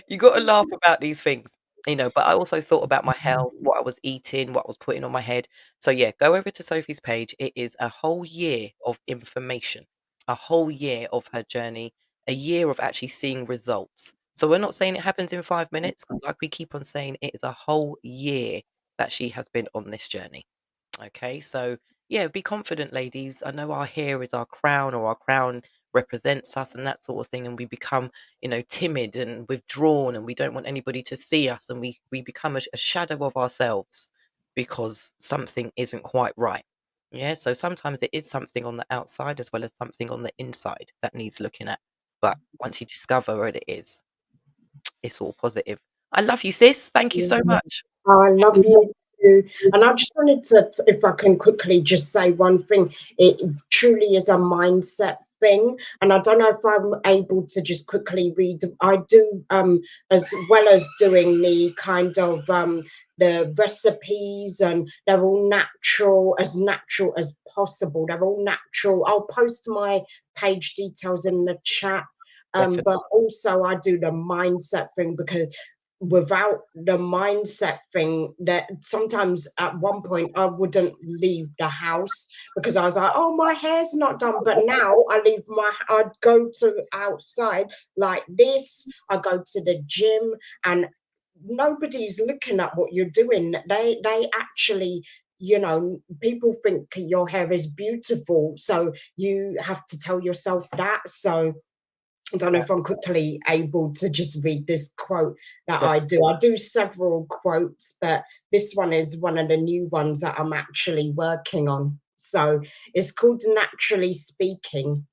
you got to laugh about these things, But I also thought about my health, what I was eating, what I was putting on my head. So yeah, go over to Sophie's page. It is a whole year of information, a whole year of her journey, a year of actually seeing results. So we're not saying it happens in 5 minutes, because like we keep on saying, it is a whole year that she has been on this journey. Okay, so yeah, be confident, ladies. I know our hair is our crown, or our crown represents us and that sort of thing, and we become, timid and withdrawn, and we don't want anybody to see us, and we become a shadow of ourselves because something isn't quite right. Yeah, so sometimes it is something on the outside as well as something on the inside that needs looking at. But once you discover what it is, it's all positive. I love you, sis. Thank you so much. I love you too. And I just wanted to, if I can quickly just say one thing, it truly is a mindset thing. And I don't know if I'm able to just quickly read. I do, as well as doing the kind of the recipes, and they're all natural as possible. They're all natural. I'll post my page details in the chat. But also I do the mindset thing, because without the mindset thing, that sometimes at one point I wouldn't leave the house because I was like, oh, my hair's not done. But now I'd go to outside like this, I go to the gym, and nobody's looking at what you're doing. They actually, people think your hair is beautiful, so you have to tell yourself that. So I don't know if I'm quickly able to just read this quote that I do. I do several quotes, but this one is one of the new ones that I'm actually working on. So it's called Naturally Speaking.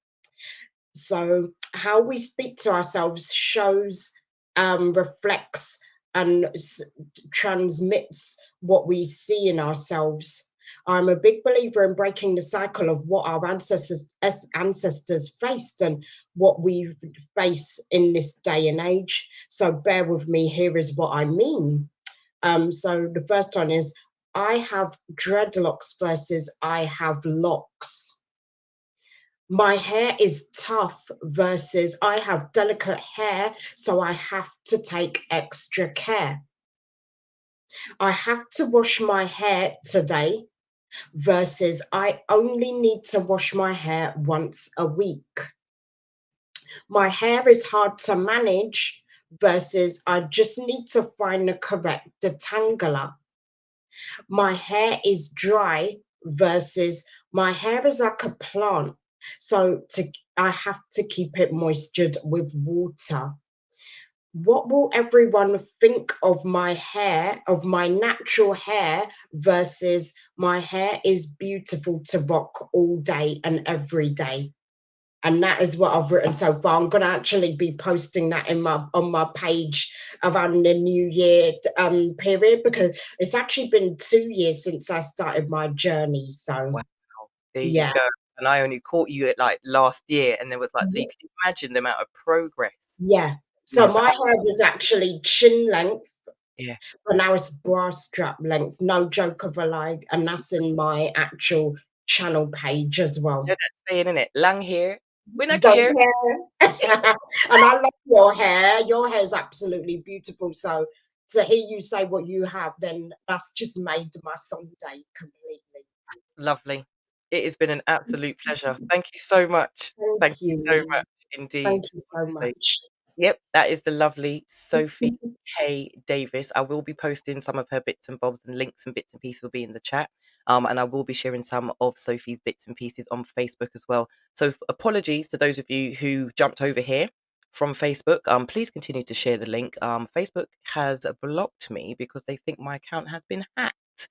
So how we speak to ourselves shows, reflects, and transmits what we see in ourselves. I'm a big believer in breaking the cycle of what our ancestors faced and what we face in this day and age. So bear with me, here is what I mean. So the first one is, I have dreadlocks versus I have locks. My hair is tough versus I have delicate hair, so I have to take extra care. I have to wash my hair today versus I only need to wash my hair once a week. My hair is hard to manage versus I just need to find the correct detangler. My hair is dry versus my hair is like a plant. So I have to keep it moistured with water. What will everyone think of my hair, of my natural hair, versus my hair is beautiful to rock all day and every day? And that is what I've written so far. I'm going to actually be posting that on my page around the New Year period, because it's actually been 2 years since I started my journey. So Wow. There you yeah, go. And I only caught you at like last year, and there was like, so you can imagine the amount of progress yeah. So you've my had. hair was actually chin length, Yeah. but now it's bra strap length. No joke of a lie, and that's in my actual channel page as well. You know that saying, innit? Lang hair, we not Don't care. care. And I love your hair. Your hair is absolutely beautiful. So to hear you say what you have, then that's just made my Sunday completely. Lovely. It has been an absolute pleasure. Thank you so much. Thank Thank you so you. much indeed. Thank you so Honestly. much. Yep, that is the lovely Sophie K. Davis. I will be posting some of her bits and bobs, and links and bits and pieces will be in the chat. And I will be sharing some of Sophie's bits and pieces on Facebook as well. So apologies to those of you who jumped over here from Facebook. Please continue to share the link. Facebook has blocked me because they think my account has been hacked,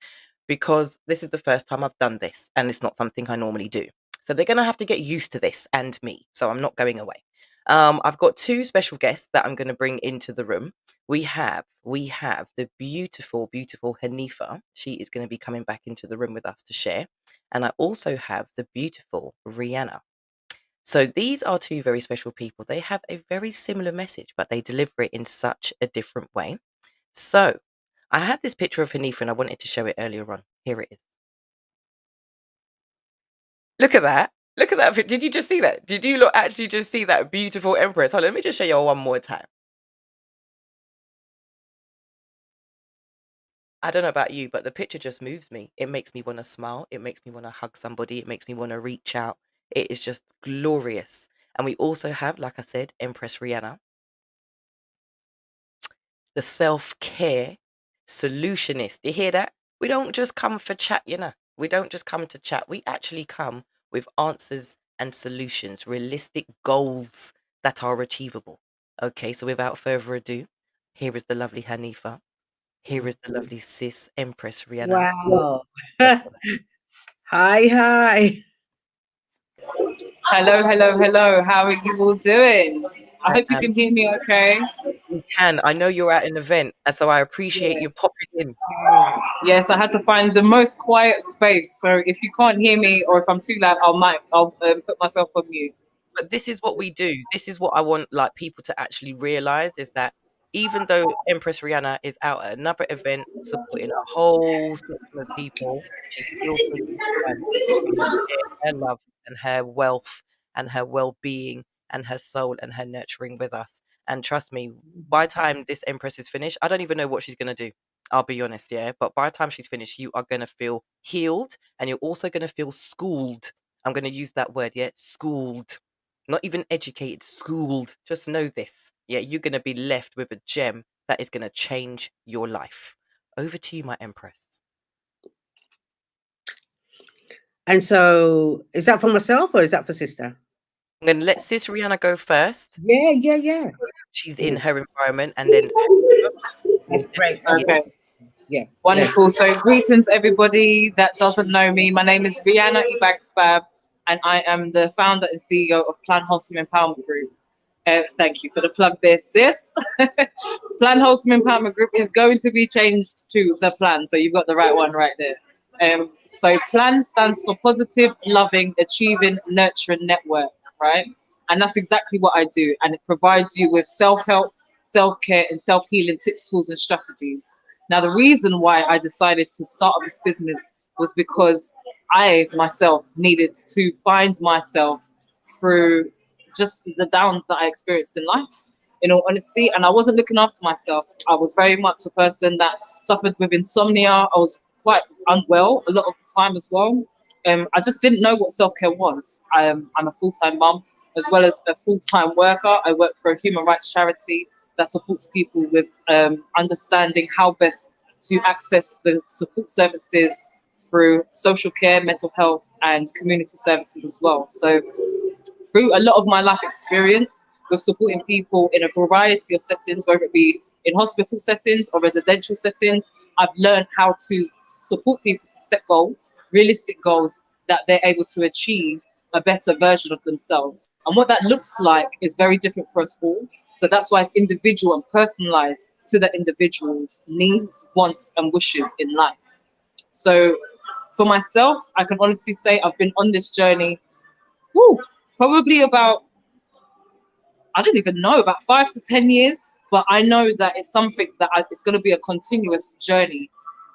because this is the first time I've done this, and it's not something I normally do. So they're going to have to get used to this and me. So I'm not going away. I've got two special guests that I'm going to bring into the room. We have the beautiful, beautiful Hanifa. She is going to be coming back into the room with us to share. And I also have the beautiful Rihanna. So these are two very special people. They have a very similar message, but they deliver it in such a different way. So I had this picture of Hanifa and I wanted to show it earlier on. Here it is. Look at that. Look at that. Did you just see that? Did you lot actually just see that beautiful empress? Hold on, let me just show you all one more time. I don't know about you, but the picture just moves me. It makes me want to smile. It makes me want to hug somebody. It makes me want to reach out. It is just glorious. And we also have, like I said, Empress Rihanna, the self-care solutionist. You hear that? We don't just come for chat, you know. We don't just come to chat. We actually come with answers and solutions, realistic goals that are achievable. Okay, so without further ado, here is the lovely Hanifa. Here is the lovely sis Empress Rihanna. Wow. Hi. Hello, hello, hello. How are you all doing? I hope you And can hear me okay. we can. I know you're at an event, and so I appreciate you popping in. Yes, I had to find the most quiet space. So if you can't hear me or if I'm too loud, I'll put myself on mute. But this is what we do. This is what I want like people to actually realize, is that even though Empress Rihanna is out at another event supporting a whole section of people, she still takes the time to share her love and her wealth and her well-being and her soul and her nurturing with us. And trust me, by the time this Empress is finished, I don't even know what she's going to do. I'll be honest, yeah. But by the time she's finished, you are going to feel healed, and you're also going to feel schooled. I'm going to use that word, yeah, schooled. Not even educated, schooled. Just know this. Yeah, you're going to be left with a gem that is going to change your life. Over to you, my Empress. And so, is that for myself or is that for sister? I'm going to let Sis Rihanna go first. Yeah. She's in her environment, and then That's great. Okay. Yeah. Wonderful. Yes. So greetings everybody that doesn't know me. My name is Rihanna Ebanks-Babb, and I am the founder and CEO of Plan Wholesome Empowerment Group. Thank you for the plug there, sis. Plan Wholesome Empowerment Group is going to be changed to the Plan, so you've got the right one right there. So Plan stands for Positive, Loving, Achieving, Nurturing Network, right? And that's exactly what I do, and it provides you with self-help, self-care, and self-healing tips, tools, and strategies. Now, the reason why I decided to start up this business was because I myself needed to find myself through just the downs that I experienced in life, in all honesty. And I wasn't looking after myself. I was very much a person that suffered with insomnia. I was quite unwell a lot of the time as well. I just didn't know what self-care was. I'm a full-time mum as well as a full-time worker. I work for a human rights charity that supports people with understanding how best to access the support services through social care, mental health, and community services as well. So through a lot of my life experience with supporting people in a variety of settings, whether it be in hospital settings or residential settings, I've learned how to support people to set goals, realistic goals that they're able to achieve a better version of themselves. And what that looks like is very different for us all. So that's why it's individual and personalized to the individual's needs, wants, and wishes in life. So for myself, I can honestly say I've been on this journey, probably about, I don't even know, about 5 to 10 years, but I know that it's something that it's going to be a continuous journey.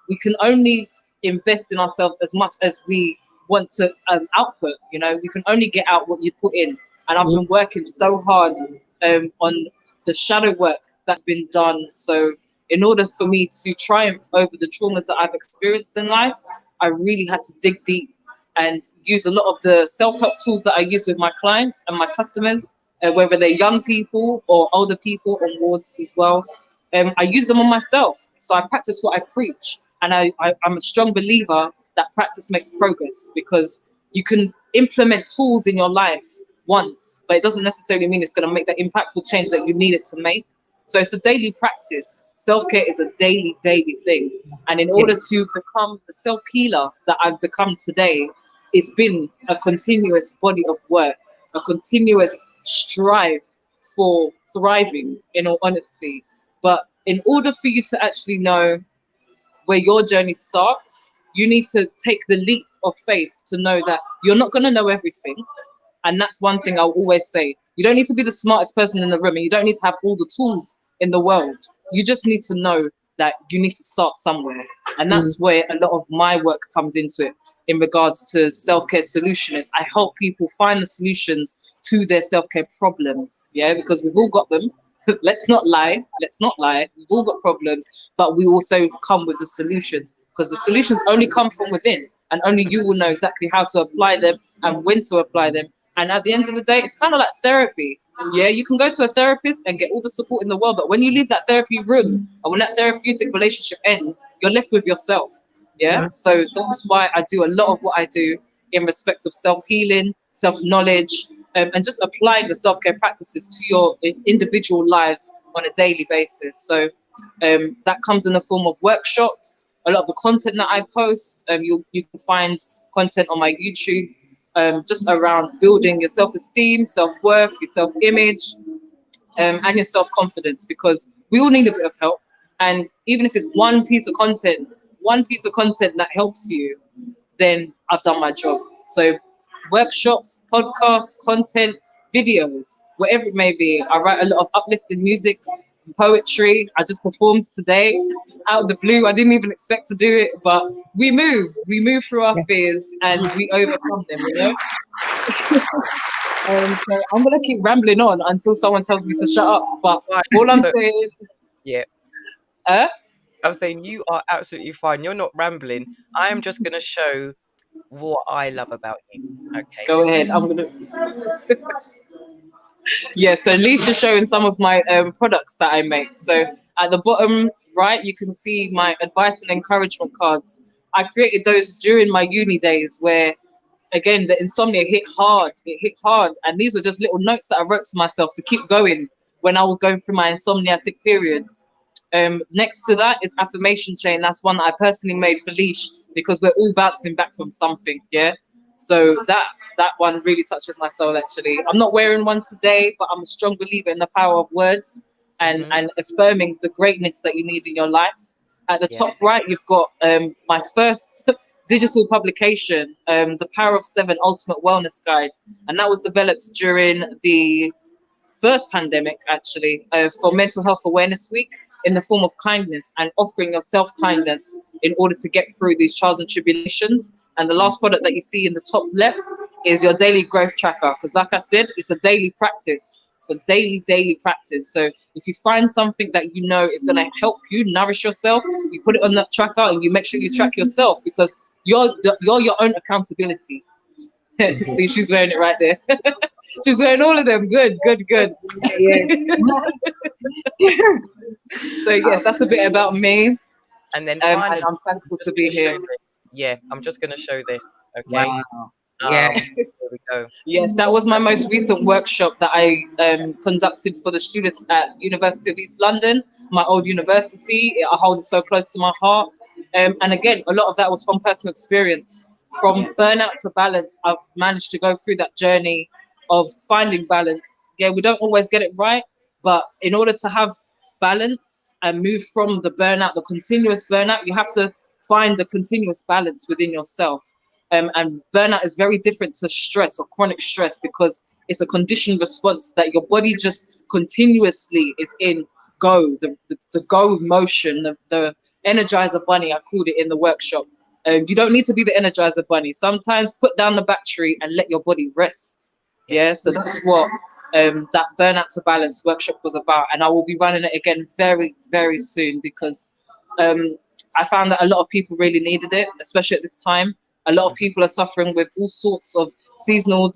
We can only invest in ourselves as much as we want to output. You know, we can only get out what you put in. And I've been working so hard on the shadow work that's been done. So in order for me to triumph over the traumas that I've experienced in life, I really had to dig deep and use a lot of the self-help tools that I use with my clients and my customers, whether they're young people or older people on wards as well. I use them on myself. So I practice what I preach. And I'm a strong believer that practice makes progress, because you can implement tools in your life once, but it doesn't necessarily mean it's going to make that impactful change that you need it to make. So it's a daily practice. Self-care is a daily thing. And in order to become the self-healer that I've become today, it's been a continuous body of work, a continuous strive for thriving, in all honesty. But in order for you to actually know where your journey starts, you need to take the leap of faith to know that you're not going to know everything. And that's one thing I'll always say. You don't need to be the smartest person in the room, and you don't need to have all the tools in the world. You just need to know that you need to start somewhere. And that's where a lot of my work comes into it in regards to self-care solutionists. I help people find the solutions to their self-care problems, because we've all got them. Let's not lie. We've all got problems, but we also come with the solutions, because the solutions only come from within, and only you will know exactly how to apply them and when to apply them. And at the end of the day, it's kind of like therapy. You can go to a therapist and get all the support in the world, but when you leave that therapy room, or when that therapeutic relationship ends, you're left with yourself. So that's why I do a lot of what I do in respect of self-healing, self-knowledge, and just applying the self-care practices to your individual lives on a daily basis. So that comes in the form of workshops. A lot of the content that I post, you can find content on my YouTube, just around building your self-esteem, self-worth, your self-image, and your self-confidence, because we all need a bit of help. And even if it's one piece of content that helps you, then I've done my job. So workshops, podcasts, content, videos, whatever it may be. I write a lot of uplifting music, poetry. I just performed today out of the blue. I didn't even expect to do it, but we move through our fears and we overcome them, So I'm gonna keep rambling on until someone tells me to shut up. But all I'm saying is, I'm saying you are absolutely fine. You're not rambling. I am just going to show what I love about you. Okay. Go ahead. I'm gonna. So Leisha's showing some of my products that I make. So at the bottom right, you can see my advice and encouragement cards. I created those during my uni days, where again the insomnia hit hard. And these were just little notes that I wrote to myself to keep going when I was going through my insomniatic periods. Next to that is affirmation chain. That's one that I personally made for Leash, because we're all bouncing back from something. So that one really touches my soul, actually. I'm not wearing one today, but I'm a strong believer in the power of words and affirming the greatness that you need in your life. At the top right, you've got my first digital publication, The Power of 7 Ultimate Wellness Guide. And that was developed during the first pandemic, actually, for Mental Health Awareness Week. in the form of kindness and offering yourself kindness in order to get through these trials and tribulations. And the last product that you see in the top left is your daily growth tracker, because like I said, it's a daily practice. It's a daily practice. So if you find something that you know is going to help you nourish yourself, you put it on that tracker and you make sure you track yourself, because you're your own accountability. See, she's wearing it right there. She's wearing all of them. Good. Yeah. So yes, that's a bit about me. And then And finally, I'm thankful to be here. Yeah, I'm just going to show this. Okay. Wow. Yeah. Here we go. Yes, that was my most recent workshop that I conducted for the students at University of East London, my old university. I hold it so close to my heart. And again, a lot of that was from personal experience. From burnout to balance, I've managed to go through that journey of finding balance. Yeah, we don't always get it right, but in order to have balance and move from the burnout, the continuous burnout, you have to find the continuous balance within yourself. And burnout is very different to stress or chronic stress, because it's a conditioned response that your body just continuously is in go, the go motion, the Energizer Bunny, I called it in the workshop. You don't need to be the Energizer Bunny. Sometimes put down the battery and let your body rest. Yeah, so that's what that Burnout to Balance workshop was about. And I will be running it again very, very soon, because I found that a lot of people really needed it, especially at this time. A lot of people are suffering with all sorts of seasonal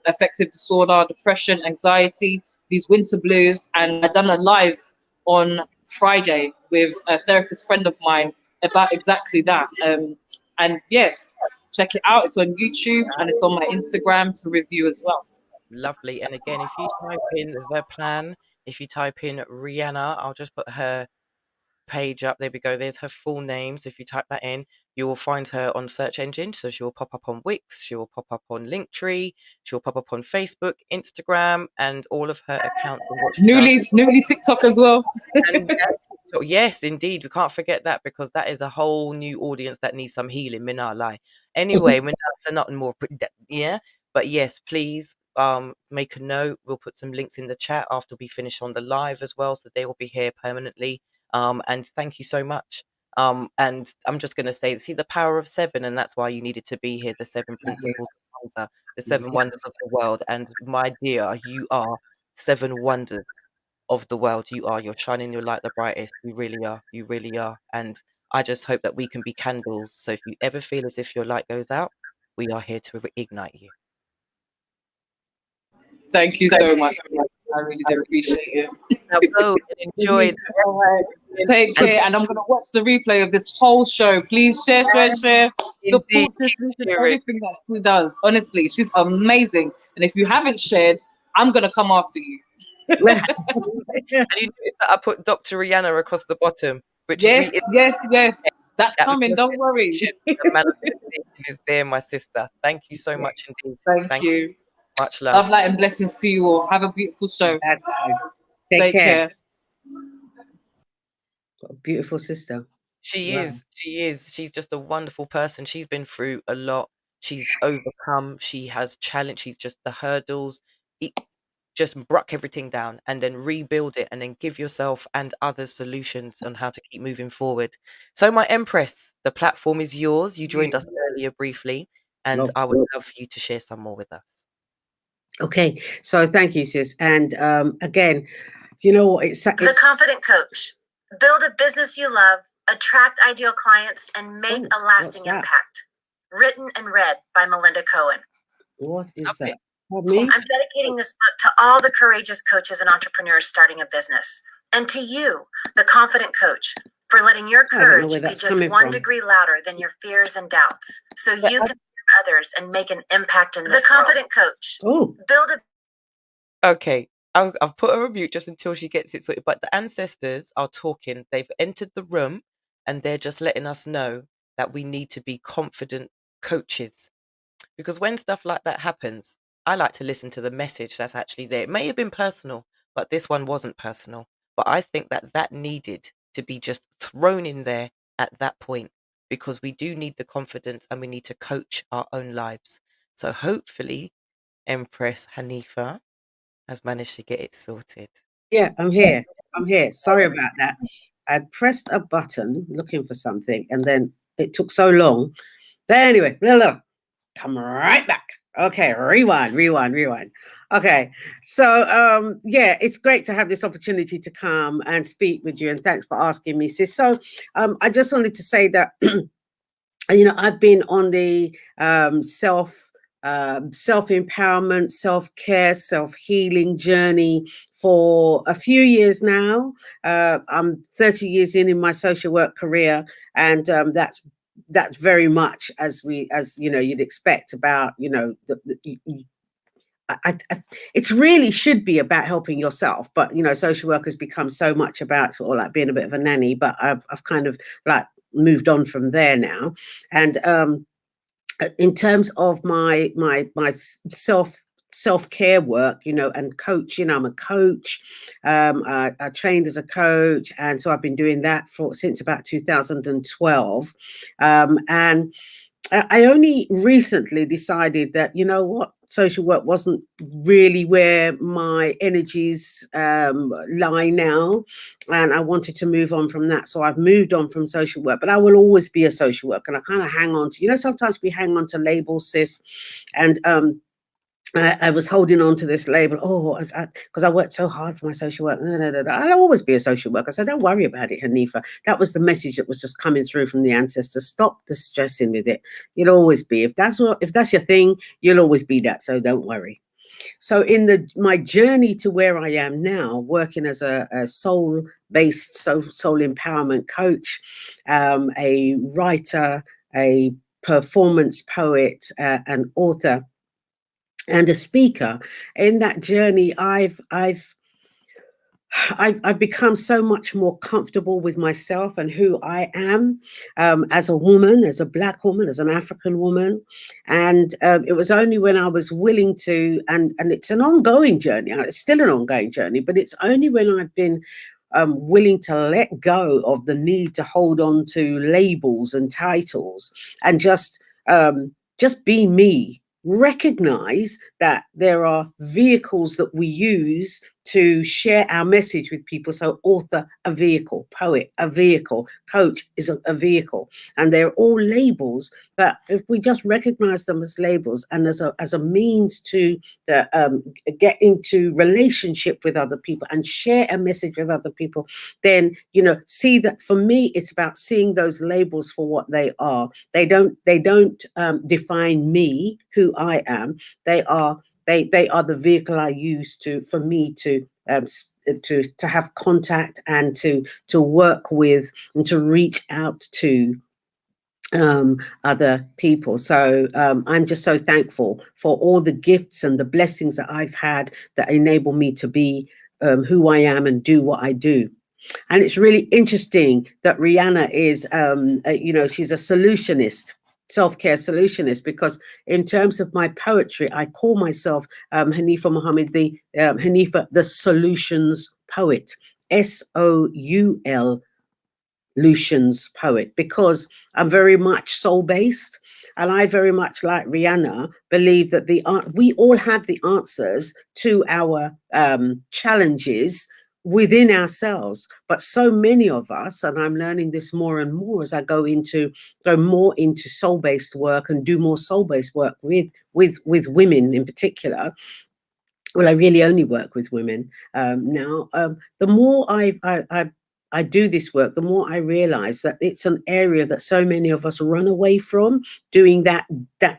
affective disorder, depression, anxiety, these winter blues. And I done a live on Friday with a therapist friend of mine about exactly that. And yeah, check it out. It's on YouTube and it's on my Instagram to review as well. Lovely. And again, if you type in the plan, if you type in Rihanna, I'll just put her page up. There we go. There's her full name. So if you type that in, you will find her on search engine. So she will pop up on Wix, she will pop up on Linktree, she will pop up on Facebook, Instagram, and all of her accounts and what she does. Newly TikTok as well. And TikTok, yes, indeed. We can't forget that, because that is a whole new audience that needs some healing. Me not lie. Anyway, we're not saying nothing more. Yeah. But yes, please make a note. We'll put some links in the chat after we finish on the live as well, so they will be here permanently. And thank you so much. And I'm just going to say, see the power of 7, and that's why you needed to be here. The 7 principles of Kwanzaa, the 7 wonders of the world. And my dear, you are 7 wonders of the world. You're shining your light the brightest. You really are. You really are. And I just hope that we can be candles. So if you ever feel as if your light goes out, we are here to ignite you. Thank you so much. I really do appreciate it. Now go and enjoy. Take care, and I'm going to watch the replay of this whole show. Please share. Support this everything that she does. Honestly, she's amazing. And if you haven't shared, I'm going to come after you. And you notice that I put Dr. Rihanna across the bottom, which yes. That's that coming. Don't worry. Manifestation is there, my sister. Thank you so much indeed. Thank you. Much love. Love, light, and blessings to you all. Have a beautiful show. Take care. Got a beautiful sister. She is. She's just a wonderful person. She's been through a lot. She's overcome. She has challenged. She's just the hurdles. Just broke everything down and then rebuild it, and then give yourself and others solutions on how to keep moving forward. So my Empress, the platform is yours. You joined us earlier briefly, and I would love for you to share some more with us. Okay, so thank you, sis. And again, you know, it's The Confident Coach. Build a business you love, attract ideal clients, and make a lasting impact. Written and read by Melinda Cohen. What is that? I'm dedicating this book to all the courageous coaches and entrepreneurs starting a business. And to you, the Confident Coach, for letting your courage be just 1 degree louder than your fears and doubts, so you can serve others and make an impact in this world. The Confident Coach. Build a... Okay, I've put her on mute just until she gets it sorted. But the ancestors are talking. They've entered the room, and they're just letting us know that we need to be confident coaches. Because when stuff like that happens, I like to listen to the message that's actually there. It may have been personal, but this one wasn't personal. But I think that needed to be just thrown in there at that point, because we do need the confidence and we need to coach our own lives. So hopefully Empress Hanifa has managed to get it sorted. Yeah, I'm here. Sorry about that. I'd pressed a button looking for something, and then it took so long. But anyway, come right back. Okay, rewind. Okay, so yeah, it's great to have this opportunity to come and speak with you, and thanks for asking me, sis. So I just wanted to say that I've been on the self-empowerment, self-care, self-healing journey for a few years now. I'm 30 years in my social work career, and that's very much as you'd expect about it really should be about helping yourself, but social work has become so much about sort of like being a bit of a nanny. But I've kind of like moved on from there now, and in terms of my self-care work, and coach, I'm a coach. I trained as a coach, and so I've been doing that since about 2012, and I only recently decided that, social work wasn't really where my energies lie now, and I wanted to move on from that. So I've moved on from social work, but I will always be a social worker. And I kind of hang on to, sometimes we hang on to labels, sis, and I was holding on to this label, because I worked so hard for my social work. I'll always be a social worker. So don't worry about it, Hanifa. That was the message that was just coming through from the ancestors. Stop the stressing with it. You'll always be. If that's your thing, you'll always be that. So don't worry. So in my journey to where I am now, working as a soul-based soul empowerment coach, a writer, a performance poet, an author, and a speaker, in that journey, I've become so much more comfortable with myself and who I am, as a woman, as a Black woman, as an African woman. And it was only when I was willing to, and it's an ongoing journey, it's still an ongoing journey, but it's only when I've been willing to let go of the need to hold on to labels and titles and just be me. Recognize that there are vehicles that we use to share our message with people. So author, a vehicle; poet, a vehicle; coach is a vehicle, and they're all labels. But if we just recognize them as labels and as a means to get into relationship with other people and share a message with other people, then see that for me it's about seeing those labels for what they are. They don't define me, who I am. They are the vehicle I use for me to have contact and to work with and to reach out to other people. So I'm just so thankful for all the gifts and the blessings that I've had that enable me to be who I am and do what I do. And it's really interesting that Rihanna is, she's a solutionist, self-care solutionist, because in terms of my poetry, I call myself Hanifa Muhammad, Hanifa, the solutions poet, Solutions poet, because I'm very much soul-based, and I very much, like Rihanna, believe that we all have the answers to our challenges within ourselves. But so many of us, and I'm learning this more and more as I go more into soul-based work and do more soul-based work with women in particular. Well, I really only work with women now. The more I do this work, the more I realize that it's an area that so many of us run away from, doing that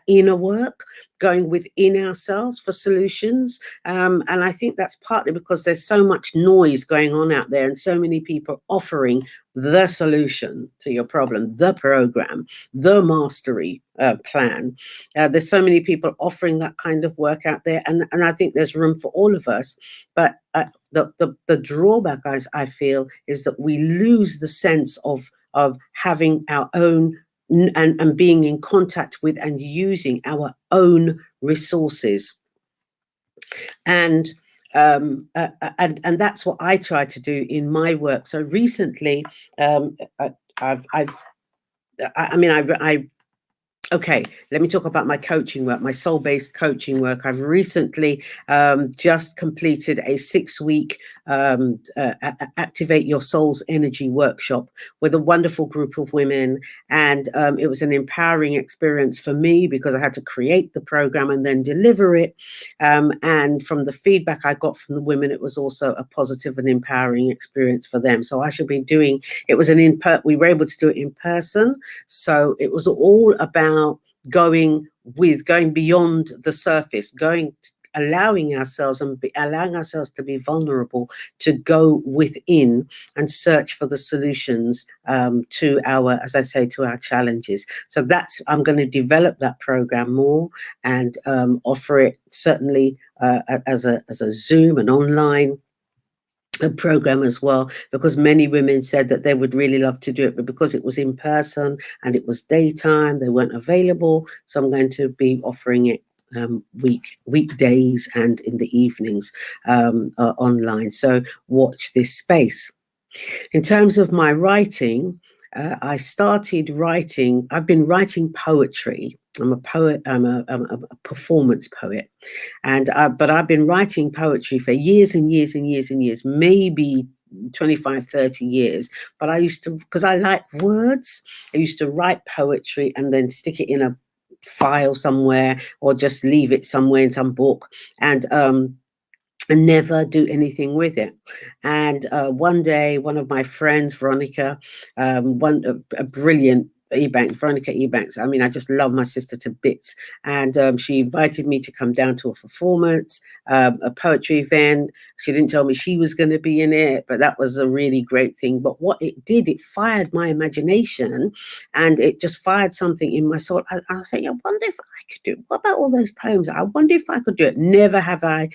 inner work, going within ourselves for solutions. And I think that's partly because there's so much noise going on out there and so many people offering the solution to your problem, the program, the mastery plan. There's so many people offering that kind of work out there. And I think there's room for all of us. But the drawback, I feel, is that we lose the sense of having our own and being in contact with and using our own resources. And that's what I try to do in my work. So recently, I Okay, let me talk about my coaching work, my soul-based coaching work. I've recently just completed a 6-week Activate Your Soul's Energy workshop with a wonderful group of women. And it was an empowering experience for me because I had to create the program and then deliver it. And from the feedback I got from the women, it was also a positive and empowering experience for them. So I should be doing, it was we were able to do it in person. So it was all about going beyond the surface, allowing ourselves to be vulnerable, to go within and search for the solutions to as I say, to our challenges. So I'm going to develop that program more and offer it certainly as a Zoom and online program as well, because many women said that they would really love to do it, but because it was in person and it was daytime, they weren't available. So I'm going to be offering it weekdays and in the evenings online. So watch this space. In terms of my writing, I started writing. I've been writing poetry. I'm a poet. I'm a performance poet, but I've been writing poetry for years and years and years and years, maybe 25, 30 years. But I used to, because I like words, I used to write poetry and then stick it in a file somewhere or just leave it somewhere in some book and never do anything with it. And one day, one of my friends, Veronica, a brilliant Veronica Ebanks. I mean, I just love my sister to bits. And she invited me to come down to a performance, a poetry event. She didn't tell me she was going to be in it, but that was a really great thing. But what it did, it fired my imagination and it just fired something in my soul. I was saying, I wonder if I could do it. What about all those poems? I wonder if I could do it. Never had I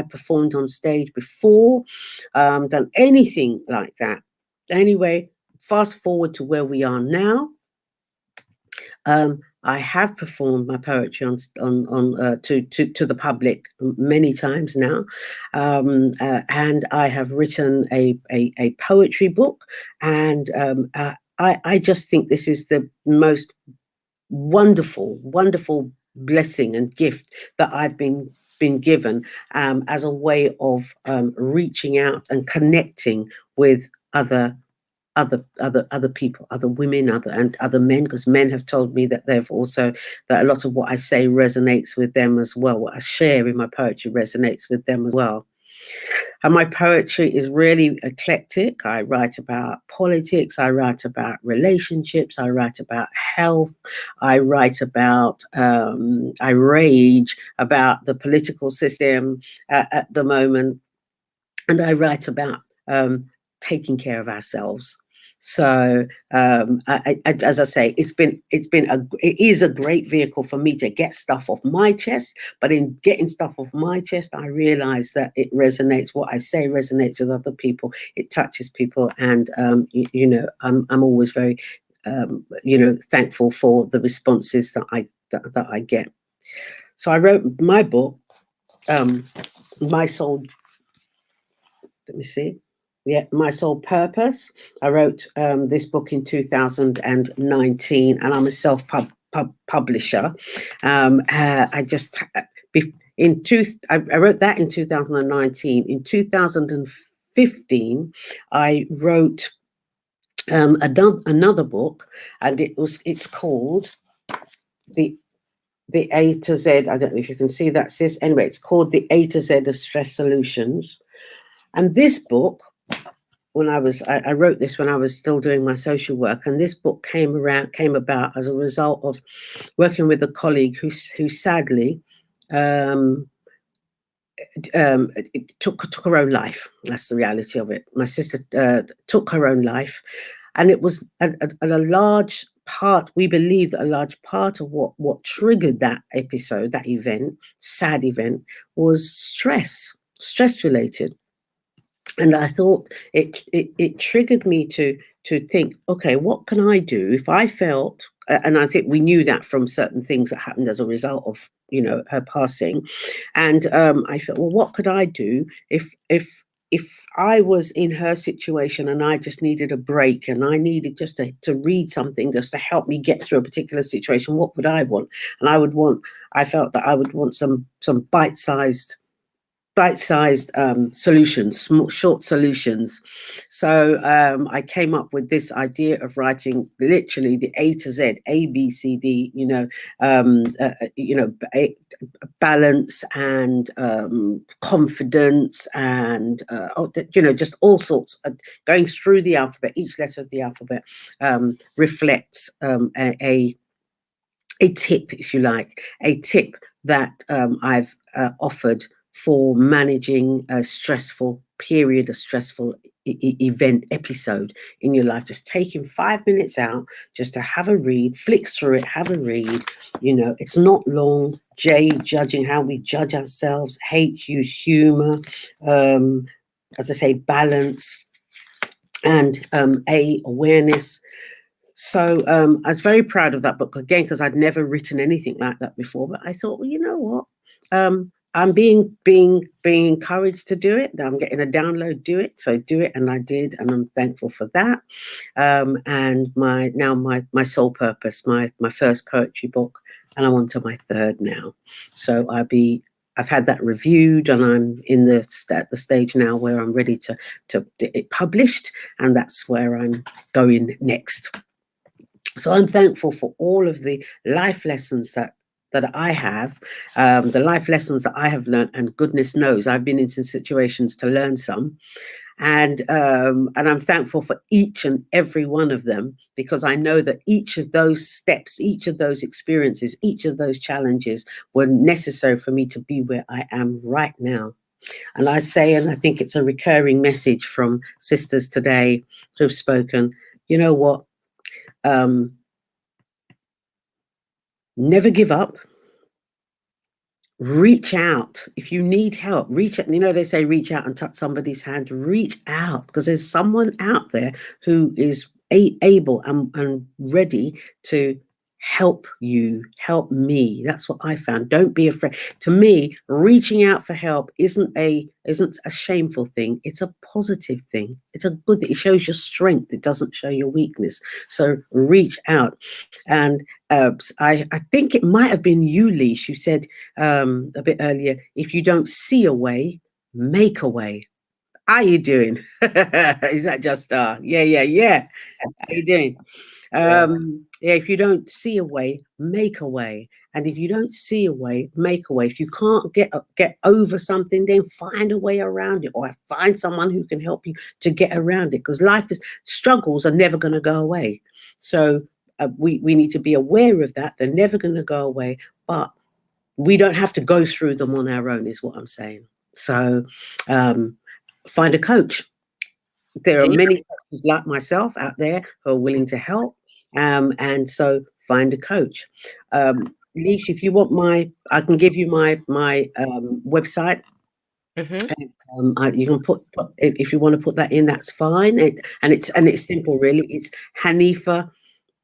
performed on stage before, done anything like that. Anyway, fast forward to where we are now. I have performed my poetry to the public many times now, and I have written a poetry book, and I just think this is the most wonderful blessing and gift that I've been given as a way of reaching out and connecting with other people, other women, other men, because men have told me that that a lot of what I say resonates with them as well. What I share in my poetry resonates with them as well. And my poetry is really eclectic. I write about politics, I write about relationships, I write about health, I write about, I rage about the political system at the moment, and I write about taking care of ourselves. So as I say, it is a great vehicle for me to get stuff off my chest. But in getting stuff off my chest, I realize that it resonates. What I say resonates with other people. It touches people, and I'm always very thankful for the responses that I get. So I wrote my book, My Soul. Let me see. Yeah, My Soul Purpose. I wrote this book in 2019, and I'm a self-publisher. I wrote that in 2019. In 2015, I wrote another book, and it's called the A to Z. I don't know if you can see that, sis. Anyway, it's called The A to Z of Stress Solutions. And this book, I wrote this when I was still doing my social work, and this book came about as a result of working with a colleague who sadly took her own life. That's the reality of it. My sister took her own life, and it was a large part. We believe that a large part of what triggered that episode, that event, sad event, was stress related. And I thought it triggered me to think, okay, what can I do if I felt, and I think we knew that from certain things that happened as a result of, her passing. And I felt, well, what could I do if if I was in her situation and I just needed a break and I needed just to read something just to help me get through a particular situation, what would I want? And I felt that I would want some bite-sized solutions, small, short solutions. So I came up with this idea of writing literally the A to Z, A, B, C, D, balance and confidence and, just all sorts of going through the alphabet. Each letter of the alphabet reflects a tip, if you like, a tip that I've offered for managing a stressful period, a stressful event episode in your life. Just taking 5 minutes out just to have a read, flick through it, have a read. It's not long. J, judging how we judge ourselves. H, use humor. As I say, balance. And A, awareness. So I was very proud of that book, again, because I'd never written anything like that before. But I thought, well, you know what? I'm being encouraged to do it. I'm getting a download, do it. So do it. And I did. And I'm thankful for that. And my sole purpose, my first poetry book. And I'm on to my third now. So I've had that reviewed and I'm in the stage now where I'm ready to get it published. And that's where I'm going next. So I'm thankful for all of the life lessons that I have, the life lessons that I have learned, and goodness knows I've been in some situations to learn some. And I'm thankful for each and every one of them, because I know that each of those steps, each of those experiences, each of those challenges were necessary for me to be where I am right now. And I say, and I think it's a recurring message from sisters today who've spoken, you know what? Never give up. Reach out. If you need help, reach out. They say reach out and touch somebody's hand. Reach out, because there's someone out there who is able and ready to help you, help me. That's what I found. Don't be afraid. To me, reaching out for help isn't a shameful thing. It's a positive thing. It's a good thing. It shows your strength. It doesn't show your weakness. So reach out. And I think it might have been you, Leash, who said a bit earlier, if you don't see a way, make a way. How you doing? Is that just yeah. How you doing? If you don't see a way, make a way. And if you don't see a way, make a way. If you can't get over something, then find a way around it, or find someone who can help you to get around it, because struggles are never going to go away. So we need to be aware of that. They're never going to go away, but we don't have to go through them on our own, is what I'm saying. So find a coach. There are many coaches like myself out there who are willing to help. And so find a coach. Leash, if you want I can give you my website. Mm-hmm. You can put if you want to put that in, that's fine. It's simple, really. It's Hanifa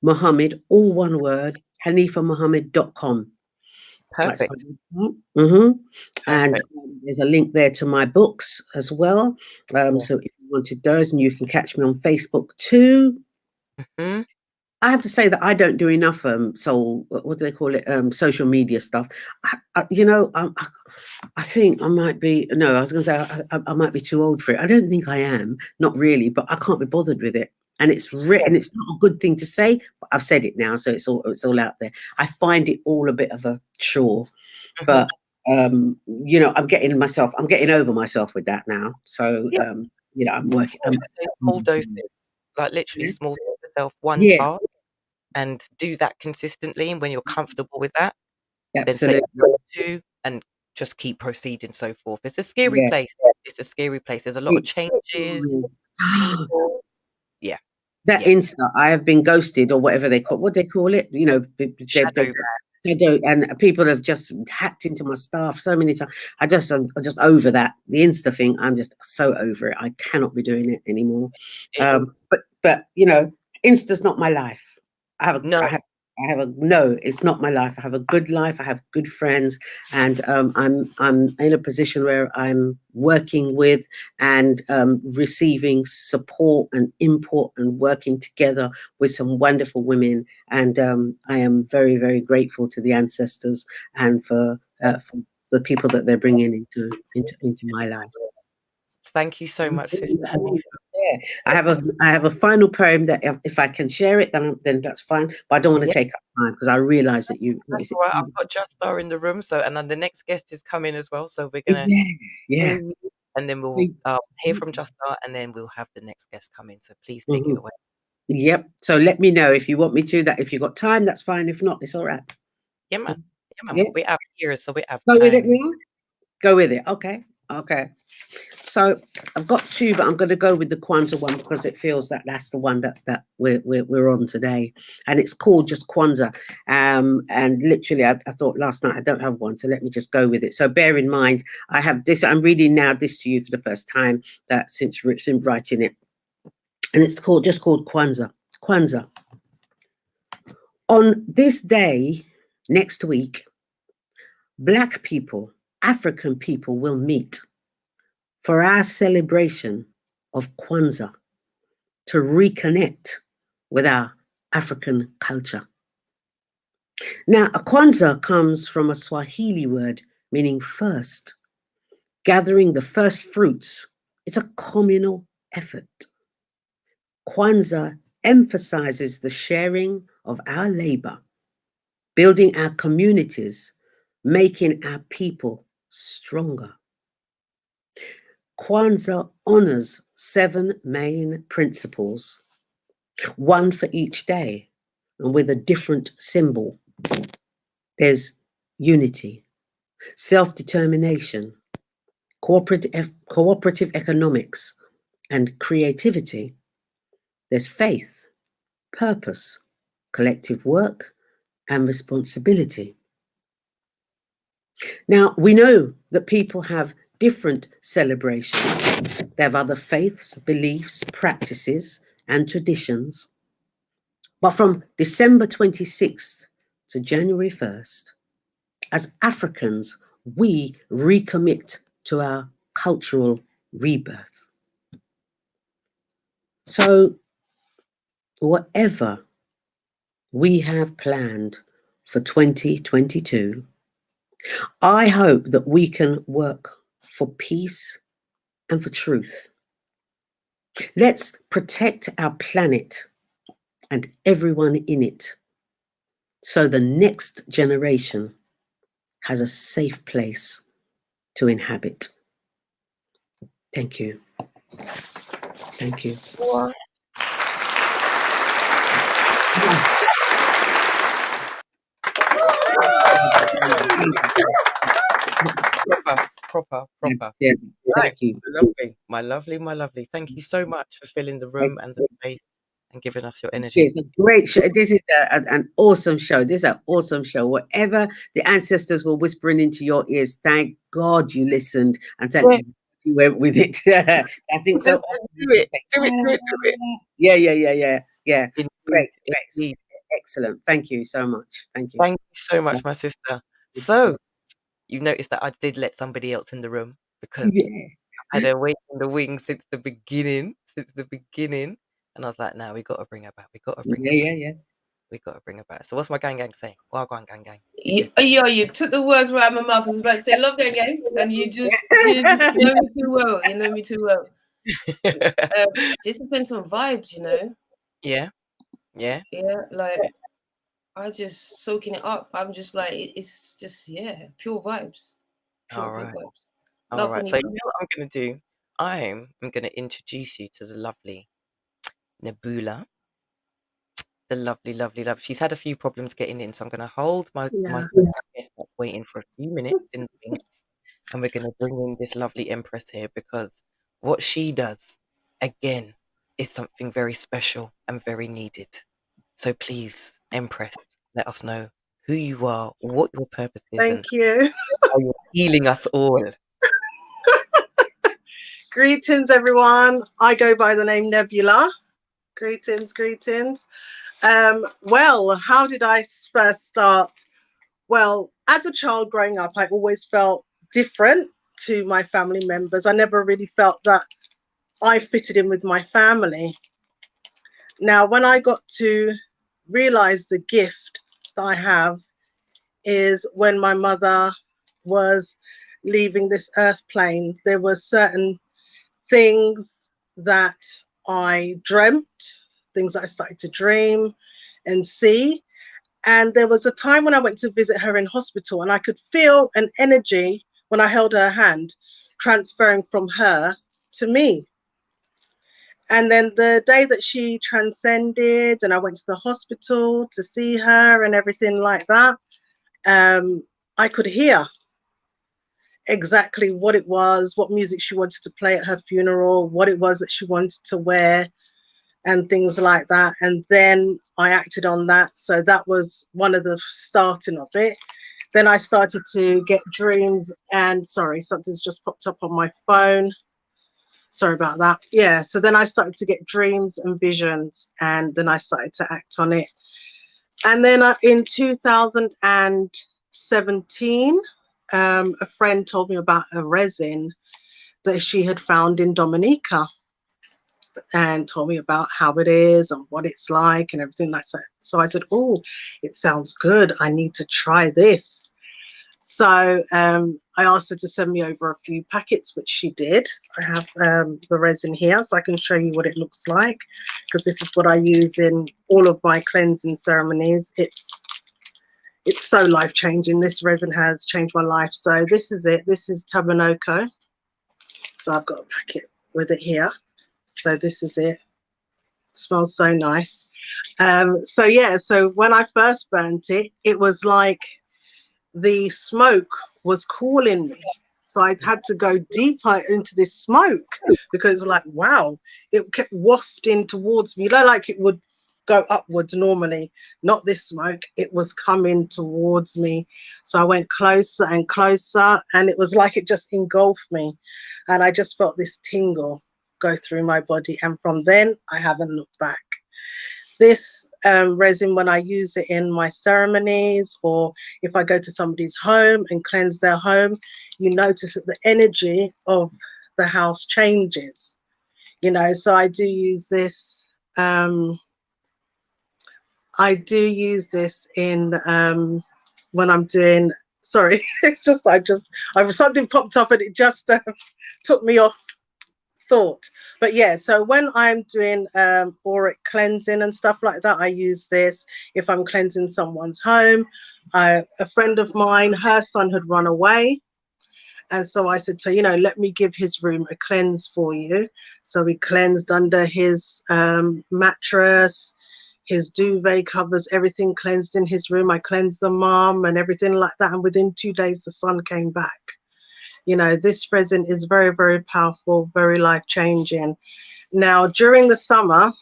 Muhammad, all one word, hanifamuhammad.com. Perfect. Mm-hmm. And there's a link there to my books as well. So if you wanted those, and you can catch me on Facebook too. Mm-hmm. I have to say that I don't do enough what do they call it? Social media stuff. I think I might be. No, I was going to say I might be too old for it. I don't think I am. Not really, but I can't be bothered with it. And it's written. It's not a good thing to say, but I've said it now, so it's all out there. I find it all a bit of a chore, but I'm getting over myself with that now. So I'm working. Small doses, like literally small to yourself one task, and do that consistently. And when you're comfortable with that, then say two, and just keep proceeding, so forth. It's a scary place. It's a scary place. There's a lot of changes. People. Yeah. That Insta, I have been ghosted, or whatever they call it. Shadow, and people have just hacked into my stuff so many times. I'm just over that. The Insta thing, I'm just so over it. I cannot be doing it anymore. But Insta's not my life. I have No, it's not my life. I have a good life. I have good friends, and I'm in a position where I'm working with and receiving support and input and working together with some wonderful women. And I am very, very grateful to the ancestors and for the people that they're bringing into my life. Thank you so much, Sister Hanifa. Yeah, I have a final poem that if I can share it, then that's fine. But I don't want to take up time because I realise that you. That's all right. I've got Just Star in the room, so and then the next guest is coming as well. So we're gonna yeah, and then we'll hear from Just Star, and then we'll have the next guest come in. So please take it away. Yep. So let me know if you want me to. That if you got time, that's fine. If not, it's all right. Yeah, man. Yeah, man. Yeah. We have ears, so we have Go time. with it, Neil. Go with it. Okay. Okay. So I've got two, but I'm going to go with the Kwanzaa one because it feels that that's the one that we're on today, and it's called just Kwanzaa. And literally, I thought last night I don't have one, so let me just go with it. So bear in mind, I have this. I'm reading now this to you for the first time that since writing it, and it's called Kwanzaa. Kwanzaa. On this day next week, Black people, African people will meet for our celebration of Kwanzaa to reconnect with our African culture. Now, a Kwanzaa comes from a Swahili word meaning first, gathering the first fruits. It's a communal effort. Kwanzaa emphasizes the sharing of our labor, building our communities, making our people stronger. Kwanzaa honors 7 main principles, one for each day, and with a different symbol. There's unity, self-determination, cooperative economics, and creativity. There's faith, purpose, collective work, and responsibility. Now, we know that people have different celebrations. They have other faiths, beliefs, practices, and traditions. But from December 26th to January 1st, as Africans, we recommit to our cultural rebirth. So, whatever we have planned for 2022, I hope that we can work for peace and for truth. Let's protect our planet and everyone in it so the next generation has a safe place to inhabit. Thank you. Thank you. Proper. Yeah, Right. thank you. My lovely. Thank you so much for filling the room and the space and giving us your energy. It's a great show. This is an awesome show. This is an awesome show. Whatever the ancestors were whispering into your ears, thank God you listened and thank God you went with it. I think so. Do it. Yeah. Great. Indeed. Excellent. Thank you so much. Thank you. Thank you so much, my sister. So you noticed that I did let somebody else in the room because I had her wait in the wings since the beginning. And I was like, no, we got to bring her back. We got to bring her back. So what's my gang saying? Well, go on, gang. You took the words right out of my mouth. I was about to say, love gang. And you just, you know me too well. You know me too well. This has been some vibes, you know? Yeah. Like, I just soaking it up. I'm just like, it's just, pure vibes. All right. So you know what I'm going to do? I'm going to introduce you to the lovely Nebula. The lovely. She's had a few problems getting in, so I'm going to hold my guest up waiting for a few minutes in the wings, and we're going to bring in this lovely Empress here because what she does, again, is something very special and very needed. So please, Empress, let us know who you are, what your purpose is, Thank you. How you're healing us all. Greetings, everyone. I go by the name Nebula. Greetings, greetings. Well, how did I first start? Well, as a child growing up, I always felt different to my family members. I never really felt that I fitted in with my family. Now, when I got to realize the gift that I have is when my mother was leaving this earth plane, there were certain things that I dreamt, things that I started to dream and see. And there was a time when I went to visit her in hospital, and I could feel an energy when I held her hand transferring from her to me. And then the day that she transcended and I went to the hospital to see her and everything like that, I could hear exactly what it was, what music she wanted to play at her funeral, what it was that she wanted to wear and things like that. And then I acted on that. So that was one of the starting of it. Then I started to get dreams and sorry, something's just popped up on my phone. Sorry about that. Yeah, so then I started to get dreams and visions, and then I started to act on it. And then in 2017, a friend told me about a resin that she had found in Dominica and told me about how it is and what it's like and everything like that. So I said, oh, it sounds good. I need to try this. So I asked her to send me over a few packets, which she did. I have the resin here, so I can show you what it looks like, because this is what I use in all of my cleansing ceremonies. It's so life-changing. This resin has changed my life. So this is it. This is Tabanoko. So I've got a packet with it here. So this is it. Smells so nice. So yeah, so when I first burnt it, it was like the smoke was calling me. So I had to go deeper into this smoke because like, wow, it kept wafting towards me. You know, like it would go upwards normally, not this smoke. It was coming towards me. So I went closer and closer, and it was like it just engulfed me. And I just felt this tingle go through my body. And from then, I haven't looked back. This resin, when I use it in my ceremonies, or if I go to somebody's home and cleanse their home, you notice that the energy of the house changes, you know. So I do use this. I do use this in when I'm doing. Sorry, it's just something popped up and it just took me off thought. But yeah, so when I'm doing auric cleansing and stuff like that, I use this. If I'm cleansing someone's home, a friend of mine, her son had run away, and so I said to her, you know, let me give his room a cleanse for you. So we cleansed under his mattress, his duvet covers, everything cleansed in his room. I cleansed the mom and everything like that, and within 2 days the son came back. You know, this resin is very, very powerful, very life-changing. Now, during the summer,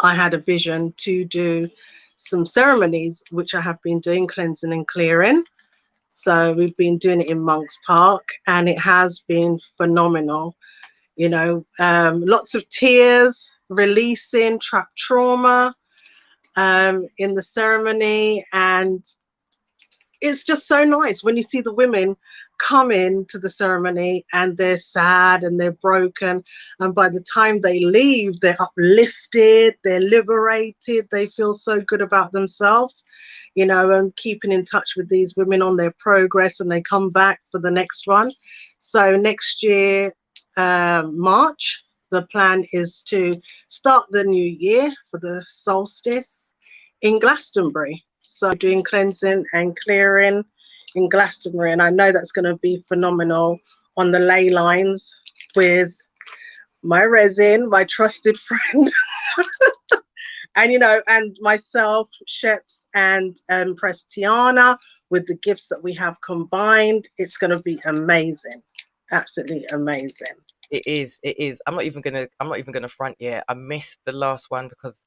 I had a vision to do some ceremonies, which I have been doing, cleansing and clearing. So we've been doing it in Monk's Park, and it has been phenomenal. You know, lots of tears, releasing trapped trauma in the ceremony, and it's just so nice when you see the women come into the ceremony and they're sad and they're broken, and by the time they leave, they're uplifted, they're liberated, they feel so good about themselves, you know, and keeping in touch with these women on their progress, and they come back for the next one. So next year, March, the plan is to start the new year for the solstice in Glastonbury. So doing cleansing and clearing in Glastonbury, and I know that's going to be phenomenal on the ley lines with my resin, my trusted friend, and you know, and myself, Sheps, and Prestiana, with the gifts that we have combined. It's going to be amazing, absolutely amazing. It is. It is. I'm not even gonna front yet. I missed the last one because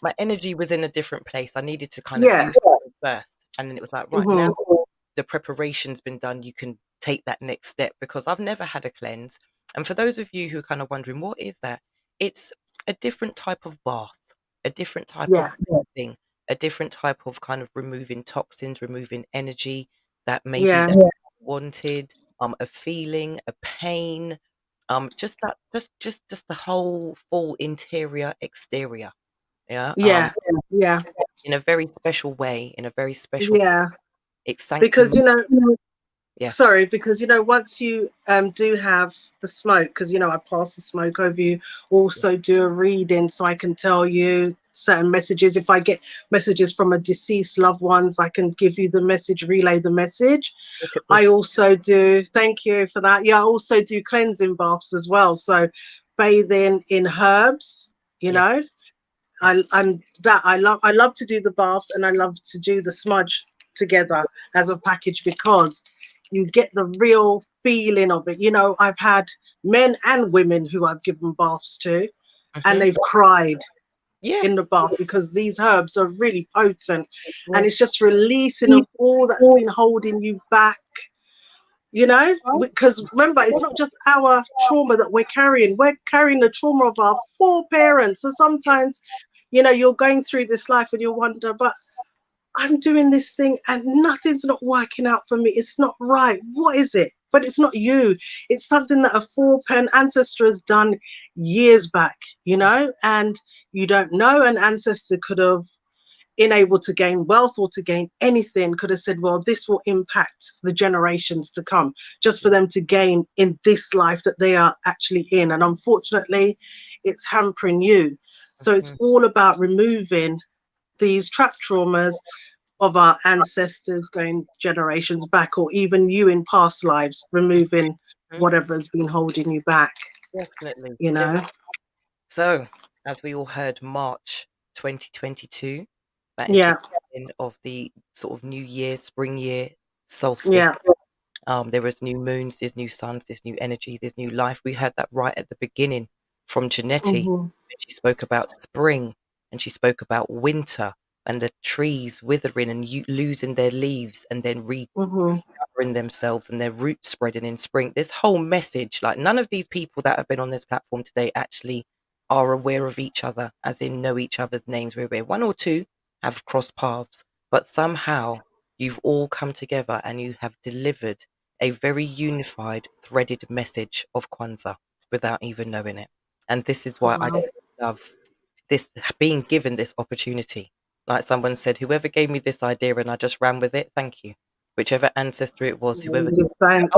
my energy was in a different place. I needed to kind of use it first, and then it was like, right, now the preparation's been done, you can take that next step, because I've never had a cleanse. And for those of you who are kind of wondering, what is that? It's a different type of bath, a different type of Yeah. thing, a different type of kind of removing toxins, removing energy that maybe Yeah. that you wanted, a feeling, a pain, just that, just the whole full interior, exterior, yeah, Yeah. in a very special way, in a very special, Yeah. it's Because sanctimonious. Yeah. sorry, because once you do have the smoke, because I pass the smoke over you, also do a reading so I can tell you certain messages. If I get messages from a deceased loved ones, I can give you the message, relay the message. Look at I this. also do, thank you for that. Yeah, I also do cleansing baths as well. So bathing in herbs, Yes. I love to do the baths, and I love to do the smudge together as a package, because you get the real feeling of it. I've had men and women who I've given baths to, and they've cried Yeah. in the bath, because these herbs are really potent, and Yeah. it's just releasing of all that's been holding you back. Because remember, it's not just our trauma that we're carrying the trauma of our foreparents. So sometimes, you're going through this life and you'll wonder, but I'm doing this thing and nothing's not working out for me. It's not right. What is it? But it's not you. It's something that a foreparent ancestor has done years back, and you don't know. An ancestor could have unable to gain wealth or to gain anything, could have said, well, this will impact the generations to come, just for them to gain in this life that they are actually in. And unfortunately, it's hampering you. So it's all about removing these trapped traumas of our ancestors going generations back, or even you in past lives, removing whatever's been holding you back. Definitely. Definitely. So, as we all heard, March 2022, that is the beginning of the sort of new year, spring year solstice. There was new moons, there's new suns, there's new energy, there's new life. We heard that right at the beginning from Janetti. Mhm. She spoke about spring, and she spoke about winter and the trees withering and losing their leaves and then rediscovering themselves and their roots spreading in spring. This whole message, like none of these people that have been on this platform today actually are aware of each other, as in know each other's names. We're aware one or two have crossed paths, but somehow you've all come together and you have delivered a very unified, threaded message of Kwanzaa without even knowing it. And this is why I just love this, being given this opportunity. Like someone said, whoever gave me this idea and I just ran with it, thank you. Whichever ancestor it was, whoever. Thanks.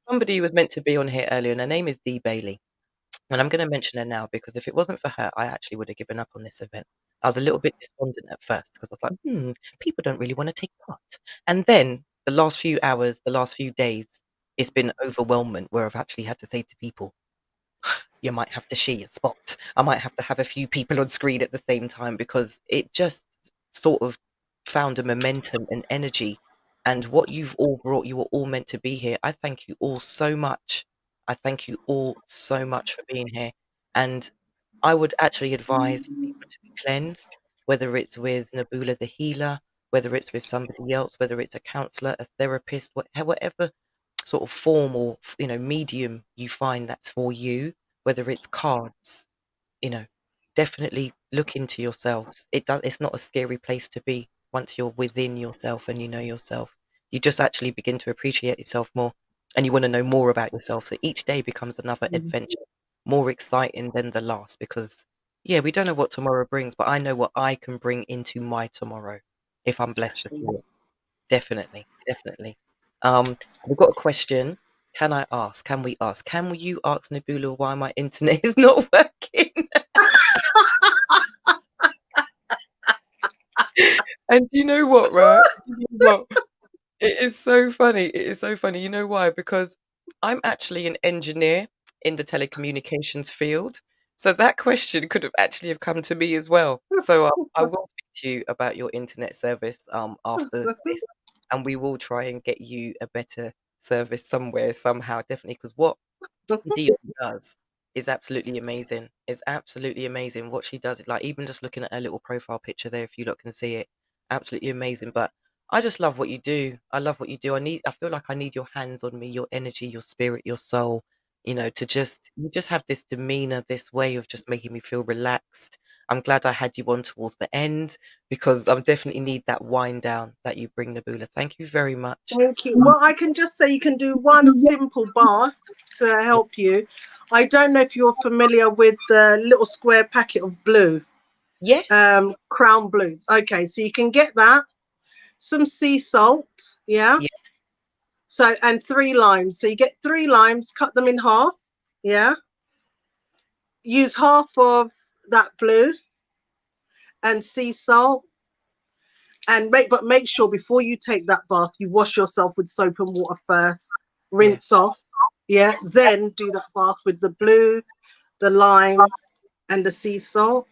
Somebody who was meant to be on here earlier, and her name is Dee Bailey. And I'm going to mention her now because if it wasn't for her, I actually would have given up on this event. I was a little bit despondent at first because I was like, people don't really want to take part. And then the last few hours, the last few days, it's been overwhelming where I've actually had to say to people, you might have to share your spot. I might have to have a few people on screen at the same time because it just sort of found a momentum and energy. And what you've all brought, you were all meant to be here. I thank you all so much. I thank you all so much for being here. And I would actually advise people to be cleansed, whether it's with Nabula the healer, whether it's with somebody else, whether it's a counselor, a therapist, whatever sort of form or medium you find that's for you, whether it's cards, you know definitely look into yourselves. It's not a scary place to be once you're within yourself and you know yourself. You just actually begin to appreciate yourself more, and you want to know more about yourself, so each day becomes another adventure, more exciting than the last, because yeah, we don't know what tomorrow brings, but I know what I can bring into my tomorrow if I'm blessed to see it. Definitely, definitely. We've got a question. Can we ask? Can you ask Nabula why my internet is not working? And you know what, right? You know what? It is so funny. It is so funny. You know why? Because I'm actually an engineer in the telecommunications field. So that question could have actually have come to me as well. So I will speak to you about your internet service after this, and we will try and get you a better service somewhere somehow. Definitely, because what Dion does is absolutely amazing. It's absolutely amazing what she does. Like even just looking at her little profile picture there, if you lot can see it, absolutely amazing. But I just love what you do. I love what you do. I feel like I need your hands on me, your energy, your spirit, your soul. you know, you just have this demeanor, this way of just making me feel relaxed. I'm glad I had you on towards the end, because I definitely need that wind down that you bring, Nabula. Thank you very much. Thank you. Well, I can just say you can do one simple bath to help you. I don't know if you're familiar with the little square packet of blue. Yes. Crown Blues. Okay, so you can get that. Some sea salt, yeah. So, and 3 limes. So you get 3 limes, cut them in half, yeah. Use half of that blue and sea salt, and make sure before you take that bath, you wash yourself with soap and water first. Rinse off, yeah. Then do that bath with the blue, the lime, and the sea salt.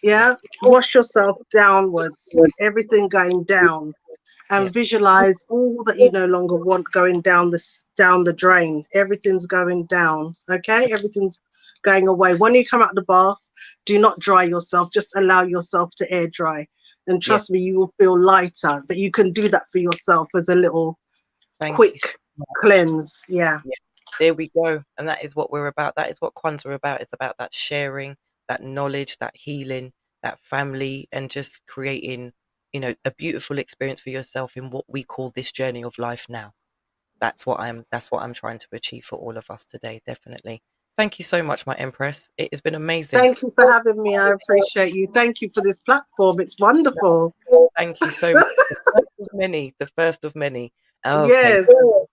Yeah, wash yourself downwards, everything going down, and visualize all that you no longer want going down the drain. Everything's going down. Okay, everything's going away. When you come out of the bath, do not dry yourself. Just allow yourself to air dry, and trust me, you will feel lighter. But you can do that for yourself as a little quick cleanse. Yeah. There we go. And that is what we're about. That is what Kwanzaa are about. It's about that sharing, that knowledge, that healing, that family, and just creating, you know, a beautiful experience for yourself in what we call this journey of life now. That's what I'm trying to achieve for all of us today. Definitely. Thank you so much, my Empress. It has been amazing. Thank you for having me. I appreciate you. Thank you for this platform. It's wonderful. Thank you so much. The first of many. The first of many. Okay. Yes.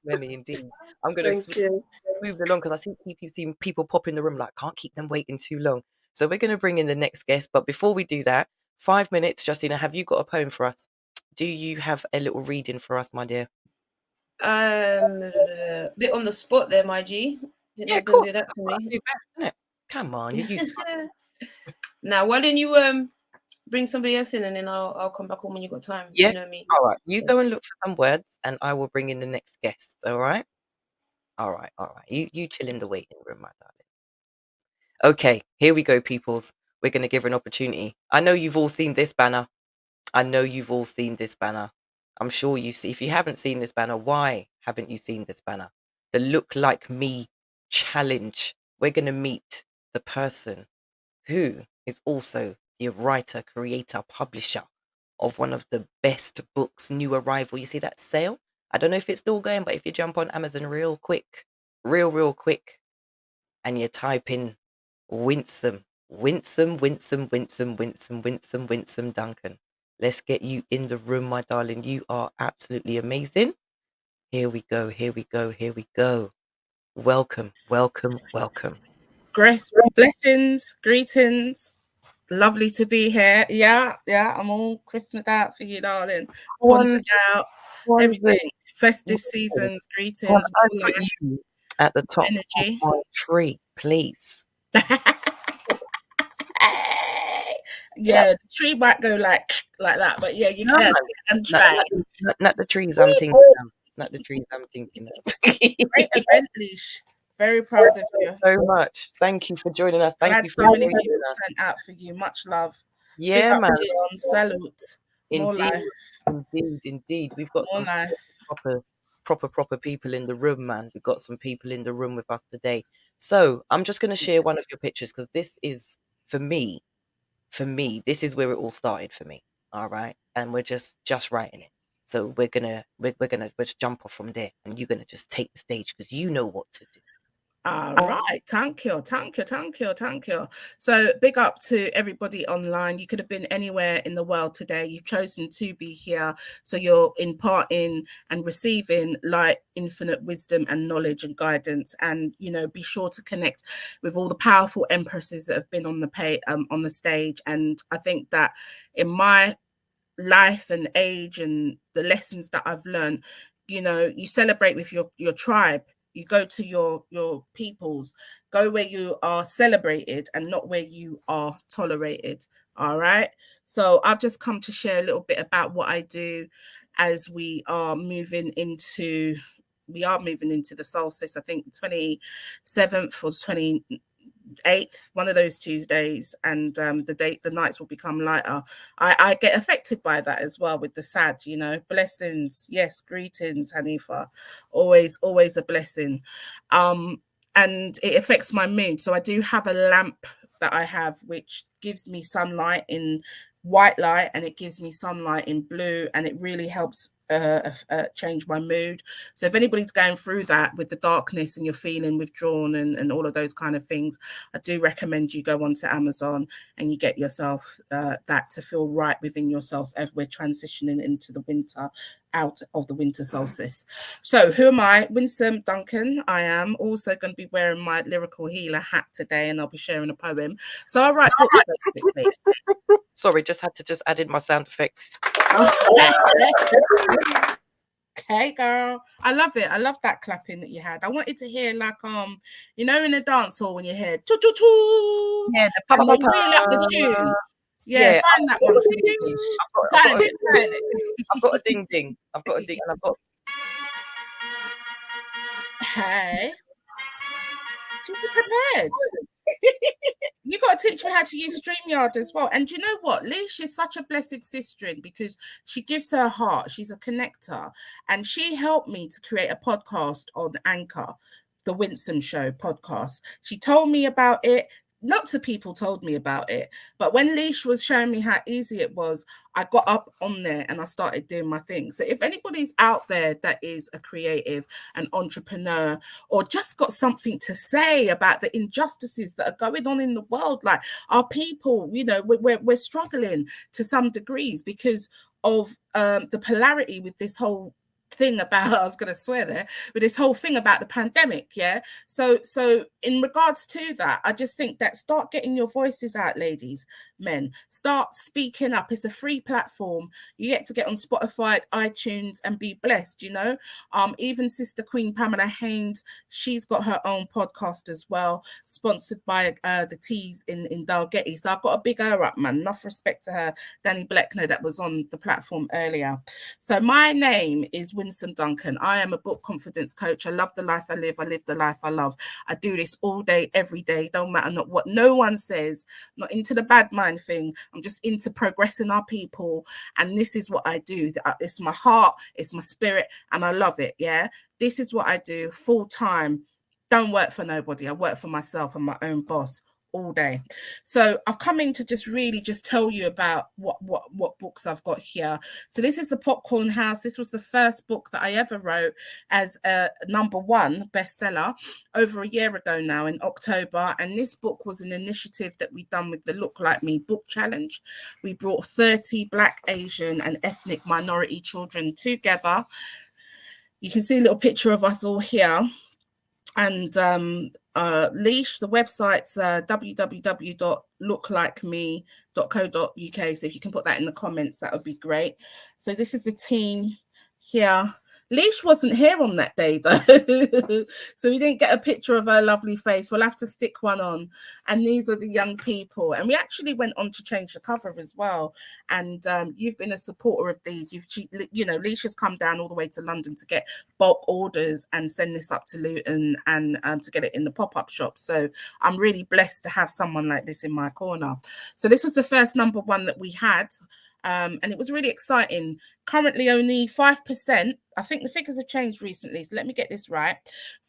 Many indeed. I'm going to move along because I see people pop in the room, like, can't keep them waiting too long. So we're going to bring in the next guest. But before we do that, 5 minutes, Justina, have you got a poem for us? Do you have a little reading for us, my dear? Bit on the spot there, my G. Didn't know you was gonna do that to me. Come on, you're used to it. Now, why don't you bring somebody else in, and then I'll come back on when you got time. Yeah. You know me. All right. You go and look for some words, and I will bring in the next guest. All right. All right. All right. You chill in the waiting room, my darling. Okay. Here we go, peoples. We're going to give her an opportunity. I know you've all seen this banner. I'm sure you see. If you haven't seen this banner, why haven't you seen this banner? The Look Like Me challenge. We're going to meet the person who is also the writer, creator, publisher of one of the best books, New Arrival. You see that sale? I don't know if it's still going, but if you jump on Amazon real quick, and you type in Winsome Duncan. Let's get you in the room, my darling. You are absolutely amazing. Here we go. Welcome. Grace, blessings, greetings. Lovely to be here. Yeah, I'm all Christmas out for you, darling. Kwanzaa out, everything. Festive seasons, greetings. Can I put you at the top energy. of my tree, please? Yeah, the tree might go like that, but yeah, you can and try. Not the trees I'm thinking of. Not the trees I'm thinking of. Great event, Leash. Very proud of you. So much. Thank you for joining us. Thank you for so many joining people us. sent out for you. Much love. Yeah, Big up man. Leon. Salute. More life. Indeed. We've got more some life. proper people in the room, man. We've got some people in the room with us today. So I'm just going to share one of your pictures because this is, for me, this is where it all started for me. All right. And we're just writing it. So we're just jump off from there, and you're gonna just take the stage because you know what to do. All right, thank you. So big up to everybody online. You could have been anywhere in the world today. You've chosen to be here, so you're imparting and receiving light, infinite wisdom and knowledge and guidance. And be sure to connect with all the powerful empresses that have been on the stage. And I think that in my life and age and the lessons that I've learned, you celebrate with your tribe. You go to your peoples, go where you are celebrated and not where you are tolerated. All right. So I've just come to share a little bit about what I do as we are moving into the solstice. I think 27th or 28th, one of those Tuesdays, and the nights will become lighter. I get affected by that as well with the sad, blessings. Yes, greetings, Hanifa. Always a blessing. and it affects my mood. So I do have a lamp that I have, which gives me sunlight in white light, and it gives me sunlight in blue, and it really helps change my mood. So if anybody's going through that with the darkness and you're feeling withdrawn and all of those kind of things, I do recommend you go onto Amazon and you get yourself that to feel right within yourself as we're transitioning into the winter, out of the winter solstice. So who am I? Winsome Duncan. I am also going to be wearing my lyrical healer hat today, and I'll be sharing a poem. So I write books basically. Sorry, just had to add in my sound effects. Okay, girl. I love it. I love that clapping that you had. I wanted to hear like you know, in a dance hall when you hear choo choo choo. Yeah, and then wheel up the tune. Yeah, find that one for me. I've got a ding ding. I've got a ding, and I've got. Hey, she's prepared. You got to teach me how to use StreamYard as well. And you know what? Leash is such a blessed sister because she gives her heart. She's a connector. And she helped me to create a podcast on Anchor, the Winsome Show podcast. She told me about it. Lots of people told me about it. But when Leash was showing me how easy it was, I got up on there and I started doing my thing. So if anybody's out there that is a creative, an entrepreneur, or just got something to say about the injustices that are going on in the world, like our people, you know, we're struggling to some degrees because of the polarity with this whole thing about, I was going to swear there, with this whole thing about the pandemic. Yeah. So in regards to that, I just think that start getting your voices out, ladies, men, start speaking up. It's a free platform. You get to get on Spotify, iTunes, and be blessed, you know. Even Sister Queen Pamela Haynes, she's got her own podcast as well, sponsored by the Teas in Dalgety. So I've got to big her up, man. Enough respect to her. Danny Bleckner, that was on the platform earlier. So my name is Winsome Duncan. I am a book confidence coach. I love the life I live. I live the life I love. I do this all day, every day. Don't matter not what no one says, not into the bad mind thing. I'm just into progressing our people. And this is what I do. It's my heart, it's my spirit, and I love it. Yeah. This is what I do full time. Don't work for nobody. I work for myself and my own boss all day. So I've come in to just really just tell you about what books I've got here. So this is the Popcorn House. This was the first book that I ever wrote as a #1 bestseller over a year ago now in October. And this book was an initiative that we done with the Look Like Me book challenge. We brought 30 Black, Asian and ethnic minority children together. You can see a little picture of us all here. And Leash, the website's www.looklikeme.co.uk. So if you can put that in the comments, that would be great. So this is the team here. Leash wasn't here on that day though, so we didn't get a picture of her lovely face. We'll have to stick one on. And these are the young people, and we actually went on to change the cover as well. And you've been a supporter of these. You know, Leash has come down all the way to London to get bulk orders and send this up to Luton and to get it in the pop-up shop. So I'm really blessed to have someone like this in my corner. So this was the first #1 that we had. And it was really exciting. Currently only 5%, I think the figures have changed recently, so let me get this right.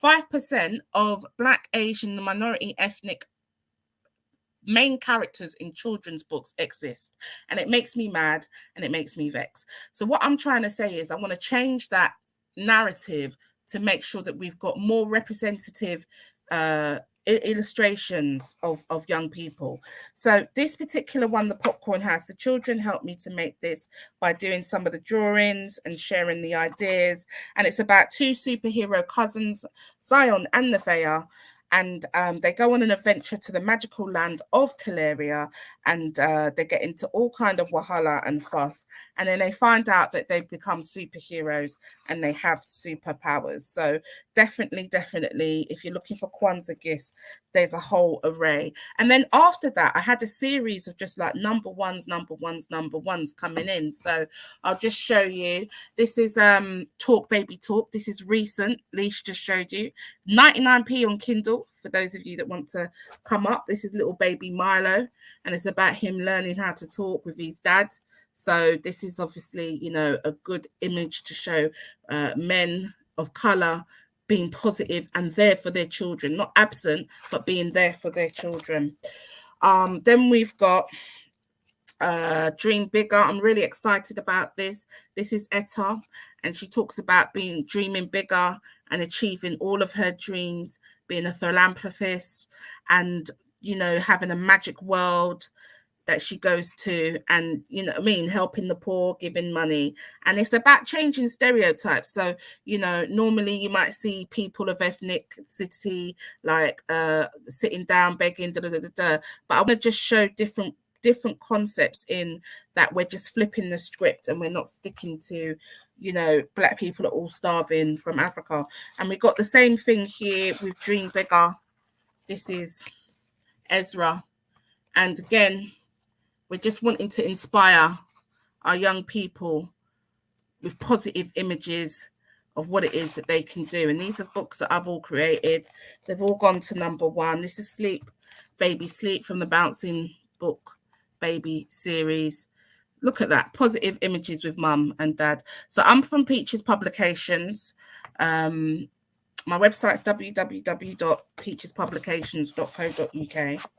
5% of Black, Asian, minority, ethnic main characters in children's books exist. And it makes me mad and it makes me vex. So what I'm trying to say is I want to change that narrative to make sure that we've got more representative illustrations of young people. So this particular one, the Popcorn House, the children helped me to make this by doing some of the drawings and sharing the ideas. And it's about 2 superhero cousins, Zion and Nevaeh, and they go on an adventure to the magical land of Caleria, and they get into all kind of wahala and fuss, and then they find out that they've become superheroes and they have superpowers. So definitely, if you're looking for Kwanzaa gifts, there's a whole array. And then after that, I had a series of just like #1s coming in. So I'll just show you. This is Talk Baby Talk. This is recent. Leash just showed you. 99p on Kindle for those of you that want to come up. This is little baby Milo, and it's about him learning how to talk with his dad. So this is obviously, you know, a good image to show men of color being positive and there for their children, not absent, but being there for their children. Then we've got Dream Bigger. I'm really excited about this. This is Etta, and she talks about dreaming bigger and achieving all of her dreams, being a philanthropist, and having a magic world that she goes to, and helping the poor, giving money. And it's about changing stereotypes. So normally you might see people of ethnicity like sitting down begging, but I want to just show different concepts in that. We're just flipping the script and we're not sticking to Black people are all starving from Africa. And we got the same thing here with Dream Bigger. This is Ezra, and again, we're just wanting to inspire our young people with positive images of what it is that they can do. And these are books that I've all created. They've all gone to #1. This is Sleep, Baby Sleep from the Bouncing Book Baby series. Look at that, positive images with mum and dad. So I'm from Peaches Publications. My website's www.peachespublications.co.uk.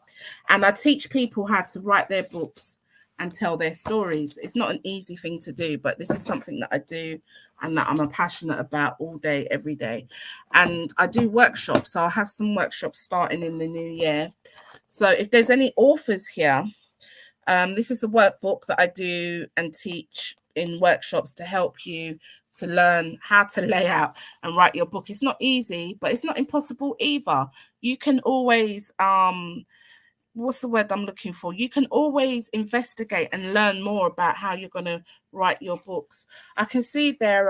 And I teach people how to write their books and tell their stories. It's not an easy thing to do, but this is something that I do and that I'm passionate about all day, every day. And I do workshops. So I'll have some workshops starting in the new year. So if there's any authors here, this is the workbook that I do and teach in workshops to help you to learn how to lay out and write your book. It's not easy, but it's not impossible either. You can always what's the word I'm looking for? You can always investigate and learn more about how you're going to write your books. I can see there,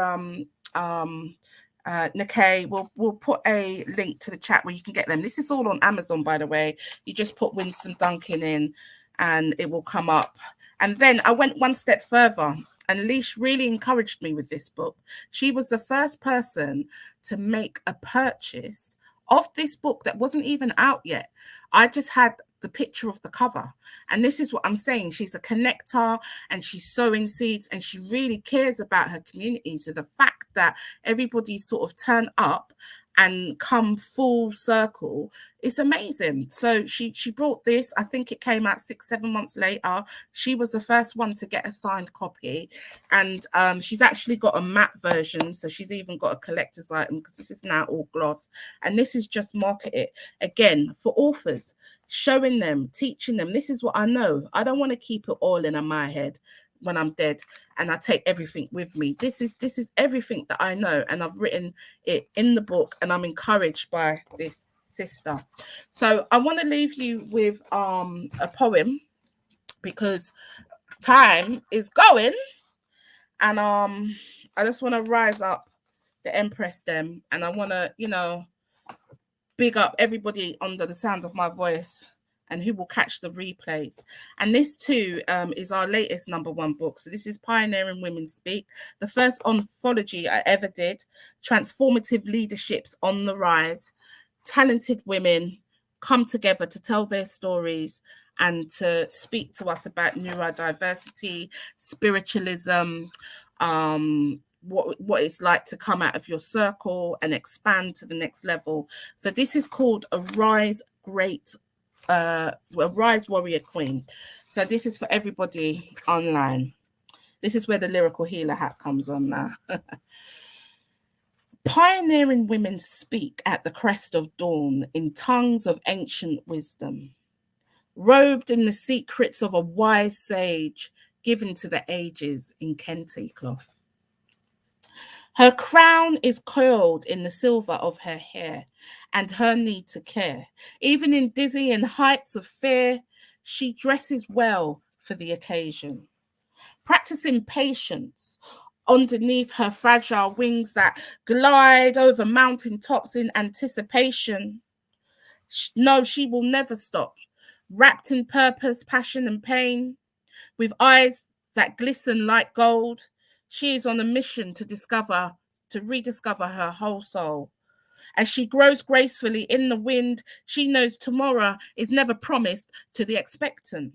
Nikkei, we'll put a link to the chat where you can get them. This is all on Amazon, by the way. You just put Winston Duncan in and it will come up. And then I went one step further, and Leash really encouraged me with this book. She was the first person to make a purchase of this book that wasn't even out yet. I just had the picture of the cover, and this is what I'm saying. She's a connector and she's sowing seeds and she really cares about her community. So the fact that everybody sort of turned up and come full circle, it's amazing. So she brought this. I think it came out 6-7 months later. She was the first one to get a signed copy, and she's actually got a matte version, so she's even got a collector's item because this is now all gloss, and this is just marketed again for authors, showing them, teaching them. This is what I know. I don't want to keep it all in my head when I'm dead and I take everything with me. This is everything that I know, and I've written it in the book, and I'm encouraged by this sister. So I want to leave you with a poem because time is going, and I just want to rise up the Empress them, and I want to big up everybody under the sound of my voice and who will catch the replays. And this too is our latest #1 book. So this is Pioneering Women Speak, the first anthology I ever did. Transformative leaderships on the rise. Talented women come together to tell their stories and to speak to us about neurodiversity, spiritualism, what it's like to come out of your circle and expand to the next level. So this is called a Rise Warrior Queen. So this is for everybody online. This is where the lyrical healer hat comes on now. Pioneering women speak at the crest of dawn in tongues of ancient wisdom, robed in the secrets of a wise sage given to the ages in kente cloth. Her crown is coiled in the silver of her hair and her need to care. Even in dizzying heights of fear, she dresses well for the occasion, practicing patience underneath her fragile wings that glide over mountain tops in anticipation. No, she will never stop, wrapped in purpose, passion, and pain, with eyes that glisten like gold. She is on a mission to rediscover her whole soul. As she grows gracefully in the wind, she knows tomorrow is never promised to the expectant.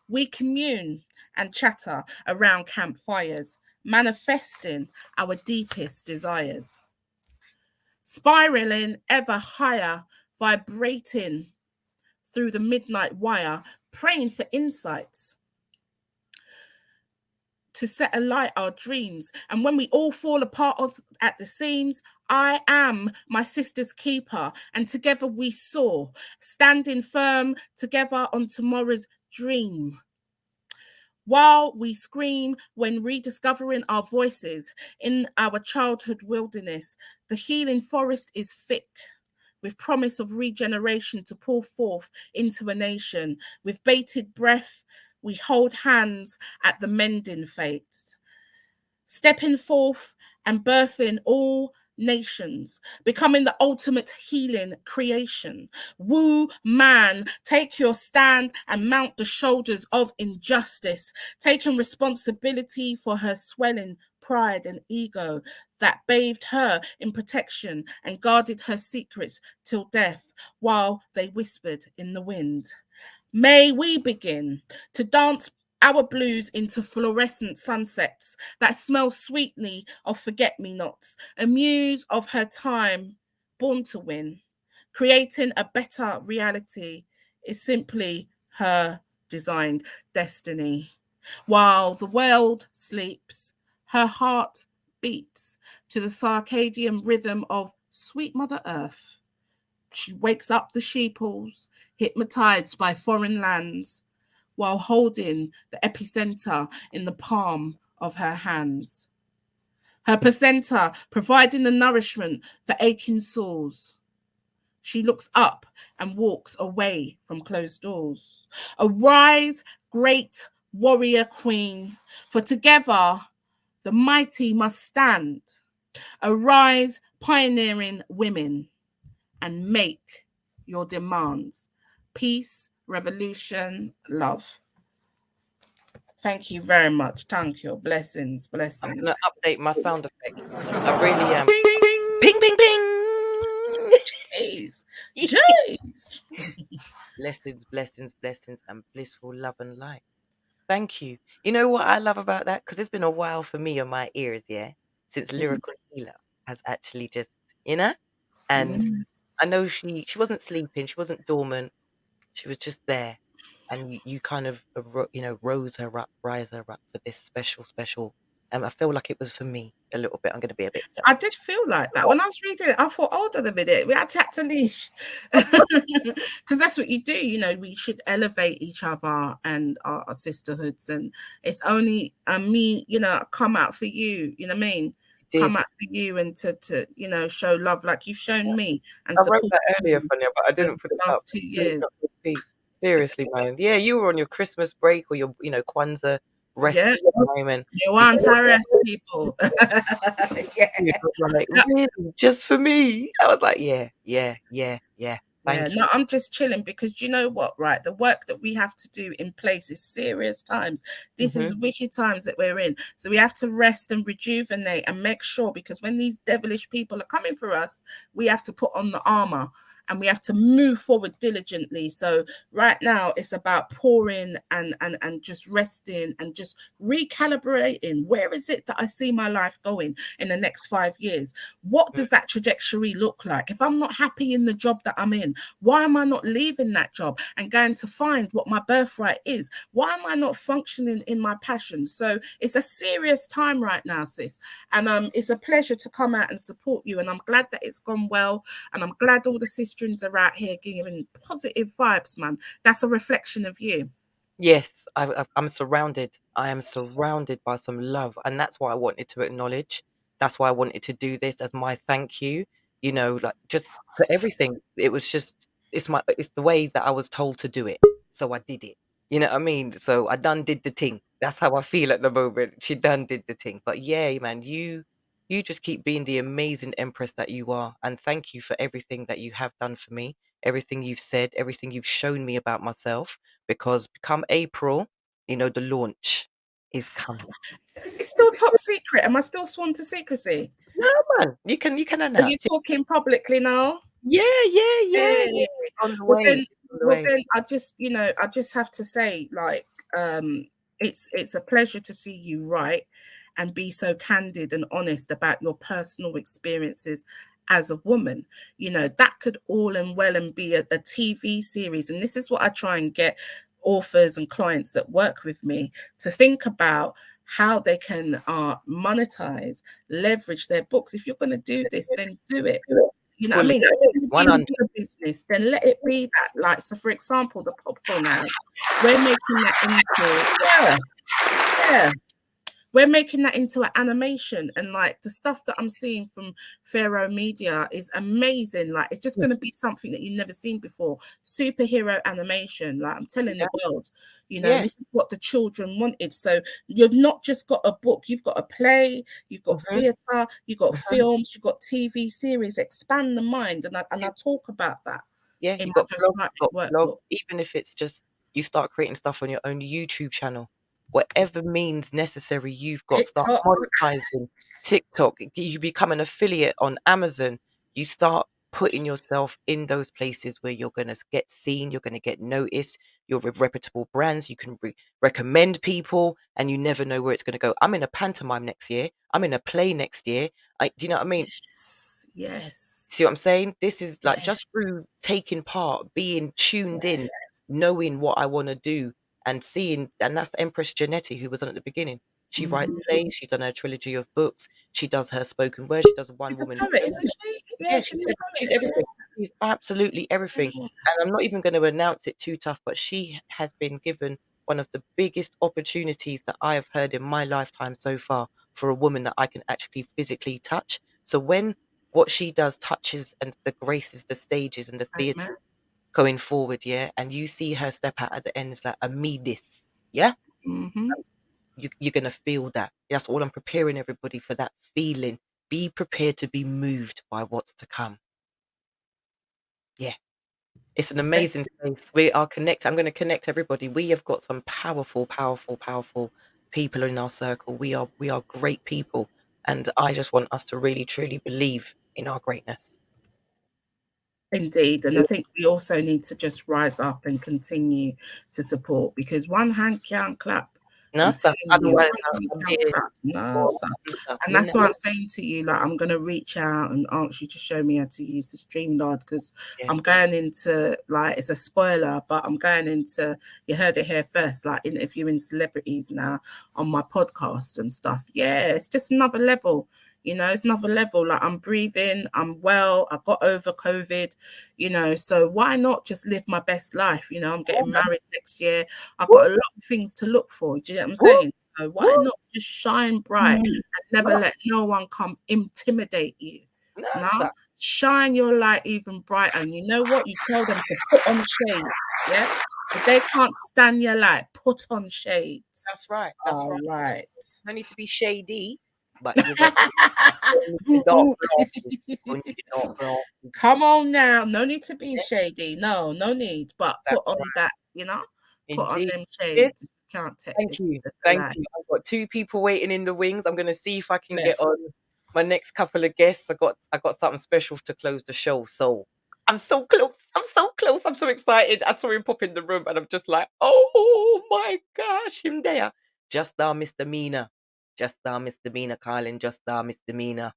We commune and chatter around campfires, manifesting our deepest desires. spiraling ever higher, vibrating through the midnight wire, praying for insights to set alight our dreams. And when we all fall apart at the seams, I am my sister's keeper, and together we soar, standing firm together on tomorrow's dream. While we scream when rediscovering our voices in our childhood wilderness, the healing forest is thick with promise of regeneration to pour forth into a nation. With bated breath, we hold hands at the mending fates, stepping forth and birthing all nations, becoming the ultimate healing creation. Woo man, take your stand and mount the shoulders of injustice, taking responsibility for her swelling pride and ego that bathed her in protection and guarded her secrets till death while they whispered in the wind. May we begin to dance our blues into fluorescent sunsets that smell sweetly of forget-me-nots, a muse of her time, born to win. Creating a better reality is simply her designed destiny. While the world sleeps, her heart beats to the circadian rhythm of sweet Mother Earth. She wakes up the sheeples, hypnotized by foreign lands, while holding the epicenter in the palm of her hands. Her placenta providing the nourishment for aching sores. She looks up and walks away from closed doors. Arise, great warrior queen, for together the mighty must stand. Arise, pioneering women, and make your demands. Peace, revolution, love. Thank you very much. Thank you. Blessings, blessings. I'm going to update my sound effects. I really am. Ping, ping, ping. Jeez. Jeez. Blessings, blessings, blessings, and blissful love and light. Thank you. You know what I love about that? Because it's been a while for me on my ears, yeah, since Lyrical Healer has actually just, and I know she wasn't sleeping, she wasn't dormant, she was just there, and you kind of rise her up for this special. I feel like it was for me a little bit. I'm going to be a bit selfish. I did feel like that when I was reading it. I thought, hold on a minute, we had to act a leash because that's what you do. We should elevate each other and our sisterhoods, and it's only me. Come out for you. You know what I mean? Come out for you and to show love like you've shown me and I wrote support that earlier, Fania, but I didn't put it up. last 2 years. Seriously, man. Yeah, you were on your Christmas break or your, Kwanzaa rest time, and you want to rest, people. Like, really? Just for me? I was like, yeah. Thank you. No, I'm just chilling because you know what, right? The work that we have to do in place is serious times. This is wicked times that we're in. So we have to rest and rejuvenate and make sure, because when these devilish people are coming for us, we have to put on the armor and we have to move forward diligently. So right now it's about pouring and just resting and just recalibrating. Where is it that I see my life going in the next 5 years? What does that trajectory look like? If I'm not happy in the job that I'm in, why am I not leaving that job and going to find what my birthright is? Why am I not functioning in my passion? So it's a serious time right now, sis. And it's a pleasure to come out and support you. And I'm glad that it's gone well. And I'm glad all the sistrins are out here giving positive vibes, man. That's a reflection of you. Yes, I'm surrounded. I am surrounded by some love. And that's what I wanted to acknowledge. That's why I wanted to do this as my thank you, like just for everything. It was just, it's the way that I was told to do it. So I did it. You know what I mean? So I done did the thing. That's how I feel at the moment. She done did the thing. But yeah, man, you just keep being the amazing empress that you are. And thank you for everything that you have done for me, everything you've said, everything you've shown me about myself. Because come April, the launch is coming. It's still top secret. Am I still sworn to secrecy? No, man. You can announce. Are you talking publicly now? Yeah. On the way. Then I just have to say, like, it's a pleasure to see you write and be so candid and honest about your personal experiences as a woman. You know, that could all and well and be a TV series. And this is what I try and get authors and clients that work with me to think about, how they can monetize, leverage their books. If you're going to do this, then do it. You know what I mean? If you're going to be in the business, then let it be that. Like, so for example, the popcorn house, we're making that into, we're making that into an animation, and like the stuff that I'm seeing from Pharaoh Media is amazing. Like, it's just going to be something that you've never seen before. Superhero animation, like I'm telling the world, you know, this is what the children wanted. So you've not just got a book, you've got a play, you've got theatre, you've got films, you've got TV series. Expand the mind, and I talk about that. Yeah, in you've my got Just blogs, Right you've got blogs, workbook. even if it's just you start creating stuff on your own YouTube channel, whatever means necessary, you've got start TikTok. monetizing TikTok. You become an affiliate on Amazon. You start putting yourself in those places where you're going to get seen, you're going to get noticed, you're with reputable brands, you can recommend people, and you never know where it's going to go. I'm in a pantomime next year. I'm in a play next year. Do you know what I mean? Yes. See what I'm saying? This is like just through taking part, being tuned in, knowing what I want to do, and seeing, and that's Empress Janetti, who was on at the beginning. She writes plays, she's done her trilogy of books, she does her spoken word, she does one She's a woman poet, show. isn't she? Yeah, She's a she's poet. everything. She's absolutely everything. And I'm not even going to announce it too tough, but she has been given one of the biggest opportunities that I have heard in my lifetime so far, for a woman that I can actually physically touch. So when what she does touches and the graces the stages and the theatre Amen. going forward, yeah, and you see her step out at the end, it's like a me this, yeah. You're gonna feel that. That's all I'm preparing everybody for, that feeling. Be prepared to be moved by what's to come. Yeah, it's an amazing space. We are connected. I'm going to connect everybody. We have got some powerful, powerful, powerful people in our circle. We are great people, and I just want us to really, truly believe in our greatness. Indeed, and I think we also need to just rise up and continue to support, because one hand can't clap. No, I'm sir. telling you, Otherwise, one hand I'm can't here. clap. No, Or sir. And you that's know. why I'm saying to you, like, I'm gonna reach out and ask you to show me how to use the StreamYard, because I'm going into, like, it's a spoiler, but I'm going into, you heard it here first, like interviewing celebrities now on my podcast and stuff. Yeah, it's just another level. You know, it's another level. Like, I'm breathing, I'm well, I got over COVID, you know, so why not just live my best life? You know, I'm getting married next year. I've got a lot of things to look for. Do you know what I'm saying? So why not just shine bright and never let no one come intimidate you? No, shine your light even brighter. And you know what? You tell them to put on shade. Yeah. If they can't stand your light, put on shades. That's right. That's All right. No need to be shady, but you got your dark glasses. You need your dark glasses. Come on now. No need to be shady. No need. But put on that, you know, put on Indeed. them Yes. shades. Can't take Thank this. you. It's a Thank lie. you. I've got 2 people waiting in the wings. I'm gonna see if I can get Bless. on my next couple of guests. I got something special to close the show. So I'm so close. I'm so close. I'm so excited. I saw him pop in the room and I'm just like, oh my gosh, him there. Just our misdemeanor. Just our misdemeanor, Carlin. Just our misdemeanor.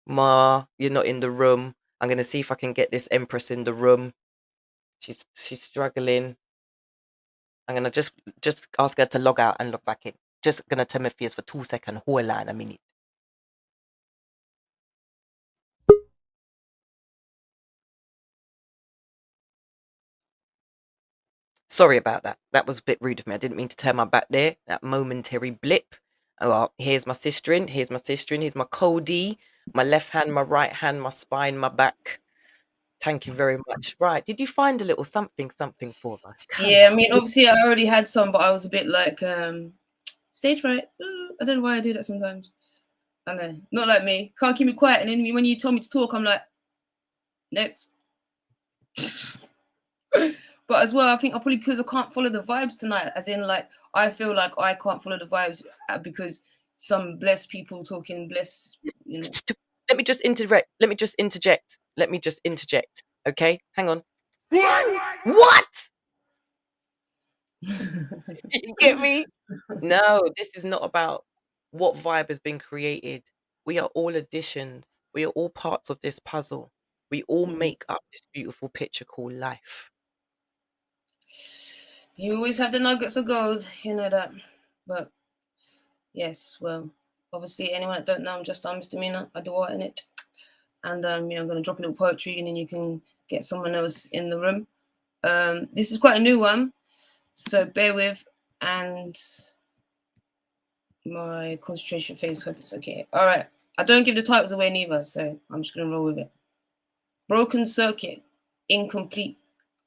Ma, you're not in the room. I'm gonna see if I can get this Empress in the room. She's struggling. I'm gonna just ask her to log out and log back in. Just gonna tell me for 2 seconds. Hold on a minute. Sorry about that. That was a bit rude of me. I didn't mean to turn my back there. That momentary blip. Oh, well, here's my sister in. Here's my sister in. Here's my Cody. My left hand, my right hand, my spine, my back. Thank you very much. Right. Did you find a little something for us? Come Yeah, on. I mean, obviously, I already had some, but I was a bit like stage fright. I don't know why I do that sometimes. I know, not like me. Can't keep me quiet. And then when you told me to talk, I'm like, next. But as well, I think I probably because I can't follow the vibes tonight. As in, like, I feel like I can't follow the vibes because some blessed people talking blessed. You know. Let me just interject. Okay, hang on. What? You get me? No, this is not about what vibe has been created. We are all additions. We are all parts of this puzzle. We all make up this beautiful picture called life. You always have the nuggets of gold, you know that. But yes, well, obviously anyone that don't know, I'm just misdemeanor. I do art in it. And I'm gonna drop a little poetry and then you can get someone else in the room. This is quite a new one, so bear with, and my concentration phase, hope it's okay. All right, I don't give the titles away neither, so I'm just gonna roll with it. Broken circuit, incomplete,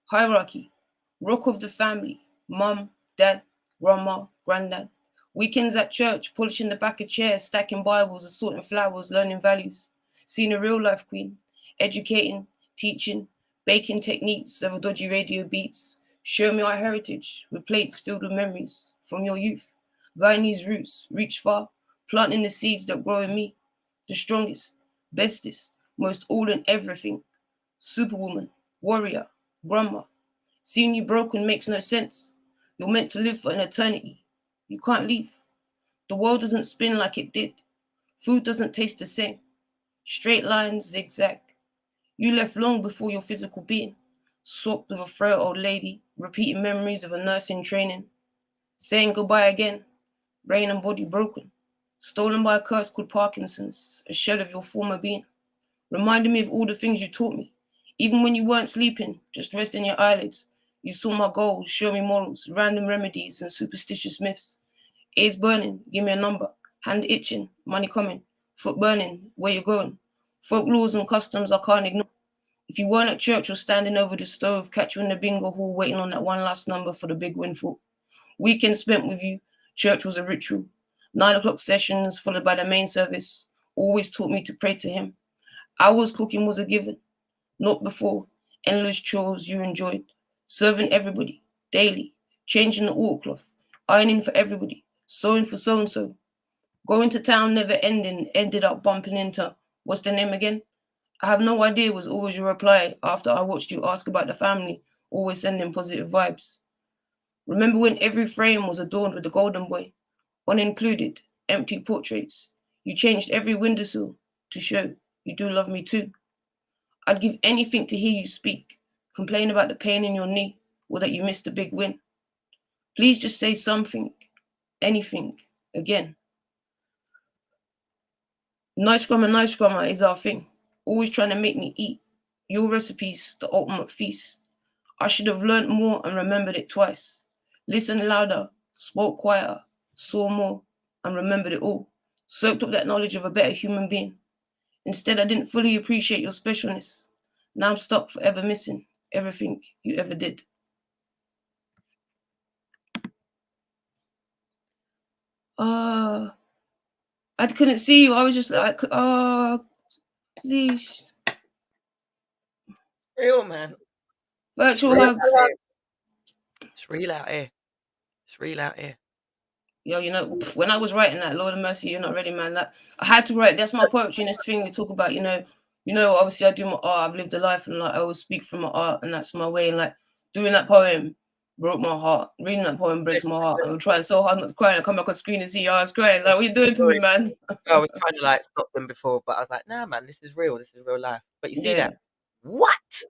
hierarchy, rock of the family, mum, dad, grandma, granddad. Weekends at church, polishing the back of chairs, stacking Bibles, assorting flowers, learning values. Seeing a real life queen, educating, teaching, baking techniques over dodgy radio beats. Show me our heritage with plates filled with memories from your youth. Guyanese roots, reach far, planting the seeds that grow in me. The strongest, bestest, most all and everything. Superwoman, warrior, grandma. Seeing you broken makes no sense. You're meant to live for an eternity. You can't leave. The world doesn't spin like it did. Food doesn't taste the same. Straight lines, zigzag. You left long before your physical being. Swapped with a frail old lady, repeating memories of a nurse in training. Saying goodbye again, brain and body broken. Stolen by a curse called Parkinson's, a shell of your former being. Reminding me of all the things you taught me. Even when you weren't sleeping, just resting your eyelids. You saw my goals, show me morals, random remedies and superstitious myths. Ears burning, give me a number. Hand itching, money coming. Foot burning, where you going? Folklores and customs I can't ignore. If you weren't at church or standing over the stove, catch you in the bingo hall waiting on that one last number for the big windfall. Weekend spent with you, church was a ritual. 9 o'clock sessions followed by the main service. Always taught me to pray to him. Hours cooking was a given, not before. Endless chores you enjoyed. Serving everybody, daily. Changing the oilcloth. Ironing for everybody. Sewing for so-and-so. Going to town never ending, ended up bumping into, what's the name again? I have no idea was always your reply after I watched you ask about the family, always sending positive vibes. Remember when every frame was adorned with the golden boy? One included, empty portraits. You changed every windowsill to show you do love me too. I'd give anything to hear you speak, complain about the pain in your knee, or that you missed a big win. Please just say something, anything, again. Nice grammar is our thing. Always trying to make me eat. Your recipes, the ultimate feast. I should have learnt more and remembered it twice. Listened louder, spoke quieter, saw more, and remembered it all. Soaked up that knowledge of a better human being. Instead, I didn't fully appreciate your specialness. Now I'm stuck forever missing everything you ever did. I couldn't see you. I was just like, please. Real, man. Virtual hugs. It's real out here. It's real out here. Yo, you know, when I was writing that, Lord of Mercy, you're not ready, man. That I had to write. That's my poetry, and this thing we talk about. You know. Obviously, I do my art. I've lived a life, and like I always speak from my art, and that's my way. And like doing that poem broke my heart. Reading that poem breaks my heart. I'm trying so hard not to cry. And I come back on screen and see you. I was crying. Like, what are you doing to me, man? I was trying to like stop them before, but I was like, nah, man, this is real. This is real life. But you see that? What?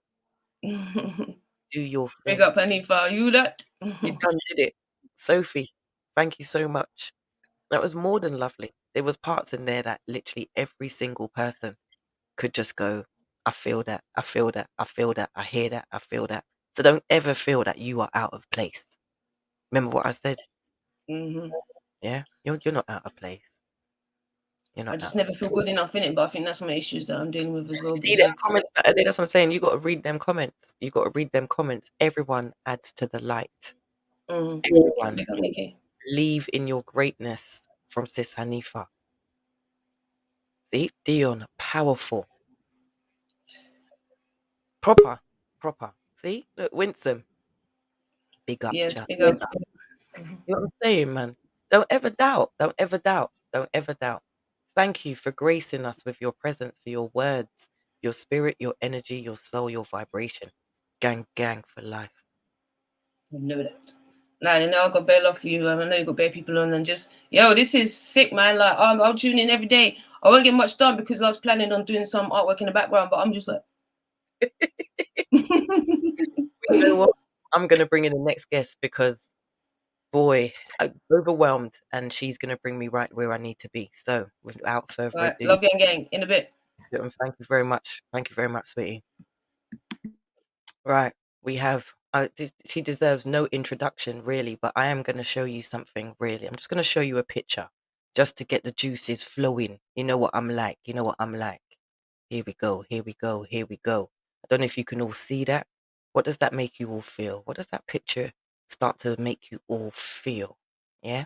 Do your thing. Big up, Hanifa. You that? You done did it. Sophie, thank you so much. That was more than lovely. There was parts in there that literally every single person could just go, I feel that, I feel that, I feel that, I hear that, I feel that. So don't ever feel that you are out of place. Remember what I said? Mm-hmm. Yeah, you're not out of place. I just never feel good enough in it, but I think that's my issues that I'm dealing with as well. See them comments? That's what I'm saying. You got to read them comments. You got to read them comments. Everyone adds to the light. Everyone. Believe in your greatness from Sis Hanifa. See, Dion, powerful. Proper. See, look, Winsome. Big up. Yes, big up. You know what I'm saying, man? Don't ever doubt. Don't ever doubt. Don't ever doubt. Thank you for gracing us with your presence, for your words, your spirit, your energy, your soul, your vibration. Gang for life. I know that. Nah, I know I got bare love for you. I know you got bare people on, and just this is sick, man. Like I'll tune in every day. I won't get much done because I was planning on doing some artwork in the background, but I'm just like. You know what? I'm going to bring in the next guest because, boy, I'm overwhelmed, and she's going to bring me right where I need to be. So, without further All right, ado, love gang in a bit. Thank you very much. Thank you very much, sweetie. Right, we have. She deserves no introduction, really, but I am going to show you something. Really, I'm just going to show you a picture, just to get the juices flowing. You know what I'm like. You know what I'm like. Here we go. Here we go. Here we go. I don't know if you can all see that. What does that make you all feel? What does that picture start to make you all feel? Yeah.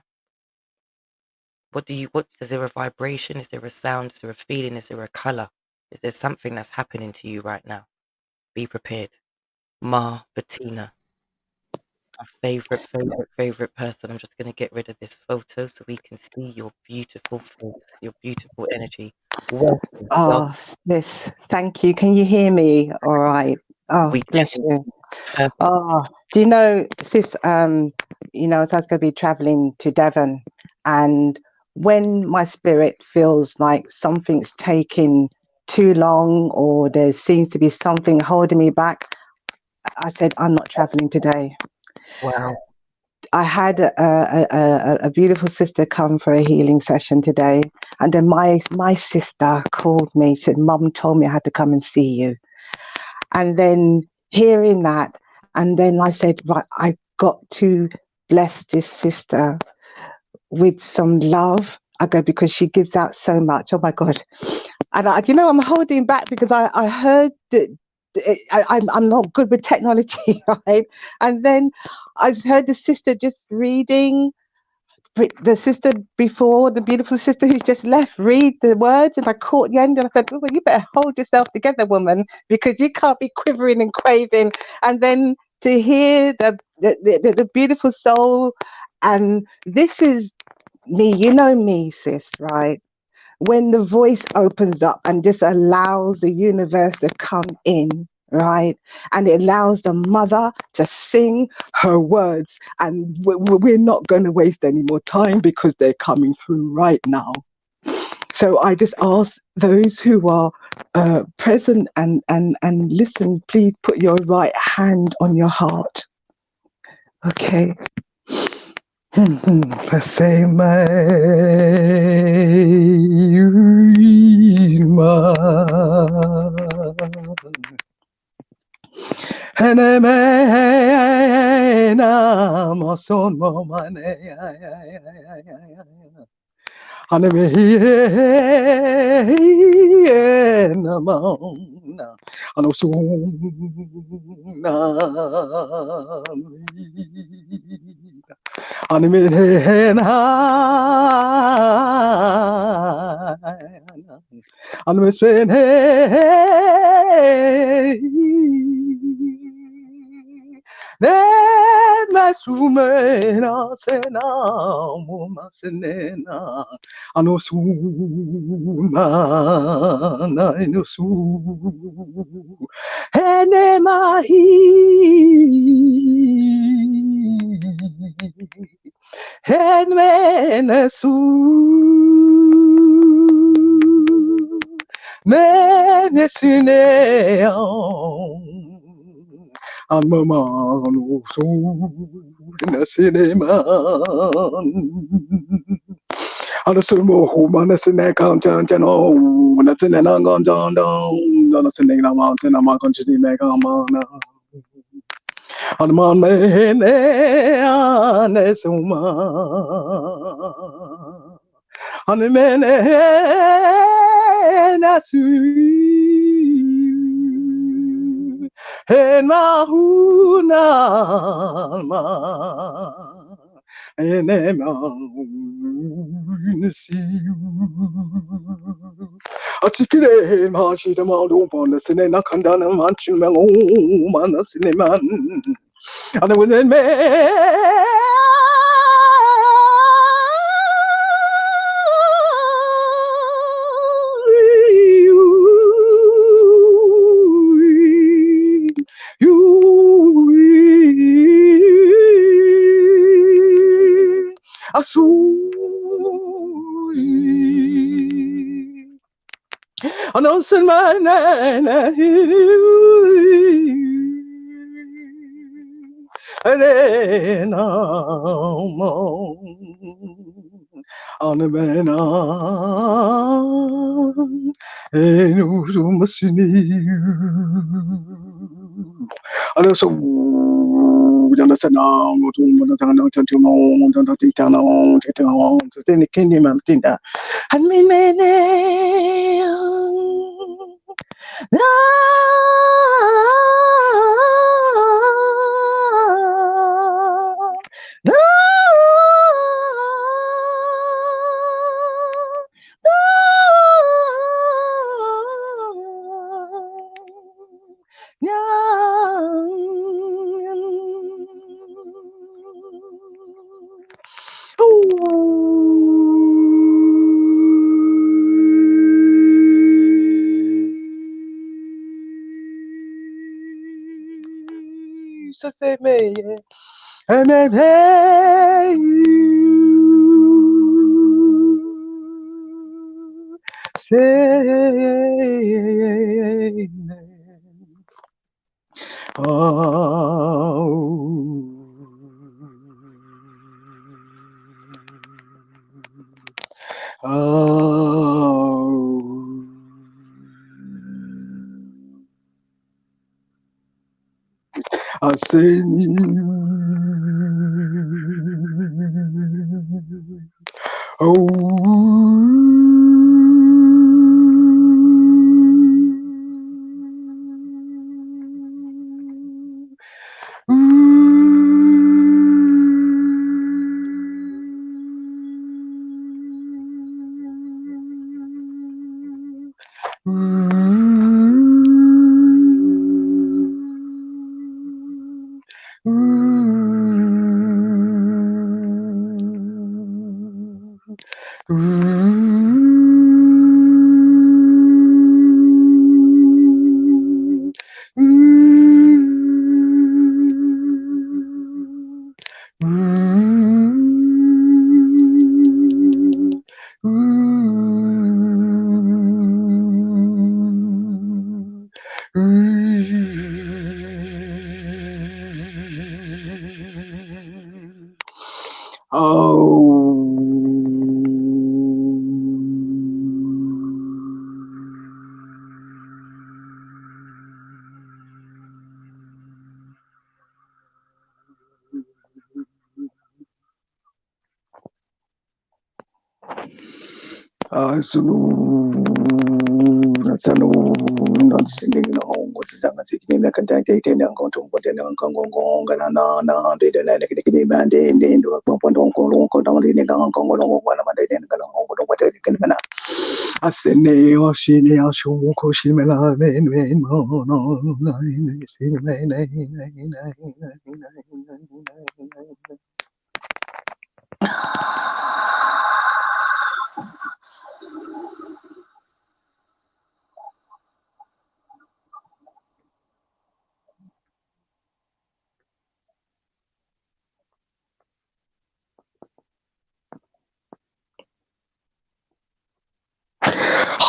What is there a vibration? Is there a sound? Is there a feeling? Is there a color? Is there something that's happening to you right now? Be prepared. Ma Bettina, my favorite person. I'm just going to get rid of this photo so we can see your beautiful face, your beautiful energy. Welcome. Oh, sis, thank you. Can you hear me all right? Oh, We bless can. you. Perfect. Oh, do you know, sis, you know, so I was going to be traveling to Devon, and when my spirit feels like something's taking too long or there seems to be something holding me back, I said, I'm not traveling today. Wow. I had a beautiful sister come for a healing session today, and then my sister called me, said, Mum told me I had to come and see you. And then hearing that, and then I said, right, I've got to bless this sister with some love. I go, because she gives out so much. Oh my God. And you know, I'm holding back because I heard that I'm not good with technology, right? And then I heard the sister just reading, the sister before, the beautiful sister who's just left, read the words, and I caught the end, and I said, oh, well, you better hold yourself together, woman, because you can't be quivering and quaving. And then to hear the beautiful soul, and this is me, you know me, sis, right? When the voice opens up and just allows the universe to come in, right? And it allows the mother to sing her words. And we're not going to waste any more time because they're coming through right now. So I just ask those who are present and listen, please put your right hand on your heart. Okay. Say my Announcing my name. And then on the man and also understand and me say me, and then hey you say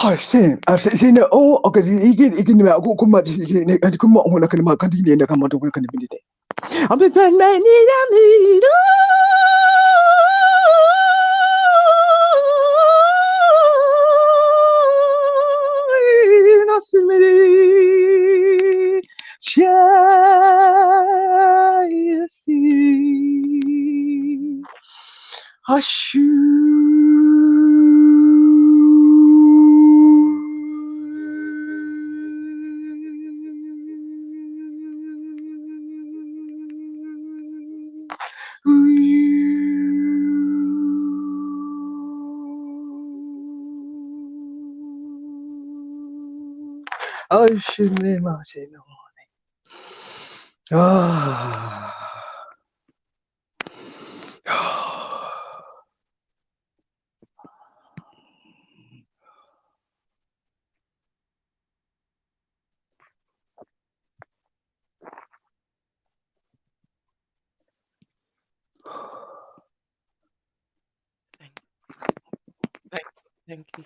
I say I've seen it. Oh, okay. You can go much. And come on, when I can continue to come out of work. I'm just I should be much. Ah. Thank you.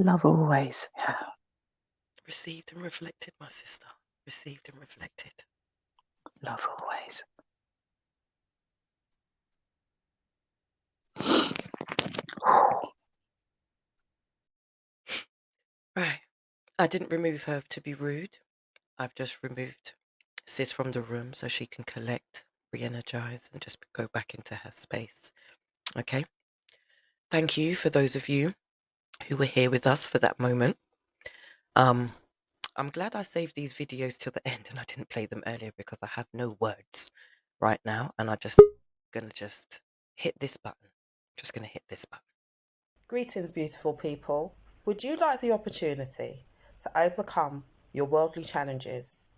Love always. Yeah. Received and reflected, my sister. Received and reflected. Love always. Right. I didn't remove her to be rude. I've just removed Sis from the room so she can collect, re-energize, and just go back into her space. Okay. Thank you for those of you who were here with us for that moment. I'm glad I saved these videos till the end and I didn't play them earlier because I have no words right now, and I'm just gonna hit this button. Just gonna hit this button. Greetings, beautiful people. Would you like the opportunity to overcome your worldly challenges,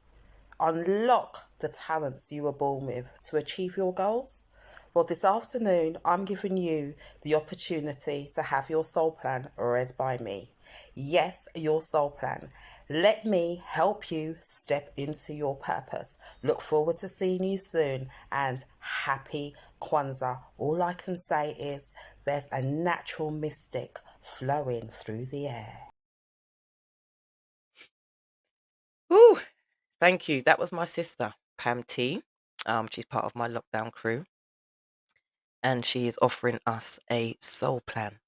unlock the talents you were born with to achieve your goals? Well, this afternoon, I'm giving you the opportunity to have your soul plan read by me. Yes, your soul plan. Let me help you step into your purpose. Look forward to seeing you soon, and happy Kwanzaa. All I can say is there's a natural mystic flowing through the air. Ooh, thank you. That was my sister, Pam T. She's part of my lockdown crew, and she is offering us a soul plan.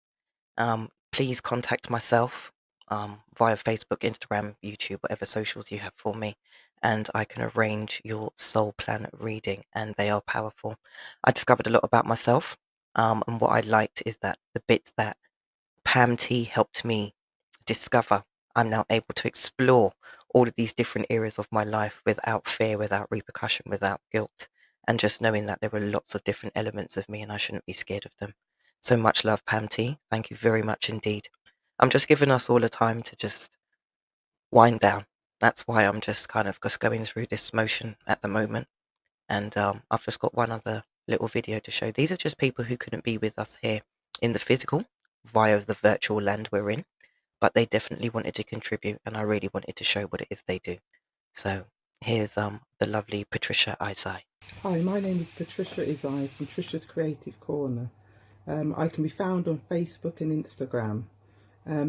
Please contact myself via Facebook, Instagram, YouTube, whatever socials you have for me, and I can arrange your soul plan reading, and they are powerful. I discovered a lot about myself, and what I liked is that the bits that Pam T helped me discover, I'm now able to explore all of these different areas of my life without fear, without repercussion, without guilt, and just knowing that there were lots of different elements of me and I shouldn't be scared of them. So much love, Pam T. Thank you very much indeed. I'm just giving us all a time to just wind down. That's why I'm just kind of just going through this motion at the moment. And I've just got one other little video to show. These are just people who couldn't be with us here in the physical via the virtual land we're in, but they definitely wanted to contribute, and I really wanted to show what it is they do. So here's the lovely Patricia Isai. Hi, my name is Patricia Isai from Trisha's Creative Corner. I can be found on Facebook and Instagram.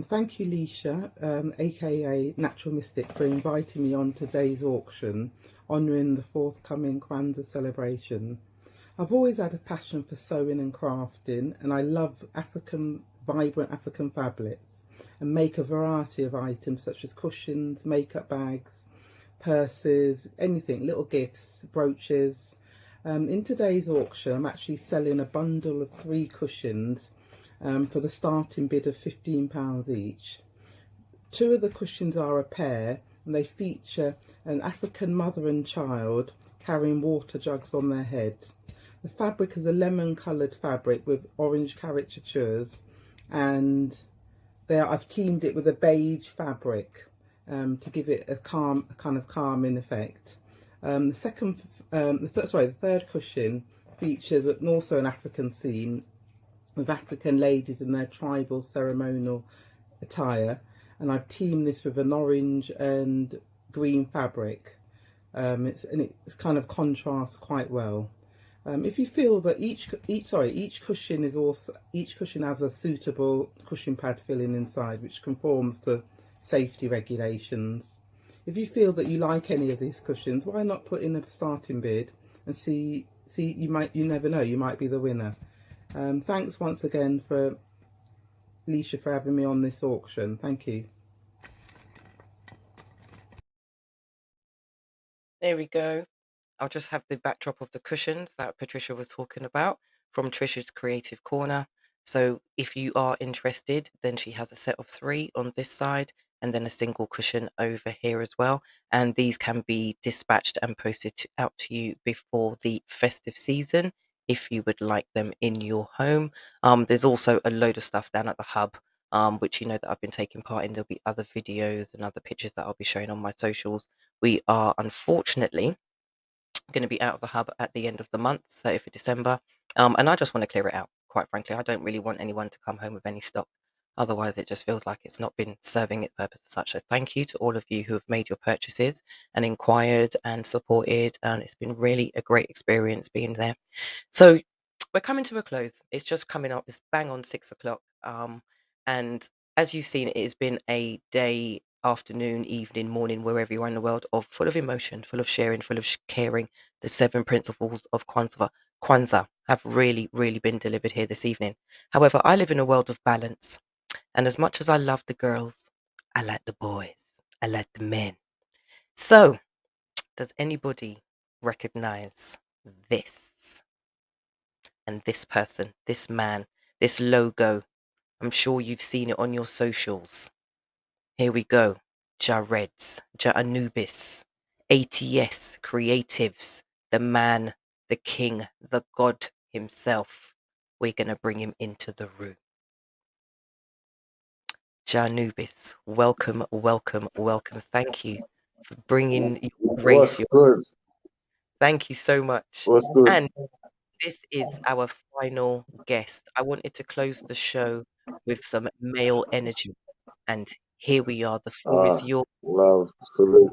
Thank you, Leisha, aka Natural Mystic, for inviting me on today's auction, honouring the forthcoming Kwanzaa celebration. I've always had a passion for sewing and crafting, and I love vibrant African fabrics, and make a variety of items such as cushions, makeup bags, purses, anything, little gifts, brooches. In today's auction, I'm actually selling a bundle of 3 cushions for the starting bid of £15 each. 2 of the cushions are a pair, and they feature an African mother and child carrying water jugs on their head. The fabric is a lemon-coloured fabric with orange caricatures, and I've teamed it with a beige fabric to give it a kind of calming effect. The third cushion features also an African scene with African ladies in their tribal ceremonial attire, and I've teamed this with an orange and green fabric. It's kind of contrasts quite well. If you feel that each cushion has a suitable cushion pad filling inside, which conforms to safety regulations. If you feel that you like any of these cushions, why not put in a starting bid and see you never know, you might be the winner. Thanks once again for Leisha for having me on this auction. Thank you. There we go. I'll just have the backdrop of the cushions that Patricia was talking about from Trisha's Creative Corner. So if you are interested, then she has a set of 3 on this side and then a single cushion over here as well. And these can be dispatched and posted out to you before the festive season if you would like them in your home. There's also a load of stuff down at the hub, which you know that I've been taking part in. There'll be other videos and other pictures that I'll be showing on my socials. We are unfortunately going to be out of the hub at the end of the month, 30th of December. And I just want to clear it out, quite frankly. I don't really want anyone to come home with any stock. Otherwise, it just feels like it's not been serving its purpose as such. So thank you to all of you who have made your purchases and inquired and supported. And it's been really a great experience being there. So we're coming to a close. It's just coming up. It's bang on 6 o'clock. And as you've seen, it has been a day, afternoon, evening, morning, wherever you are in the world, of full of emotion, full of sharing, full of caring. The 7 principles of Kwanzaa have really, really been delivered here this evening. However, I live in a world of balance, and as much as I love the girls, I like the boys, I like the men. So, does anybody recognize this? And this person, this man, this logo? I'm sure you've seen it on your socials. Here we go. Jareds, Ja Anubis, ATS, Creatives, the man, the king, the god himself. We're going to bring him into the room. Ja Anubis, welcome, welcome, welcome. Thank you for bringing your grace. What's good? Thank you so much. What's good? And this is our final guest. I wanted to close the show with some male energy. And here we are. The floor is yours. Love, salute.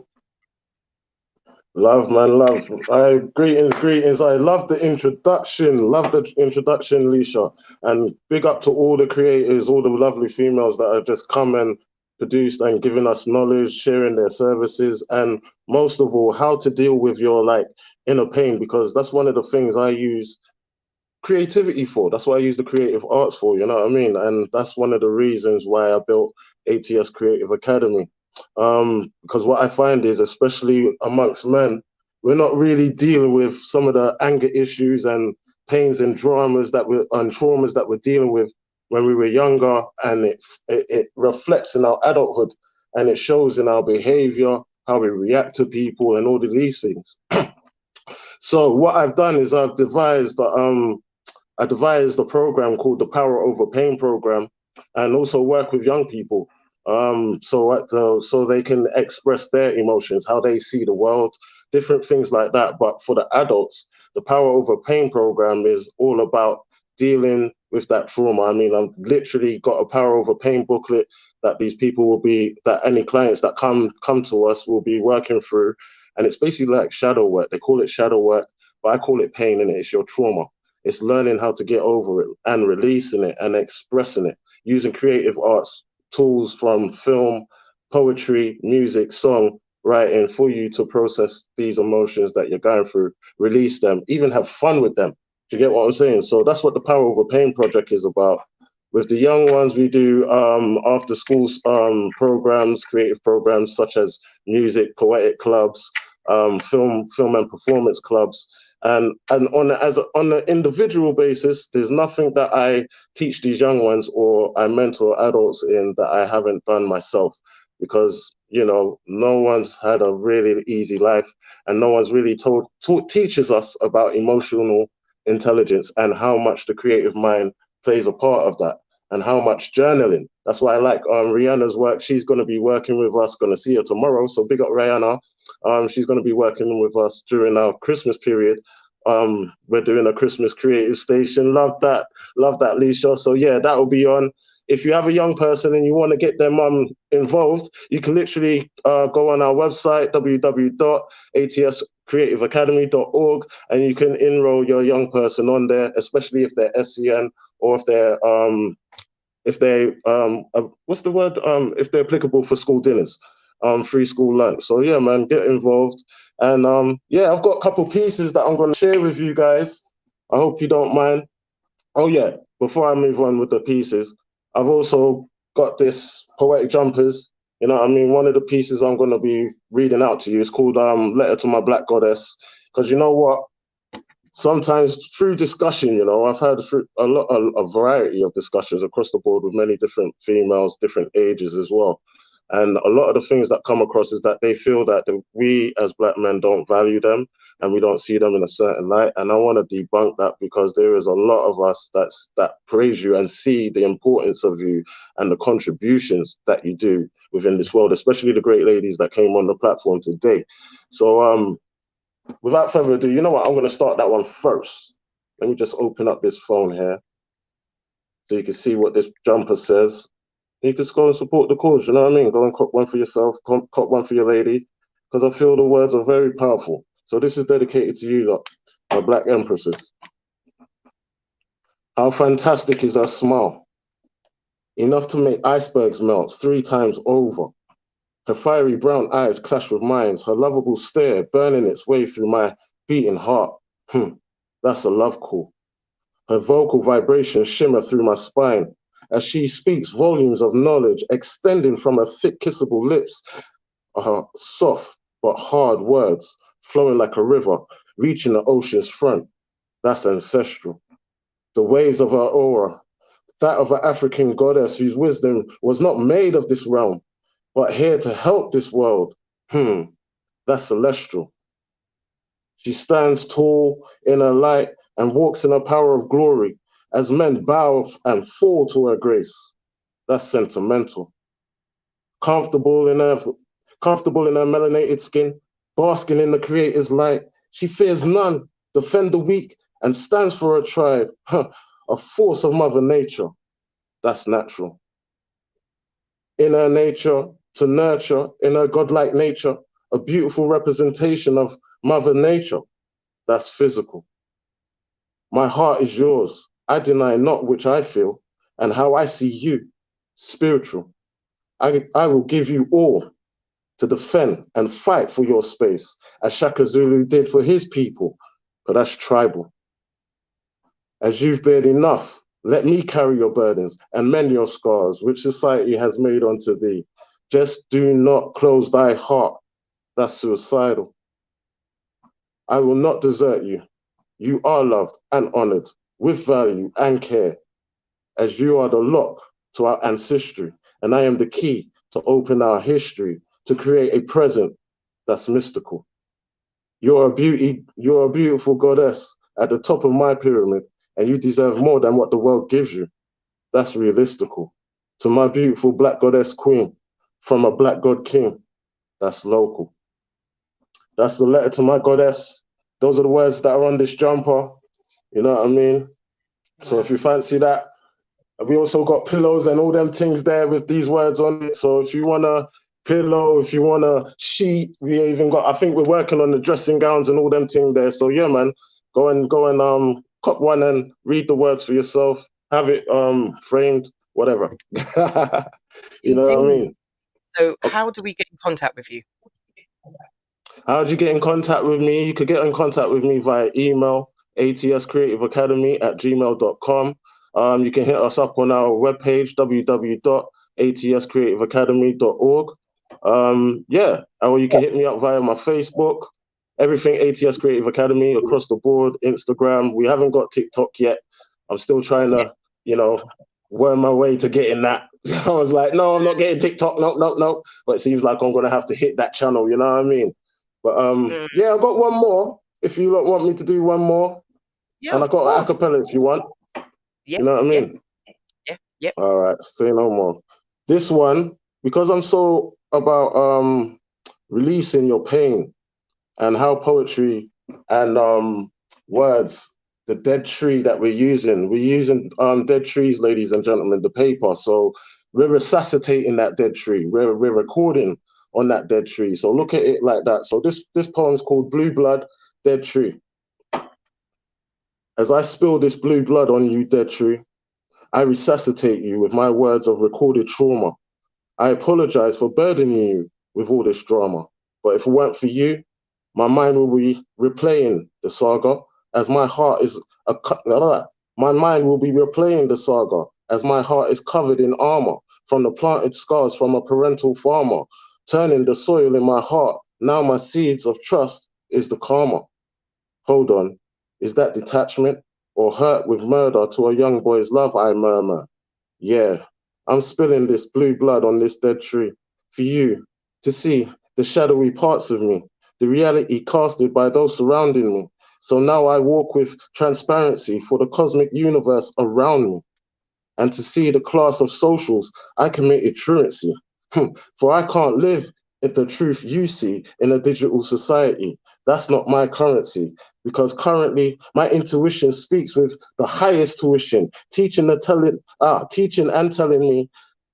Love, man, love. Greetings. I love the introduction. Love the introduction, Leisha. And big up to all the creators, all the lovely females that have just come and produced and given us knowledge, sharing their services, and most of all, how to deal with your inner pain, because that's one of the things I use creativity for. That's what I use the creative arts for, you know what I mean? And that's one of the reasons why I built ATS Creative Academy. Because what I find is, especially amongst men, we're not really dealing with some of the anger issues and pains and traumas that we're dealing with when we were younger, and it reflects in our adulthood, and it shows in our behavior, how we react to people, and all of these things. So what I've done is I've devised a program called the Power Over Pain program, and also work with young people, so they can express their emotions, how they see the world, different things like that. But for the adults, the Power Over Pain program is all about dealing with that trauma. I mean, I've literally got a Power Over Pain booklet that that any clients that come to us will be working through, and it's basically like shadow work. They call it shadow work, but I call it pain, and it's your trauma. It's learning how to get over it and releasing it and expressing it using creative arts tools from film, poetry, music, song, writing for you to process these emotions that you're going through, release them, even have fun with them. Do you get what I'm saying? So that's what the Power Over Pain project is about. With the young ones, we do after school programs, creative programs such as music, poetic clubs, film and performance clubs. And on an individual basis, there's nothing that I teach these young ones or I mentor adults in that I haven't done myself, because no one's had a really easy life, and no one's really teaches us about emotional intelligence and how much the creative mind plays a part of that, and how much journaling. That's why I like Rihanna's work. She's going to be working with us. Going to see her tomorrow. So big up Rihanna. She's going to be working with us during our Christmas period. We're doing a Christmas creative station. Love that, Leisha. So yeah, that will be on. If you have a young person and you want to get them involved, you can literally go on our website, www.atscreativeacademy.org, and you can enroll your young person on there, especially if they're SEN or if they're if they're applicable for school dinners, free school lunch. So yeah, man, get involved. And yeah, I've got a couple pieces that I'm going to share with you guys. I hope you don't mind. Oh yeah, before I move on with the pieces, I've also got this poetic jumpers. You know what I mean? One of the pieces I'm going to be reading out to you is called Letter to My Black Goddess. Because you know what? Sometimes through discussion, I've had a variety of discussions across the board with many different females, different ages as well. And a lot of the things that come across is that they feel that we as Black men don't value them and we don't see them in a certain light. And I want to debunk that, because there is a lot of us that praise you and see the importance of you and the contributions that you do within this world, especially the great ladies that came on the platform today. So without further ado, you know what? I'm going to start that one first. Let me just open up this phone here so you can see what this jumper says. You just go and support the cause, you know what I mean? Go and cop one for yourself, cop one for your lady, because I feel the words are very powerful. So this is dedicated to you lot, my Black empresses. How fantastic is her smile? enough to make icebergs melt 3 times over. Her fiery brown eyes clash with mine, her lovable stare burning its way through my beating heart. That's a love call. Her vocal vibrations shimmer through my spine as she speaks volumes of knowledge extending from her thick kissable lips, her soft but hard words flowing like a river, reaching the ocean's front. That's ancestral. The waves of her aura, that of an African goddess whose wisdom was not made of this realm, but here to help this world. That's celestial. She stands tall in her light and walks in a power of glory as men bow and fall to her grace. That's sentimental. Comfortable in her melanated skin, basking in the creator's light. She fears none, defend the weak, and stands for her tribe. A force of Mother Nature. That's natural. In her nature, to nurture, in her godlike nature, a beautiful representation of Mother Nature. That's physical. My heart is yours. I deny not which I feel, and how I see you, spiritual. I will give you all to defend and fight for your space, as Shaka Zulu did for his people, but that's tribal. As you've bared enough, let me carry your burdens and mend your scars, which society has made unto thee. Just do not close thy heart. That's suicidal. I will not desert you. You are loved and honored with value and care, as you are the lock to our ancestry, and I am the key to open our history, to create a present that's mystical. You're a beautiful goddess at the top of my pyramid, and you deserve more than what the world gives you. That's realistical. To my beautiful black goddess queen, from a black god king, that's local. That's the letter to my goddess. Those are the words that are on this jumper. You know what I mean? So if you fancy that, we also got pillows and all them things there with these words on it. So if you want a pillow, if you want a sheet, we even got, I think we're working on the dressing gowns and all them things there. So yeah, man, go and cop one and read the words for yourself. Have it framed, whatever. You know what I mean? So how do we get in contact with you? How do you get in contact with me? You could get in contact with me via email, atscreativeacademy@gmail.com. You can hit us up on our webpage, www.atscreativeacademy.org. Or you can hit me up via my Facebook, everything ATS Creative Academy across the board, Instagram. We haven't got TikTok yet. I'm still trying to, worm my way to getting that. I was like, no, I'm not getting TikTok. No. But it seems like I'm going to have to hit that channel, you know what I mean? But I got one more. If you want me to do one more. Yeah, and I got an acapella if you want. Yeah, you know what I mean? Yeah. All right, say no more. This one, because I'm so about releasing your pain and how poetry and words, the dead tree that we're using dead trees, ladies and gentlemen, the paper. So we're resuscitating that dead tree. We're recording on that dead tree. So look at it like that. So this poem is called Blue Blood, Dead Tree. As I spill this blue blood on you, dead tree, I resuscitate you with my words of recorded trauma. I apologize for burdening you with all this drama. But if it weren't for you, my mind will be replaying the saga as my heart is my mind will be replaying the saga as my heart is covered in armor from the planted scars from a parental farmer, turning the soil in my heart. Now my seeds of trust is the karma. Hold on, is that detachment or hurt with murder to a young boy's love? I murmur. Yeah, I'm spilling this blue blood on this dead tree for you to see the shadowy parts of me, the reality casted by those surrounding me. So now I walk with transparency for the cosmic universe around me. And to see the class of socials, I committed truancy. For I can't live in the truth you see in a digital society. That's not my currency, because currently my intuition speaks with the highest tuition, teaching and telling me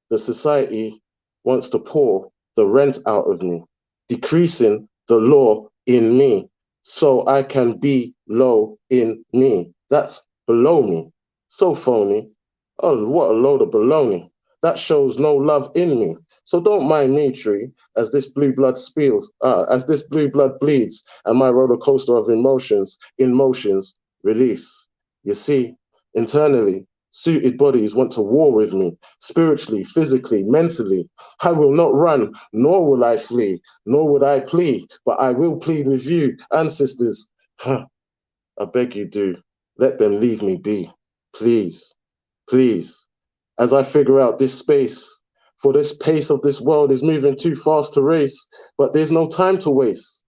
the society wants to pour the rent out of me, decreasing the law in me so I can be low in me. That's below me. So phony. Oh, what a load of baloney. that shows no love in me. So don't mind me, tree, as this blue blood as this blue blood bleeds, and my roller coaster of emotions, in motions, release. You see, internally, suited bodies want to war with me, spiritually, physically, mentally. I will not run, nor will I flee, nor would I plead, but I will plead with you, ancestors. I beg you do, let them leave me be, please, please. As I figure out this space, for this pace of this world is moving too fast to race, but there's no time to waste.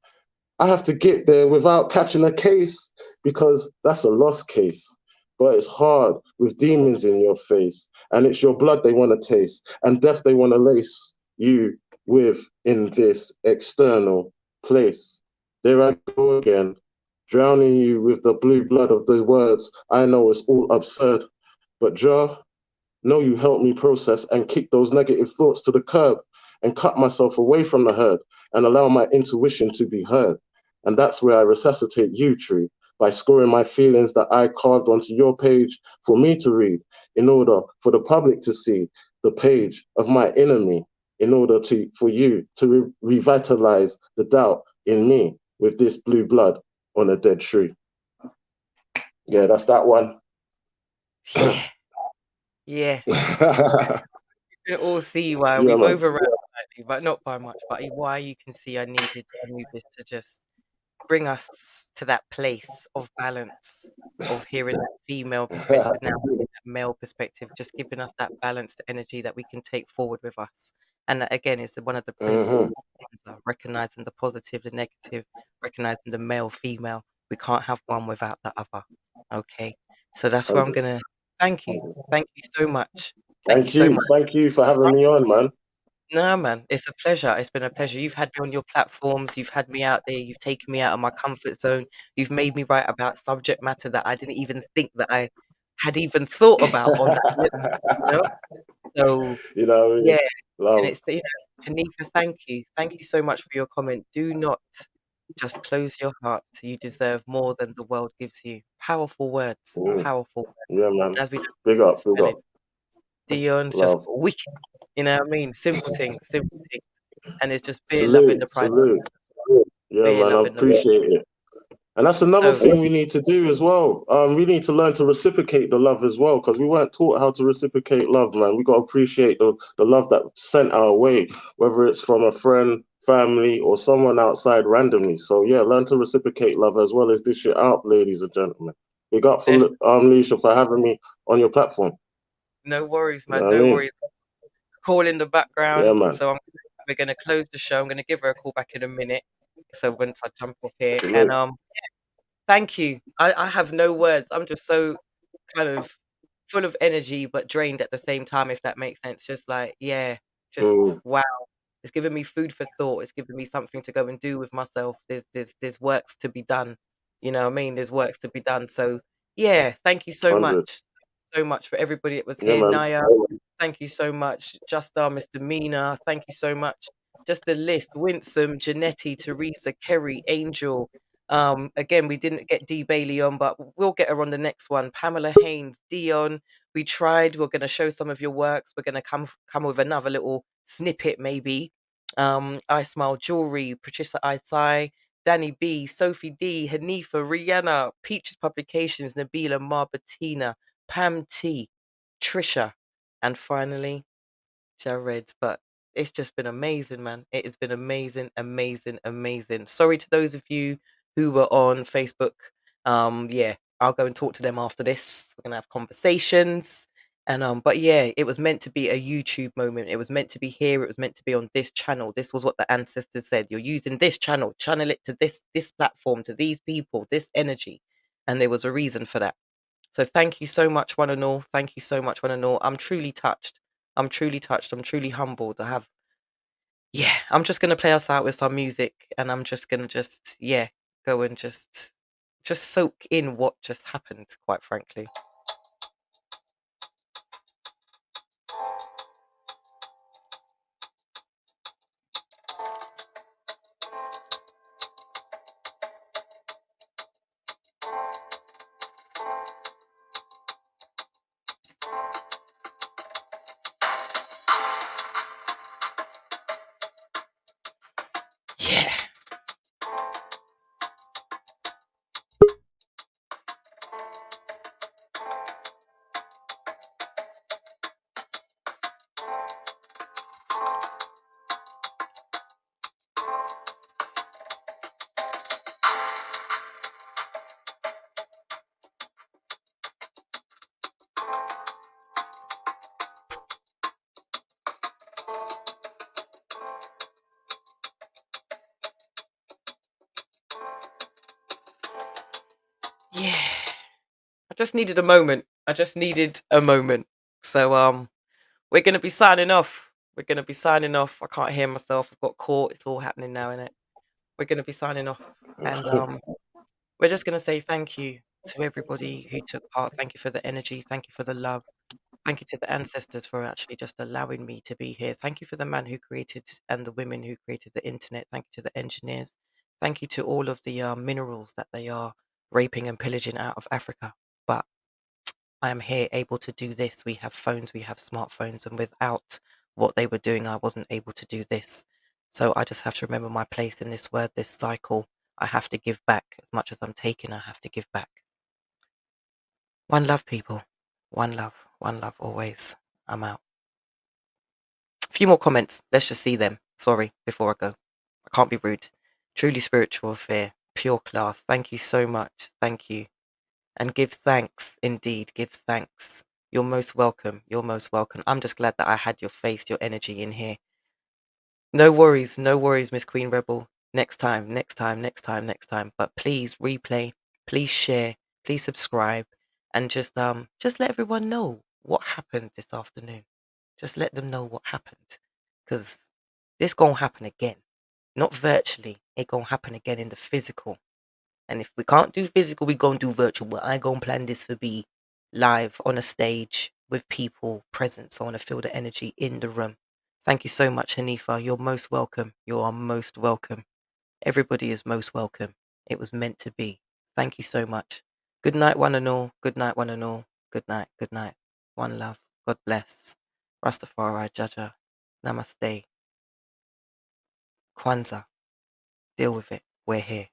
I have to get there without catching a case, because that's a lost case. But it's hard with demons in your face, and it's your blood they want to taste, and death they want to lace you with in this external place. There I go again, drowning you with the blue blood of the words. I know it's all absurd, but Jah, know you helped me process and kick those negative thoughts to the curb and cut myself away from the herd and allow my intuition to be heard. And that's where I resuscitate you, tree, by scoring my feelings that I carved onto your page for me to read, in order for the public to see the page of my enemy, in order for you to revitalize the doubt in me with this blue blood on a dead tree. Yeah, that's that one. Yes. You can all see why Yeah, we've man. overrun slightly, but not by much. But why you can see I needed Anubis to just bring us to that place of balance, of hearing that female perspective, now hearing that male perspective, just giving us that balanced energy that we can take forward with us. And that again is one of the principles of Kwanzaa, recognizing the positive, the negative, recognizing the male, female. We can't have one without the other. Okay. So that's where I'm gonna thank you. Thank you so much. Thank you so much. Thank you for having me on, man. No, man, it's a pleasure. It's been a pleasure. You've had me on your platforms. You've had me out there. You've taken me out of my comfort zone. You've made me write about subject matter that I didn't even think that I had even thought about on that level, So, You know what I mean? yeah, and Love. it's, Hanifa, thank you. Thank you so much for your comment. Do not just close your heart. You deserve more than the world gives you. Powerful words. Powerful words. Yeah, man. And as we know, Big up, big spell up. it. Dion's just Love. wicked. You know what I mean? Simple things, simple things. And it's just beer loving Salute, the price. salute. Yeah, Beer man, I loving the appreciate it. And that's another So, thing we need to do as well. We need to learn to reciprocate the love as well, because we weren't taught how to reciprocate love, man. We got to appreciate the love that's sent our way, whether it's from a friend, family, or someone outside randomly. So, yeah, learn to reciprocate love as well as dish it out, ladies and gentlemen. Big up for Leisha for having me on your platform. no worries, You know man. what I No mean? worries. Call in the Yeah, background. man. So we're going to close the show. I'm going to give her a call back in a minute. So once I jump off here, Salute. and thank you. I have no words. I'm just so kind of full of energy, but drained at the same time, if that makes sense. Just like, yeah, just wow. It's given me food for thought. It's given me something to go and do with myself. There's works to be done. You know what I mean? There's works to be done. So yeah, thank you so 100. much. So much for everybody that was Yeah, here. man. Naya, thank you so much. Justar, Mr. Mina, thank you so much. Just the list. Winsome, Janetti, Teresa, Kerry, Angel. Again, we didn't get Dee Bailey on, but we'll get her on the next one. Pamela Haynes, Dion. We tried. We're going to show some of your works. We're going to come with another little snippet, maybe. I Smile Jewelry, Patricia Isai, Danny B, Sophie D, Hanifa, Rihanna, Peaches Publications, Nabila, Marbatina, Pam T, Trisha, and finally Jared. But it's just been amazing, man. It has been amazing, amazing, amazing. Sorry to those of you who were on Facebook. Yeah, I'll go and talk to them after this. We're gonna have conversations. And but yeah, it was meant to be a YouTube moment. It was meant to be here. It was meant to be on this channel. This was what the ancestors said. You're using this channel, channel it to this platform, to these people, this energy. And there was a reason for that. So thank you so much, one and all. Thank you so much, one and all. I'm truly touched. I'm truly touched. I'm truly humbled. I'm just gonna play us out with some music, and I'm just gonna go and just soak in what just happened, quite frankly. just needed a moment. I just needed a moment. So we're gonna be signing off. We're gonna be signing off. I can't hear myself. I've got caught. It's all happening now, innit? We're gonna be signing off, and we're just gonna say thank you to everybody who took part. Thank you for the energy. Thank you for the love. Thank you to the ancestors for actually just allowing me to be here. Thank you for the man who created and the women who created the internet. Thank you to the engineers. Thank you to all of the minerals that they are raping and pillaging out of Africa. But I am here able to do this. We have phones, we have smartphones, and without what they were doing, I wasn't able to do this. So I just have to remember my place in this word, this cycle. I have to give back. As much as I'm taking, I have to give back. One love, people. One love always. I'm out. A few more comments. Let's just see them. Sorry, before I go. I can't be rude. Truly spiritual affair. Pure class. Thank you so much. Thank you. And give thanks. Indeed, give thanks. You're most welcome. You're most welcome. I'm just glad that I had your face, your energy in here. No worries, Miss Queen Rebel. Next time, next time, next time, next time. But please replay, please share, please subscribe, and just let everyone know what happened this afternoon. Just let them know what happened, because this gonna happen again. Not virtually, it gonna happen again in the physical. And if we can't do physical, we gonna do virtual. But I gonna plan this to be live on a stage with people present, so I want to feel the energy in the room. Thank you so much, Hanifa. You're most welcome. You are most welcome. Everybody is most welcome. It was meant to be. Thank you so much. Good night, one and all. Good night, one and all. Good night. Good night. One love. God bless. Rastafari, Jaja. Namaste. Kwanzaa. Deal with it. We're here.